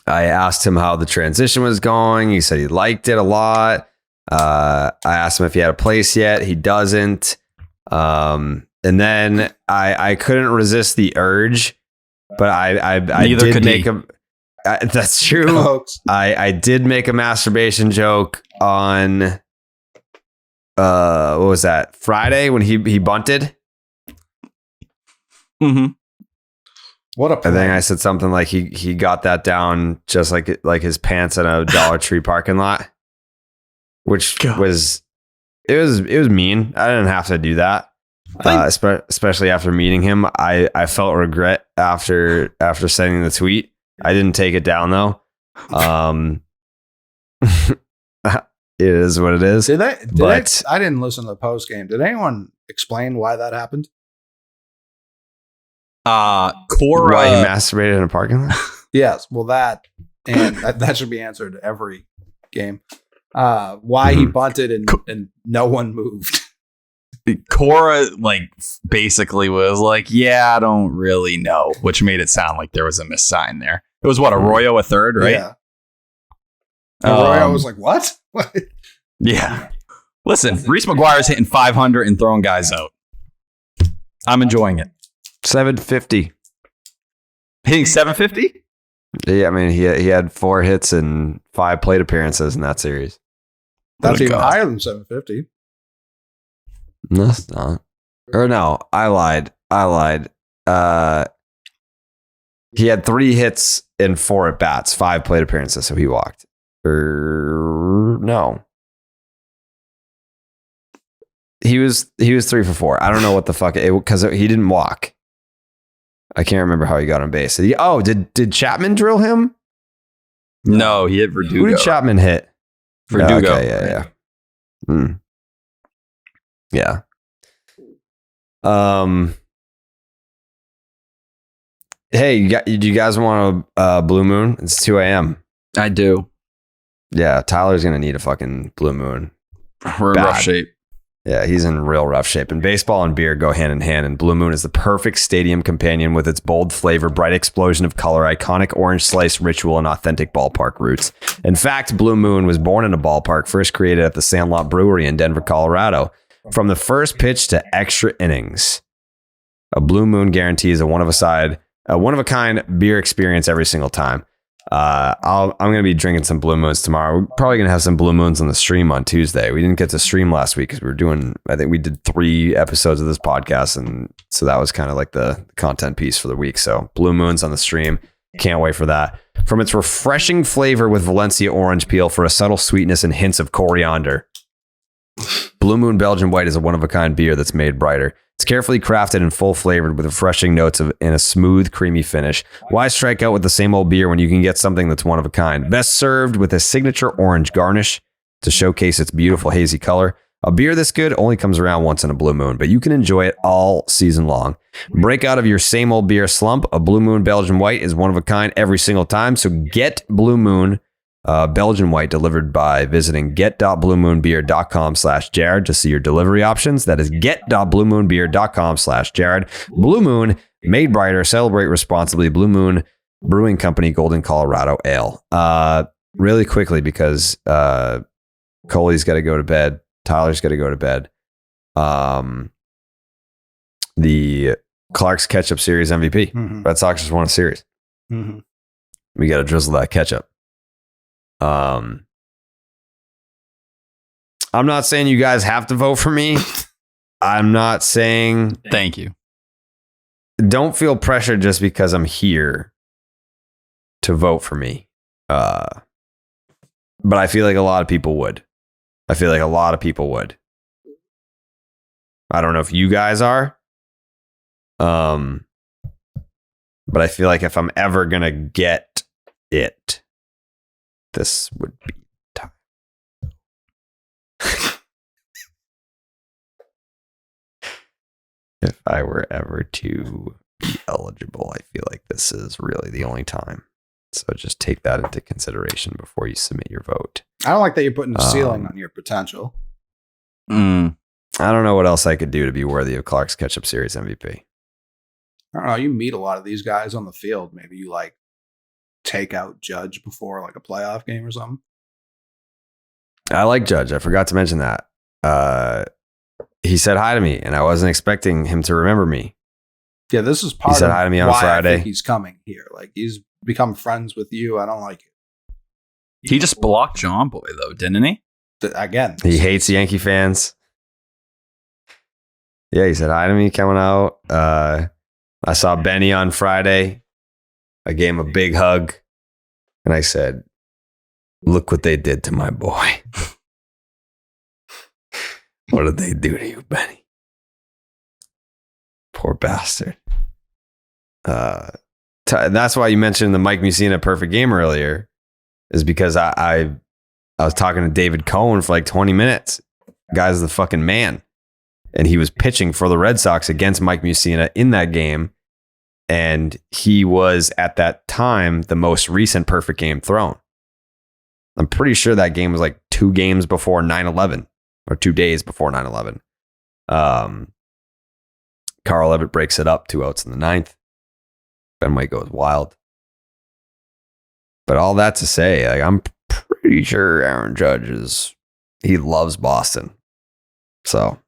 asked him how the transition was going. He said he liked it a lot. I asked him if he had a place yet. He doesn't. And then I couldn't resist the urge, but I did make him. That's true. Folks. I did make a masturbation joke on what was that, Friday when he bunted. Mm-hmm. What a I think I said something like he got that down just like his pants in a Dollar Tree parking lot, which was mean. I didn't have to do that. Especially after meeting him, I felt regret after sending the tweet. I didn't take it down though. it is what it is. I didn't listen to the post game. Did anyone explain why that happened? Cora. Why he masturbated in a parking lot? Yes. Well, that should be answered every game. Why he bunted and no one moved. Cora basically was like, yeah, I don't really know, which made it sound like there was a missed sign there. It was Arroyo a third, right? Yeah. Arroyo was like, what? Yeah. Listen, Reese McGuire's hitting 500 and throwing guys out. I'm enjoying it. 750. Hitting 750? Yeah, I mean, he had 4 hits and 5 plate appearances in that series. That's even higher than 750. No, it's not. Or no, I lied. He had 3 hits and 4 at bats, 5 plate appearances, so he walked. No. He was 3 for 4. I don't know what the fuck because he didn't walk. I can't remember how he got on base. Did Chapman drill him? No, he hit Verdugo. Who did Chapman hit? Verdugo. Okay, yeah. Yeah. Hey, do you guys want a blue moon? It's 2 a.m. I do. Yeah, Tyler's going to need a fucking blue moon. We're in rough shape. Yeah, he's in real rough shape. And baseball and beer go hand in hand. And Blue Moon is the perfect stadium companion with its bold flavor, bright explosion of color, iconic orange slice ritual, and authentic ballpark roots. In fact, Blue Moon was born in a ballpark first created at the Sandlot Brewery in Denver, Colorado. From the first pitch to extra innings, a Blue Moon guarantees a one-of-a-kind beer experience every single time. I'm going to be drinking some Blue Moons tomorrow. We're probably going to have some Blue Moons on the stream on Tuesday. We didn't get to stream last week because I think we did 3 episodes of this podcast. And so that was kind of like the content piece for the week. So Blue Moons on the stream. Can't wait for that. From its refreshing flavor with Valencia orange peel for a subtle sweetness and hints of coriander. Blue Moon Belgian White is a one-of-a-kind beer that's made brighter. It's carefully crafted and full-flavored with refreshing notes and a smooth, creamy finish. Why strike out with the same old beer when you can get something that's one of a kind? Best served with a signature orange garnish to showcase its beautiful hazy color. A beer this good only comes around once in a blue moon, but you can enjoy it all season long. Break out of your same old beer slump. A Blue Moon Belgian White is one of a kind every single time, so get Blue Moon Belgian White delivered by visiting get.bluemoonbeer.com/Jared to see your delivery options. That is get.bluemoonbeer.com/Jared. Blue Moon, made brighter, celebrate responsibly. Blue Moon Brewing Company, Golden, Colorado Ale. Really quickly, because Coley's got to go to bed. Tyler's got to go to bed. The Klark's Ketchup Series MVP. Mm-hmm. Red Sox just won a series. Mm-hmm. We got to drizzle that ketchup. I'm not saying you guys have to vote for me. I'm not saying thank you. Don't feel pressure just because I'm here to vote for me. But I feel like a lot of people would. I don't know if you guys are. But I feel like if I'm ever going to get it, this would be time. If I were ever to be eligible, I feel like this is really the only time. So just take that into consideration before you submit your vote. I don't like that you're putting a ceiling on your potential. I don't know what else I could do to be worthy of Klark's Ketchup Series MVP. I don't know. You meet a lot of these guys on the field. Maybe you take out Judge before a playoff game or something. I like Judge. I forgot to mention that. He said hi to me, and I wasn't expecting him to remember me. Yeah, this is part he said of hi to me on why Friday. I think he's coming here. He's become friends with you. I don't like it. He just blocked John Boy, though, didn't he? Again. He hates Yankee fans. Yeah, he said hi to me coming out. I saw Benny on Friday. I gave him a big hug. And I said, look what they did to my boy. What did they do to you, Benny? Poor bastard. That's why you mentioned the Mike Mussina perfect game earlier, is because I I was talking to David Cohen for like 20 minutes. Guy's the fucking man. And he was pitching for the Red Sox against Mike Mussina in that game. And he was, at that time, the most recent perfect game thrown. I'm pretty sure that game was like 2 games before 9/11 or 2 days before 9/11. Carl Levitt breaks it up, 2 outs in the 9th. Fenway goes wild. But all that to say, like, I'm pretty sure Aaron Judge he loves Boston. So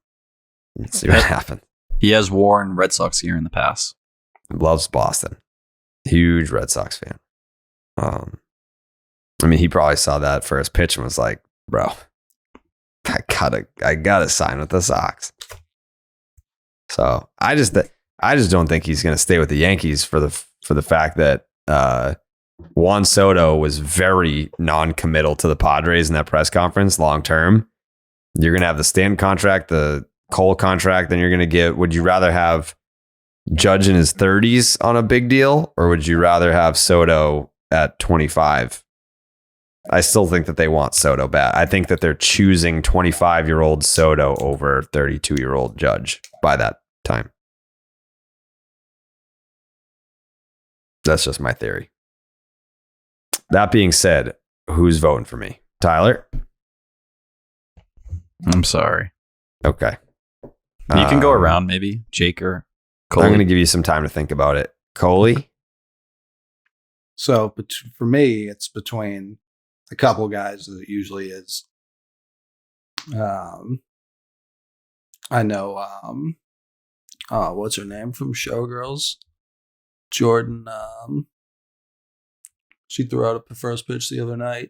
let's see what happens. He has worn Red Sox gear in the past. Loves Boston. Huge Red Sox fan. I mean, he probably saw that first pitch and was like, bro, I gotta sign with the Sox. So I just don't think he's gonna stay with the Yankees for the fact that Juan Soto was very non-committal to the Padres in that press conference long term. You're gonna have the Stanton contract, the Cole contract, then you're gonna get. Would you rather have Judge in his 30s on a big deal, or would you rather have Soto at 25? I still think that they want Soto back. I think that they're choosing 25-year-old Soto over 32-year-old Judge by that time. That's just my theory. That being said, who's voting for me? Tyler? I'm sorry. Okay. You can go around, maybe. Jake or Coley. I'm going to give you some time to think about it. Coley? So for me, it's between a couple guys as it usually is. I know, what's her name from Showgirls? Jordan. She threw out a first pitch the other night.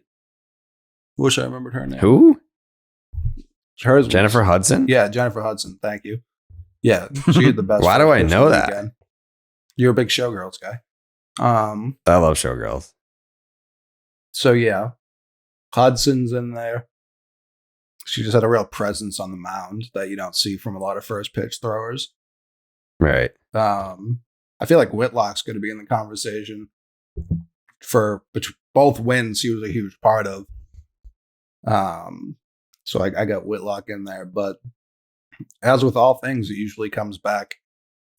Wish I remembered her name. Who? Hers Jennifer Hudson? Yeah, Jennifer Hudson. Thank you. Yeah, she had the best. Why do I know that? Weekend. You're a big Showgirls guy. I love Showgirls. So yeah, Hudson's in there. She just had a real presence on the mound that you don't see from a lot of first pitch throwers. Right. I feel like Whitlock's going to be in the conversation for both wins. He was a huge part of. So I got Whitlock in there, but as with all things, it usually comes back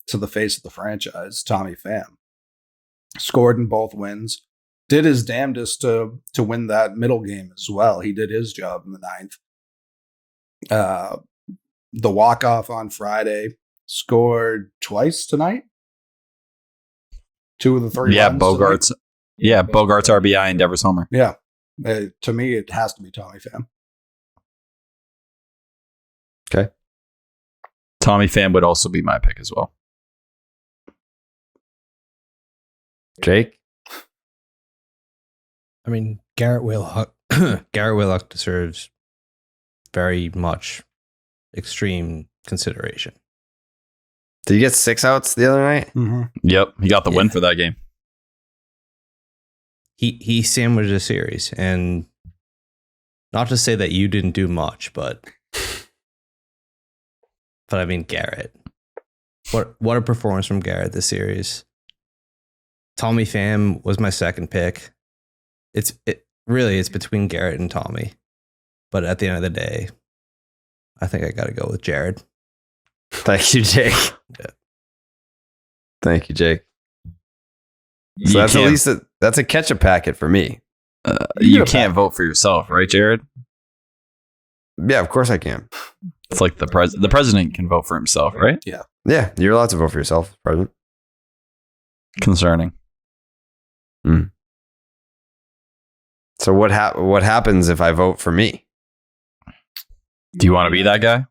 to the face of the franchise. Tommy Pham scored in both wins, did his damnedest to win that middle game as well. He did his job in the 9th. The walk-off on Friday, scored twice tonight. 2 of the 3 Yeah, runs Bogarts. tonight. Yeah, Bogarts RBI and Devers homer. Yeah. To me, it has to be Tommy Pham. Okay. Tommy Pham would also be my pick as well. Jake? I mean, Garrett Whitlock deserves very much extreme consideration. Did you get 6 outs the other night? Mm-hmm. Yep, he got the win for that game. He sandwiched a series, and not to say that you didn't do much, but I mean, Garrett. What a performance from Garrett this series. Tommy Pham was my second pick. It's between Garrett and Tommy, but at the end of the day, I think I got to go with Jared. Thank you, Jake. Yeah. Thank you, Jake. You So that's at can't- least that's a ketchup packet for me. you can't vote for yourself, right, Jared? Yeah, of course I can. It's like the president can vote for himself, right? Yeah, you're allowed to vote for yourself, President. Concerning. So what happens if I vote for me? Do you want to be that guy?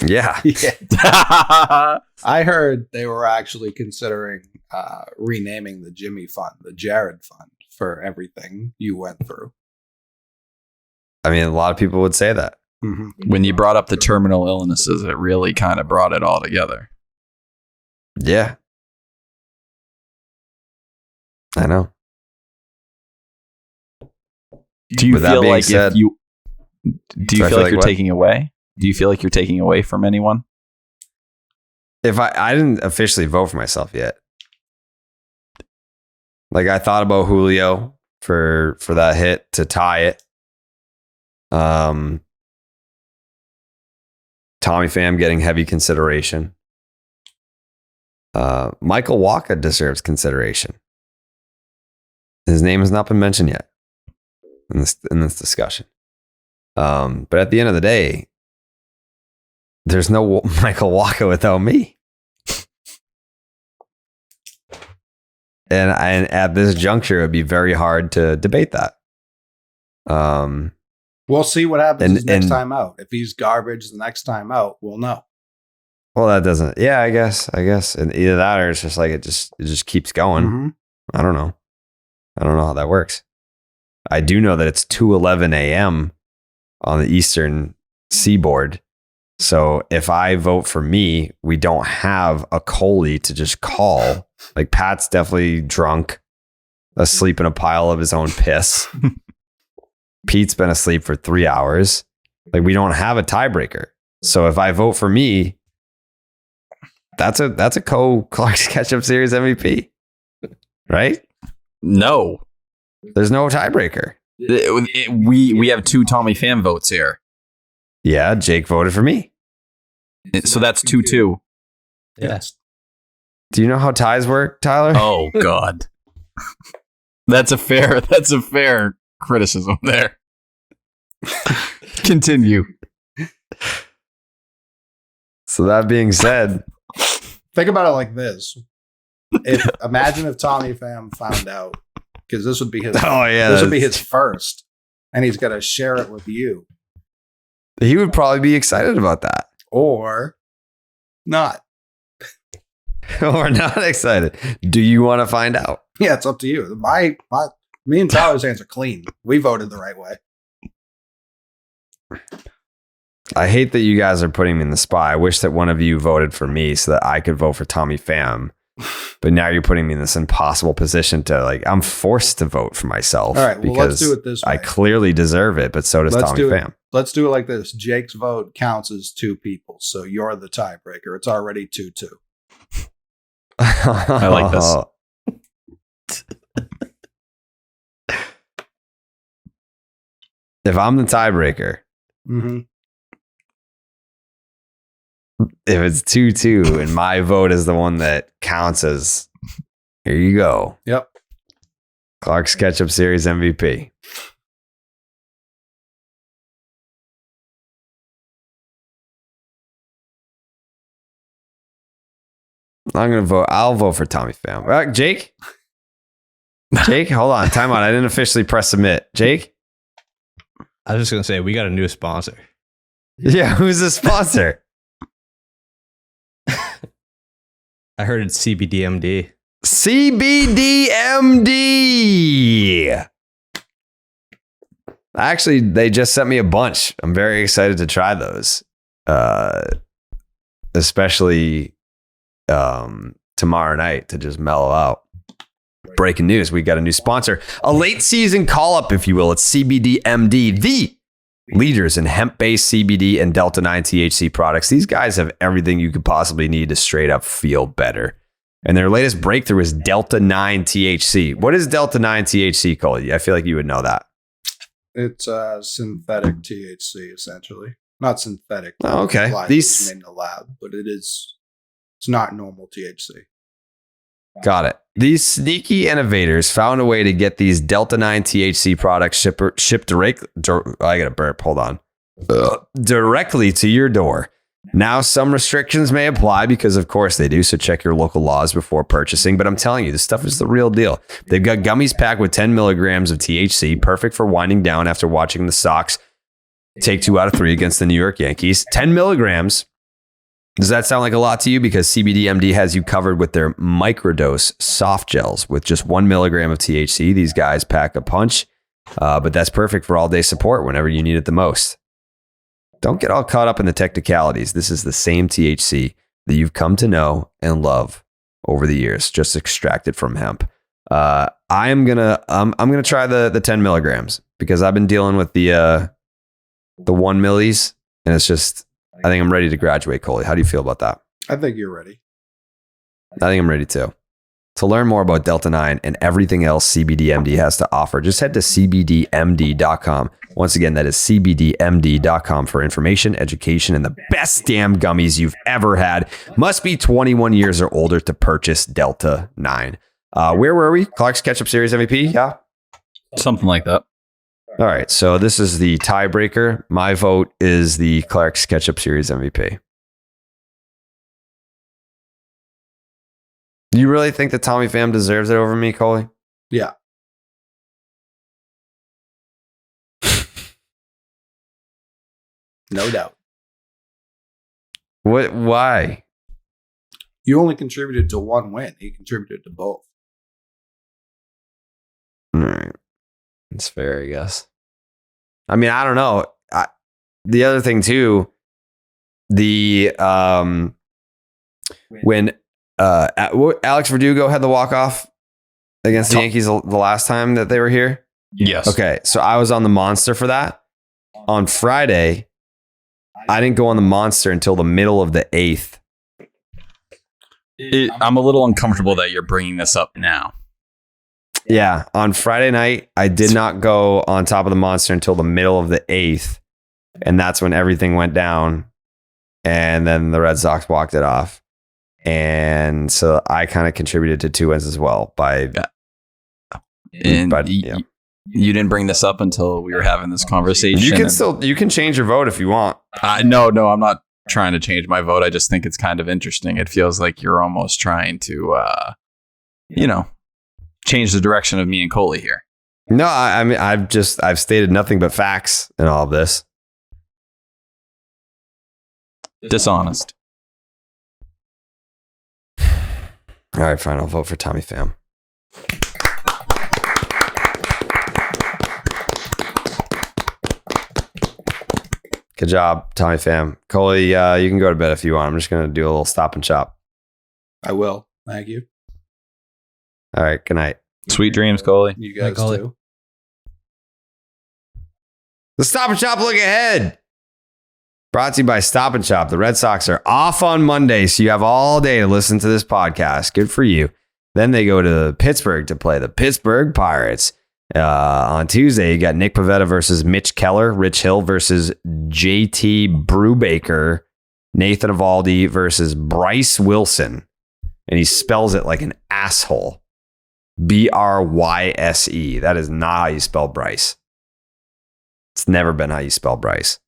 Yeah. Yeah. I heard they were actually considering renaming the Jimmy Fund, the Jared Fund, for everything you went through. I mean, a lot of people would say that. Mm-hmm. When you brought up the terminal illnesses, it really kind of brought it all together. Yeah. I know. Do you With that feel being like said- if you do you So I feel like you're what? taking away? Do you feel like you're taking away from anyone? If I didn't officially vote for myself yet. Like I thought about Julio for that hit to tie it. Tommy Pham getting heavy consideration. Michael Wacha deserves consideration. His name has not been mentioned yet in this discussion. But at the end of the day, there's no Michael Wacha without me. And at this juncture, it'd be very hard to debate that. We'll see what happens next time out. If he's garbage the next time out, we'll know. Well, that doesn't. Yeah, I guess. And either that or it's just like it just keeps going. Mm-hmm. I don't know how that works. I do know that it's 2:11 a.m. on the Eastern Seaboard. So if I vote for me, we don't have a Coley to just call. Like Pat's definitely drunk, asleep in a pile of his own piss. Pete's been asleep for 3 hours. Like we don't have a tiebreaker. So if I vote for me, that's a Clark's Ketchup Series MVP, right? No, there's no tiebreaker. We have 2 Tommy Pham votes here. Yeah, Jake voted for me. So that's 2-2. Yes. Do you know how ties work, Tyler? Oh God. That's a fair criticism there. Continue. So that being said, think about it like this. Imagine if Tommy Pham found out, because this would be his this would be his first, and he's gonna share it with you. He would probably be excited about that. Or not. Or not excited. Do you want to find out? Yeah, it's up to you. Me and Tyler's hands are clean. We voted the right way. I hate that you guys are putting me in the spot. I wish that one of you voted for me so that I could vote for Tommy Pham. But now you're putting me in this impossible position to I'm forced to vote for myself. All right, well, let's do it this way. I clearly deserve it, but so does Tommy Pham. Let's do it like this. Jake's vote counts as 2 people, so you're the tiebreaker. It's already 2-2. I like this. If I'm the tiebreaker, mm-hmm. If it's 2-2 and my vote is the one that counts as, here you go. Yep. Clark's Ketchup Series MVP. I'm going to vote. I'll vote for Tommy Pham. Jake? Jake, hold on. Time out. I didn't officially press submit. Jake? I was just going to say, we got a new sponsor. Yeah, who's the sponsor? I heard it's CBDMD. CBDMD. Actually, they just sent me a bunch. I'm very excited to try those. Especially tomorrow night to just mellow out. Breaking news. We got a new sponsor. A late season call up, if you will. It's CBDMD, the leaders in hemp-based CBD and Delta-9 THC products. These guys have everything you could possibly need to straight up feel better. And their latest breakthrough is Delta-9 THC. What is Delta-9 THC, Coley? I feel like you would know that. It's synthetic THC, essentially. Not synthetic. Oh, okay. These made in the lab, but it's not normal THC. Got it. These sneaky innovators found a way to get these Delta-9 THC products shipped directly. I got a burp. Hold on. Directly to your door. Now, some restrictions may apply because, of course, they do. So check your local laws before purchasing. But I'm telling you, this stuff is the real deal. They've got gummies packed with 10 milligrams of THC, perfect for winding down after watching the Sox take 2 out of 3 against the New York Yankees. 10 milligrams. Does that sound like a lot to you? Because CBDMD has you covered with their microdose soft gels with just 1 milligram of THC. These guys pack a punch, but that's perfect for all-day support whenever you need it the most. Don't get all caught up in the technicalities. This is the same THC that you've come to know and love over the years, just extracted from hemp. I'm gonna try the 10 milligrams because I've been dealing with the 1 millis, and it's just. I think I'm ready to graduate, Coley. How do you feel about that? I think you're ready. I think I'm ready too. To learn more about Delta-9 and everything else CBDMD has to offer, just head to cbdmd.com. Once again, that is cbdmd.com for information, education, and the best damn gummies you've ever had. Must be 21 years or older to purchase Delta 9. Where were we? Clark's Ketchup Series MVP? Yeah. Something like that. All right. So this is the tiebreaker. My vote is the Clark's Ketchup Series MVP. Do you really think that Tommy Pham deserves it over me, Coley? Yeah. No doubt. What? Why? You only contributed to one win. He contributed to both. All right. That's fair, I guess. I mean, I don't know. The other thing too, when Alex Verdugo had the walk-off against the Yankees the last time that they were here. Yes. Okay, so I was on the Monster for that. On Friday, I didn't go on the Monster until the middle of the 8th. I'm a little uncomfortable that you're bringing this up now. Yeah, on Friday night, I did not go on top of the Monster until the middle of the 8th, and that's when everything went down, and then the Red Sox walked it off. And so I kind of contributed to 2 wins as well You didn't bring this up until we were having this conversation. You can change your vote if you want. No, I'm not trying to change my vote. I just think it's kind of interesting. It feels like you're almost trying to, change the direction of me and Coley here. No, I mean, I've stated nothing but facts in all of this. Dishonest. All right, fine. I'll vote for Tommy Pham. Good job, Tommy Pham. Coley, you can go to bed if you want. I'm just going to do a little stop and shop. I will. Thank you. All right. Good night. Sweet dreams, Coley. You guys Coley. too. The Stop and Shop look ahead. Brought to you by Stop and Shop. The Red Sox are off on Monday, so you have all day to listen to this podcast. Good for you. Then they go to Pittsburgh to play the Pittsburgh Pirates. On Tuesday, you got Nick Pivetta versus Mitch Keller, Rich Hill versus JT Brubaker, Nathan Eovaldi versus Bryce Wilson. And he spells it like an asshole. Bryse. That is not how you spell Bryce. It's never been how you spell Bryce.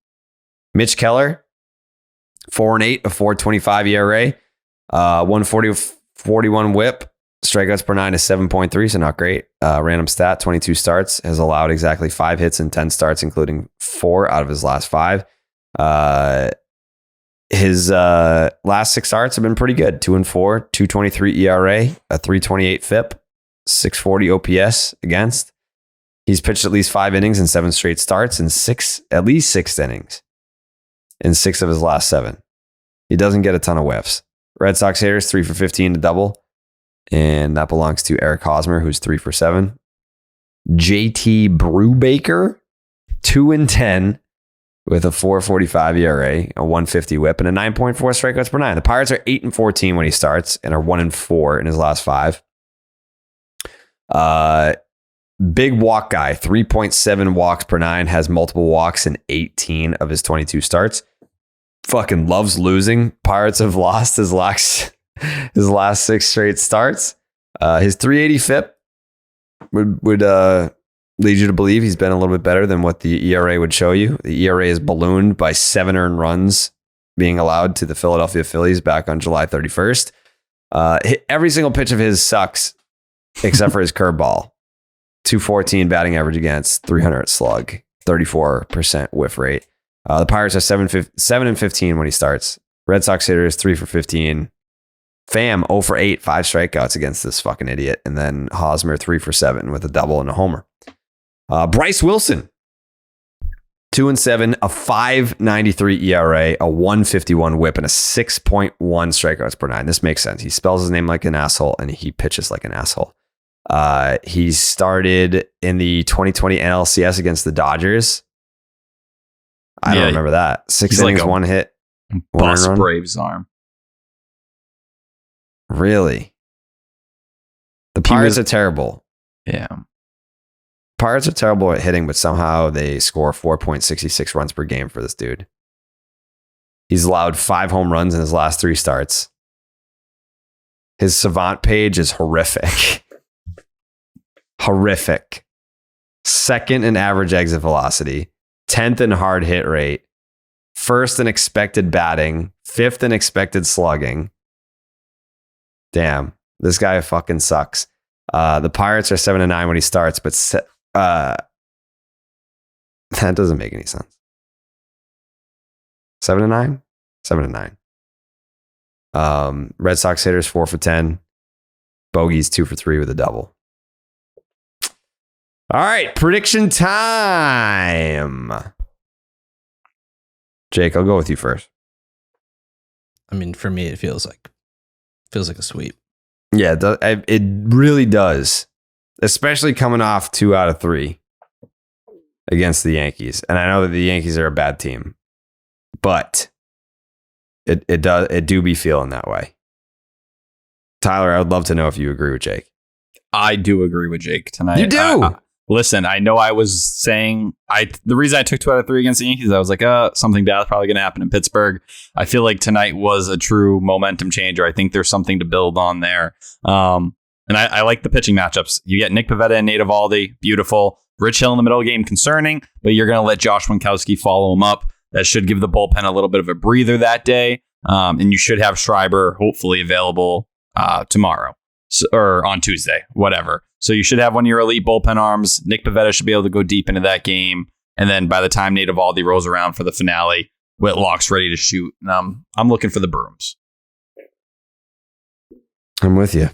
Mitch Keller, 4-8, a 4.25 ERA, 140-41 whip. Strikeouts per 9 is 7.3, so not great. Random stat, 22 starts, has allowed exactly 5 hits in 10 starts, including 4 out of his last 5. His last 6 starts have been pretty good. 2-4, 2.23 ERA, a 3.28 FIP, 6.40 OPS against. He's pitched at least 5 innings in 7 straight starts and at least 6 innings in 6 of his last 7. He doesn't get a ton of whiffs. Red Sox hitters 3 for 15 to double. And that belongs to Eric Hosmer, who's 3 for 7. JT Brubaker, 2-10 with a 4.45 ERA, a 150 whip, and a 9.4 strikeouts per 9. The Pirates are 8-14 when he starts and are 1-4 in his last 5. Big walk guy, 3.7 walks per 9, has multiple walks in 18 of his 22 starts. Fucking loves losing. Pirates have lost his last 6 straight starts. His 380 FIP would lead you to believe he's been a little bit better than what the ERA would show you. The ERA is ballooned by 7 earned runs being allowed to the Philadelphia Phillies back on July 31st. Every single pitch of his sucks except for his curveball. 214 batting average against, 300 slug, 34% whiff rate. The Pirates are 7-15 when he starts. Red Sox hitters 3 for 15. Pham 0 for 8, 5 strikeouts against this fucking idiot. And then Hosmer 3 for 7 with a double and a homer. Bryce Wilson, 2-7, a 5.93 ERA, a 151 whip, and a 6.1 strikeouts per 9. This makes sense. He spells his name like an asshole and he pitches like an asshole. He started in the 2020 NLCS against the Dodgers. I don't remember that. 6 innings, like 1 hit. Bust Braves arm. Really? The Pirates are terrible. Yeah. Pirates are terrible at hitting, but somehow they score 4.66 runs per game for this dude. He's allowed 5 home runs in his last 3 starts. His Savant page is horrific. Horrific. 2nd in average exit velocity, 10th in hard hit rate, 1st in expected batting, 5th in expected slugging. Damn, this guy fucking sucks. The Pirates are 7-9 when he starts, but that doesn't make any sense. 7-9? 7-9. Red Sox hitters 4 for 10. Bogeys 2 for 3 with a double. All right, prediction time. Jake, I'll go with you first. I mean, for me, it feels like a sweep. Yeah, it really does, especially coming off 2 out of 3 against the Yankees. And I know that the Yankees are a bad team, but it do be feeling that way. Tyler, I would love to know if you agree with Jake. I do agree with Jake tonight. You do? Listen, I know I was saying the reason I took 2 out of 3 against the Yankees, I was like, something bad is probably going to happen in Pittsburgh. I feel like tonight was a true momentum changer. I think there's something to build on there. And I like the pitching matchups. You get Nick Pivetta and Nate Eovaldi, beautiful. Rich Hill in the middle of the game, concerning, but you're going to let Josh Winkowski follow him up. That should give the bullpen a little bit of a breather that day. And you should have Schreiber hopefully available tomorrow or on Tuesday, whatever. So you should have one of your elite bullpen arms. Nick Pivetta should be able to go deep into that game. And then by the time Nate Eovaldi rolls around for the finale, Whitlock's ready to shoot. And I'm looking for the brooms. I'm with you.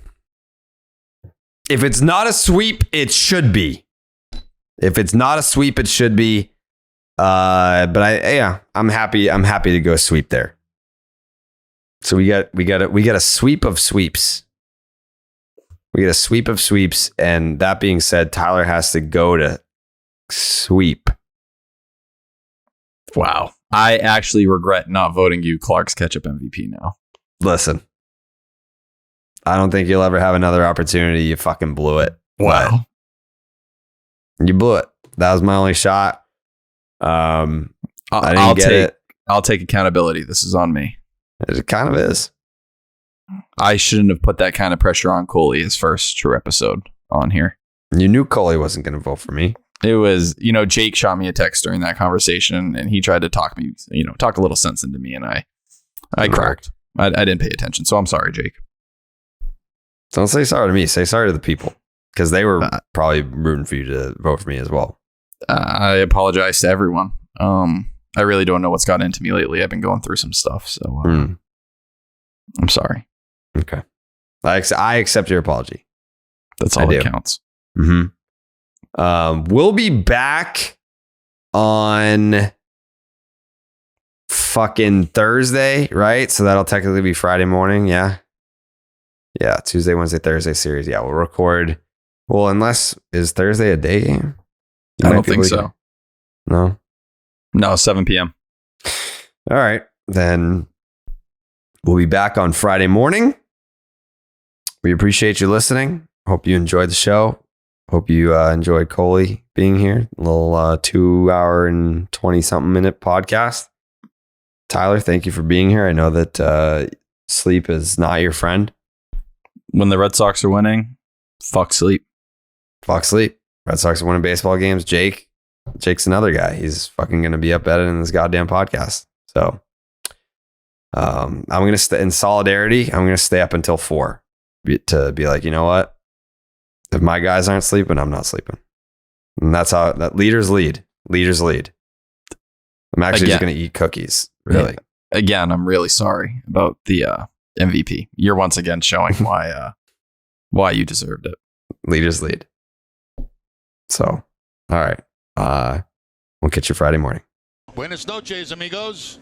If it's not a sweep, it should be. If it's not a sweep, it should be. But I'm happy. I'm happy to go sweep there. So we got a sweep of sweeps. We get a sweep of sweeps, and that being said, Tyler has to go to sweep. Wow. I actually regret not voting you Klark's Ketchup MVP now. Listen, I don't think you'll ever have another opportunity. You fucking blew it. Wow. You blew it. That was my only shot. I didn't get it. I'll take accountability. This is on me. It kind of is. I shouldn't have put that kind of pressure on Coley, his first true episode on here. You knew Coley wasn't going to vote for me. It was, Jake shot me a text during that conversation, and he tried to talk a little sense into me, and I cracked. I didn't pay attention, so I'm sorry, Jake. Don't say sorry to me. Say sorry to the people, because they were probably rooting for you to vote for me as well. I apologize to everyone. I really don't know what's gotten into me lately. I've been going through some stuff, so I'm sorry. Okay. I accept your apology. That's all that counts. Mm-hmm. We'll be back on fucking Thursday, right? So that'll technically be Friday morning. Yeah. Yeah. Tuesday, Wednesday, Thursday series. Yeah. We'll record. Well, unless is Thursday a day game? I don't think so. No. No, 7 p.m. All right. Then we'll be back on Friday morning. We appreciate you listening. Hope you enjoyed the show. Hope you enjoyed Coley being here. A little 2 hour and 20 something minute podcast. Tyler, thank you for being here. I know that sleep is not your friend. When the Red Sox are winning, fuck sleep. Fuck sleep. Red Sox are winning baseball games. Jake's another guy. He's fucking going to be up editing this goddamn podcast. So I'm going to stay in solidarity. I'm going to stay up until 4 to be like, you know what? If my guys aren't sleeping, I'm not sleeping. And that's how that leaders lead. Leaders lead. I'm actually just going to eat cookies. Really. Yeah. Again, I'm really sorry about the MVP. You're once again showing why you deserved it. Leaders lead. So, all right. We'll catch you Friday morning. Buenas noches, amigos.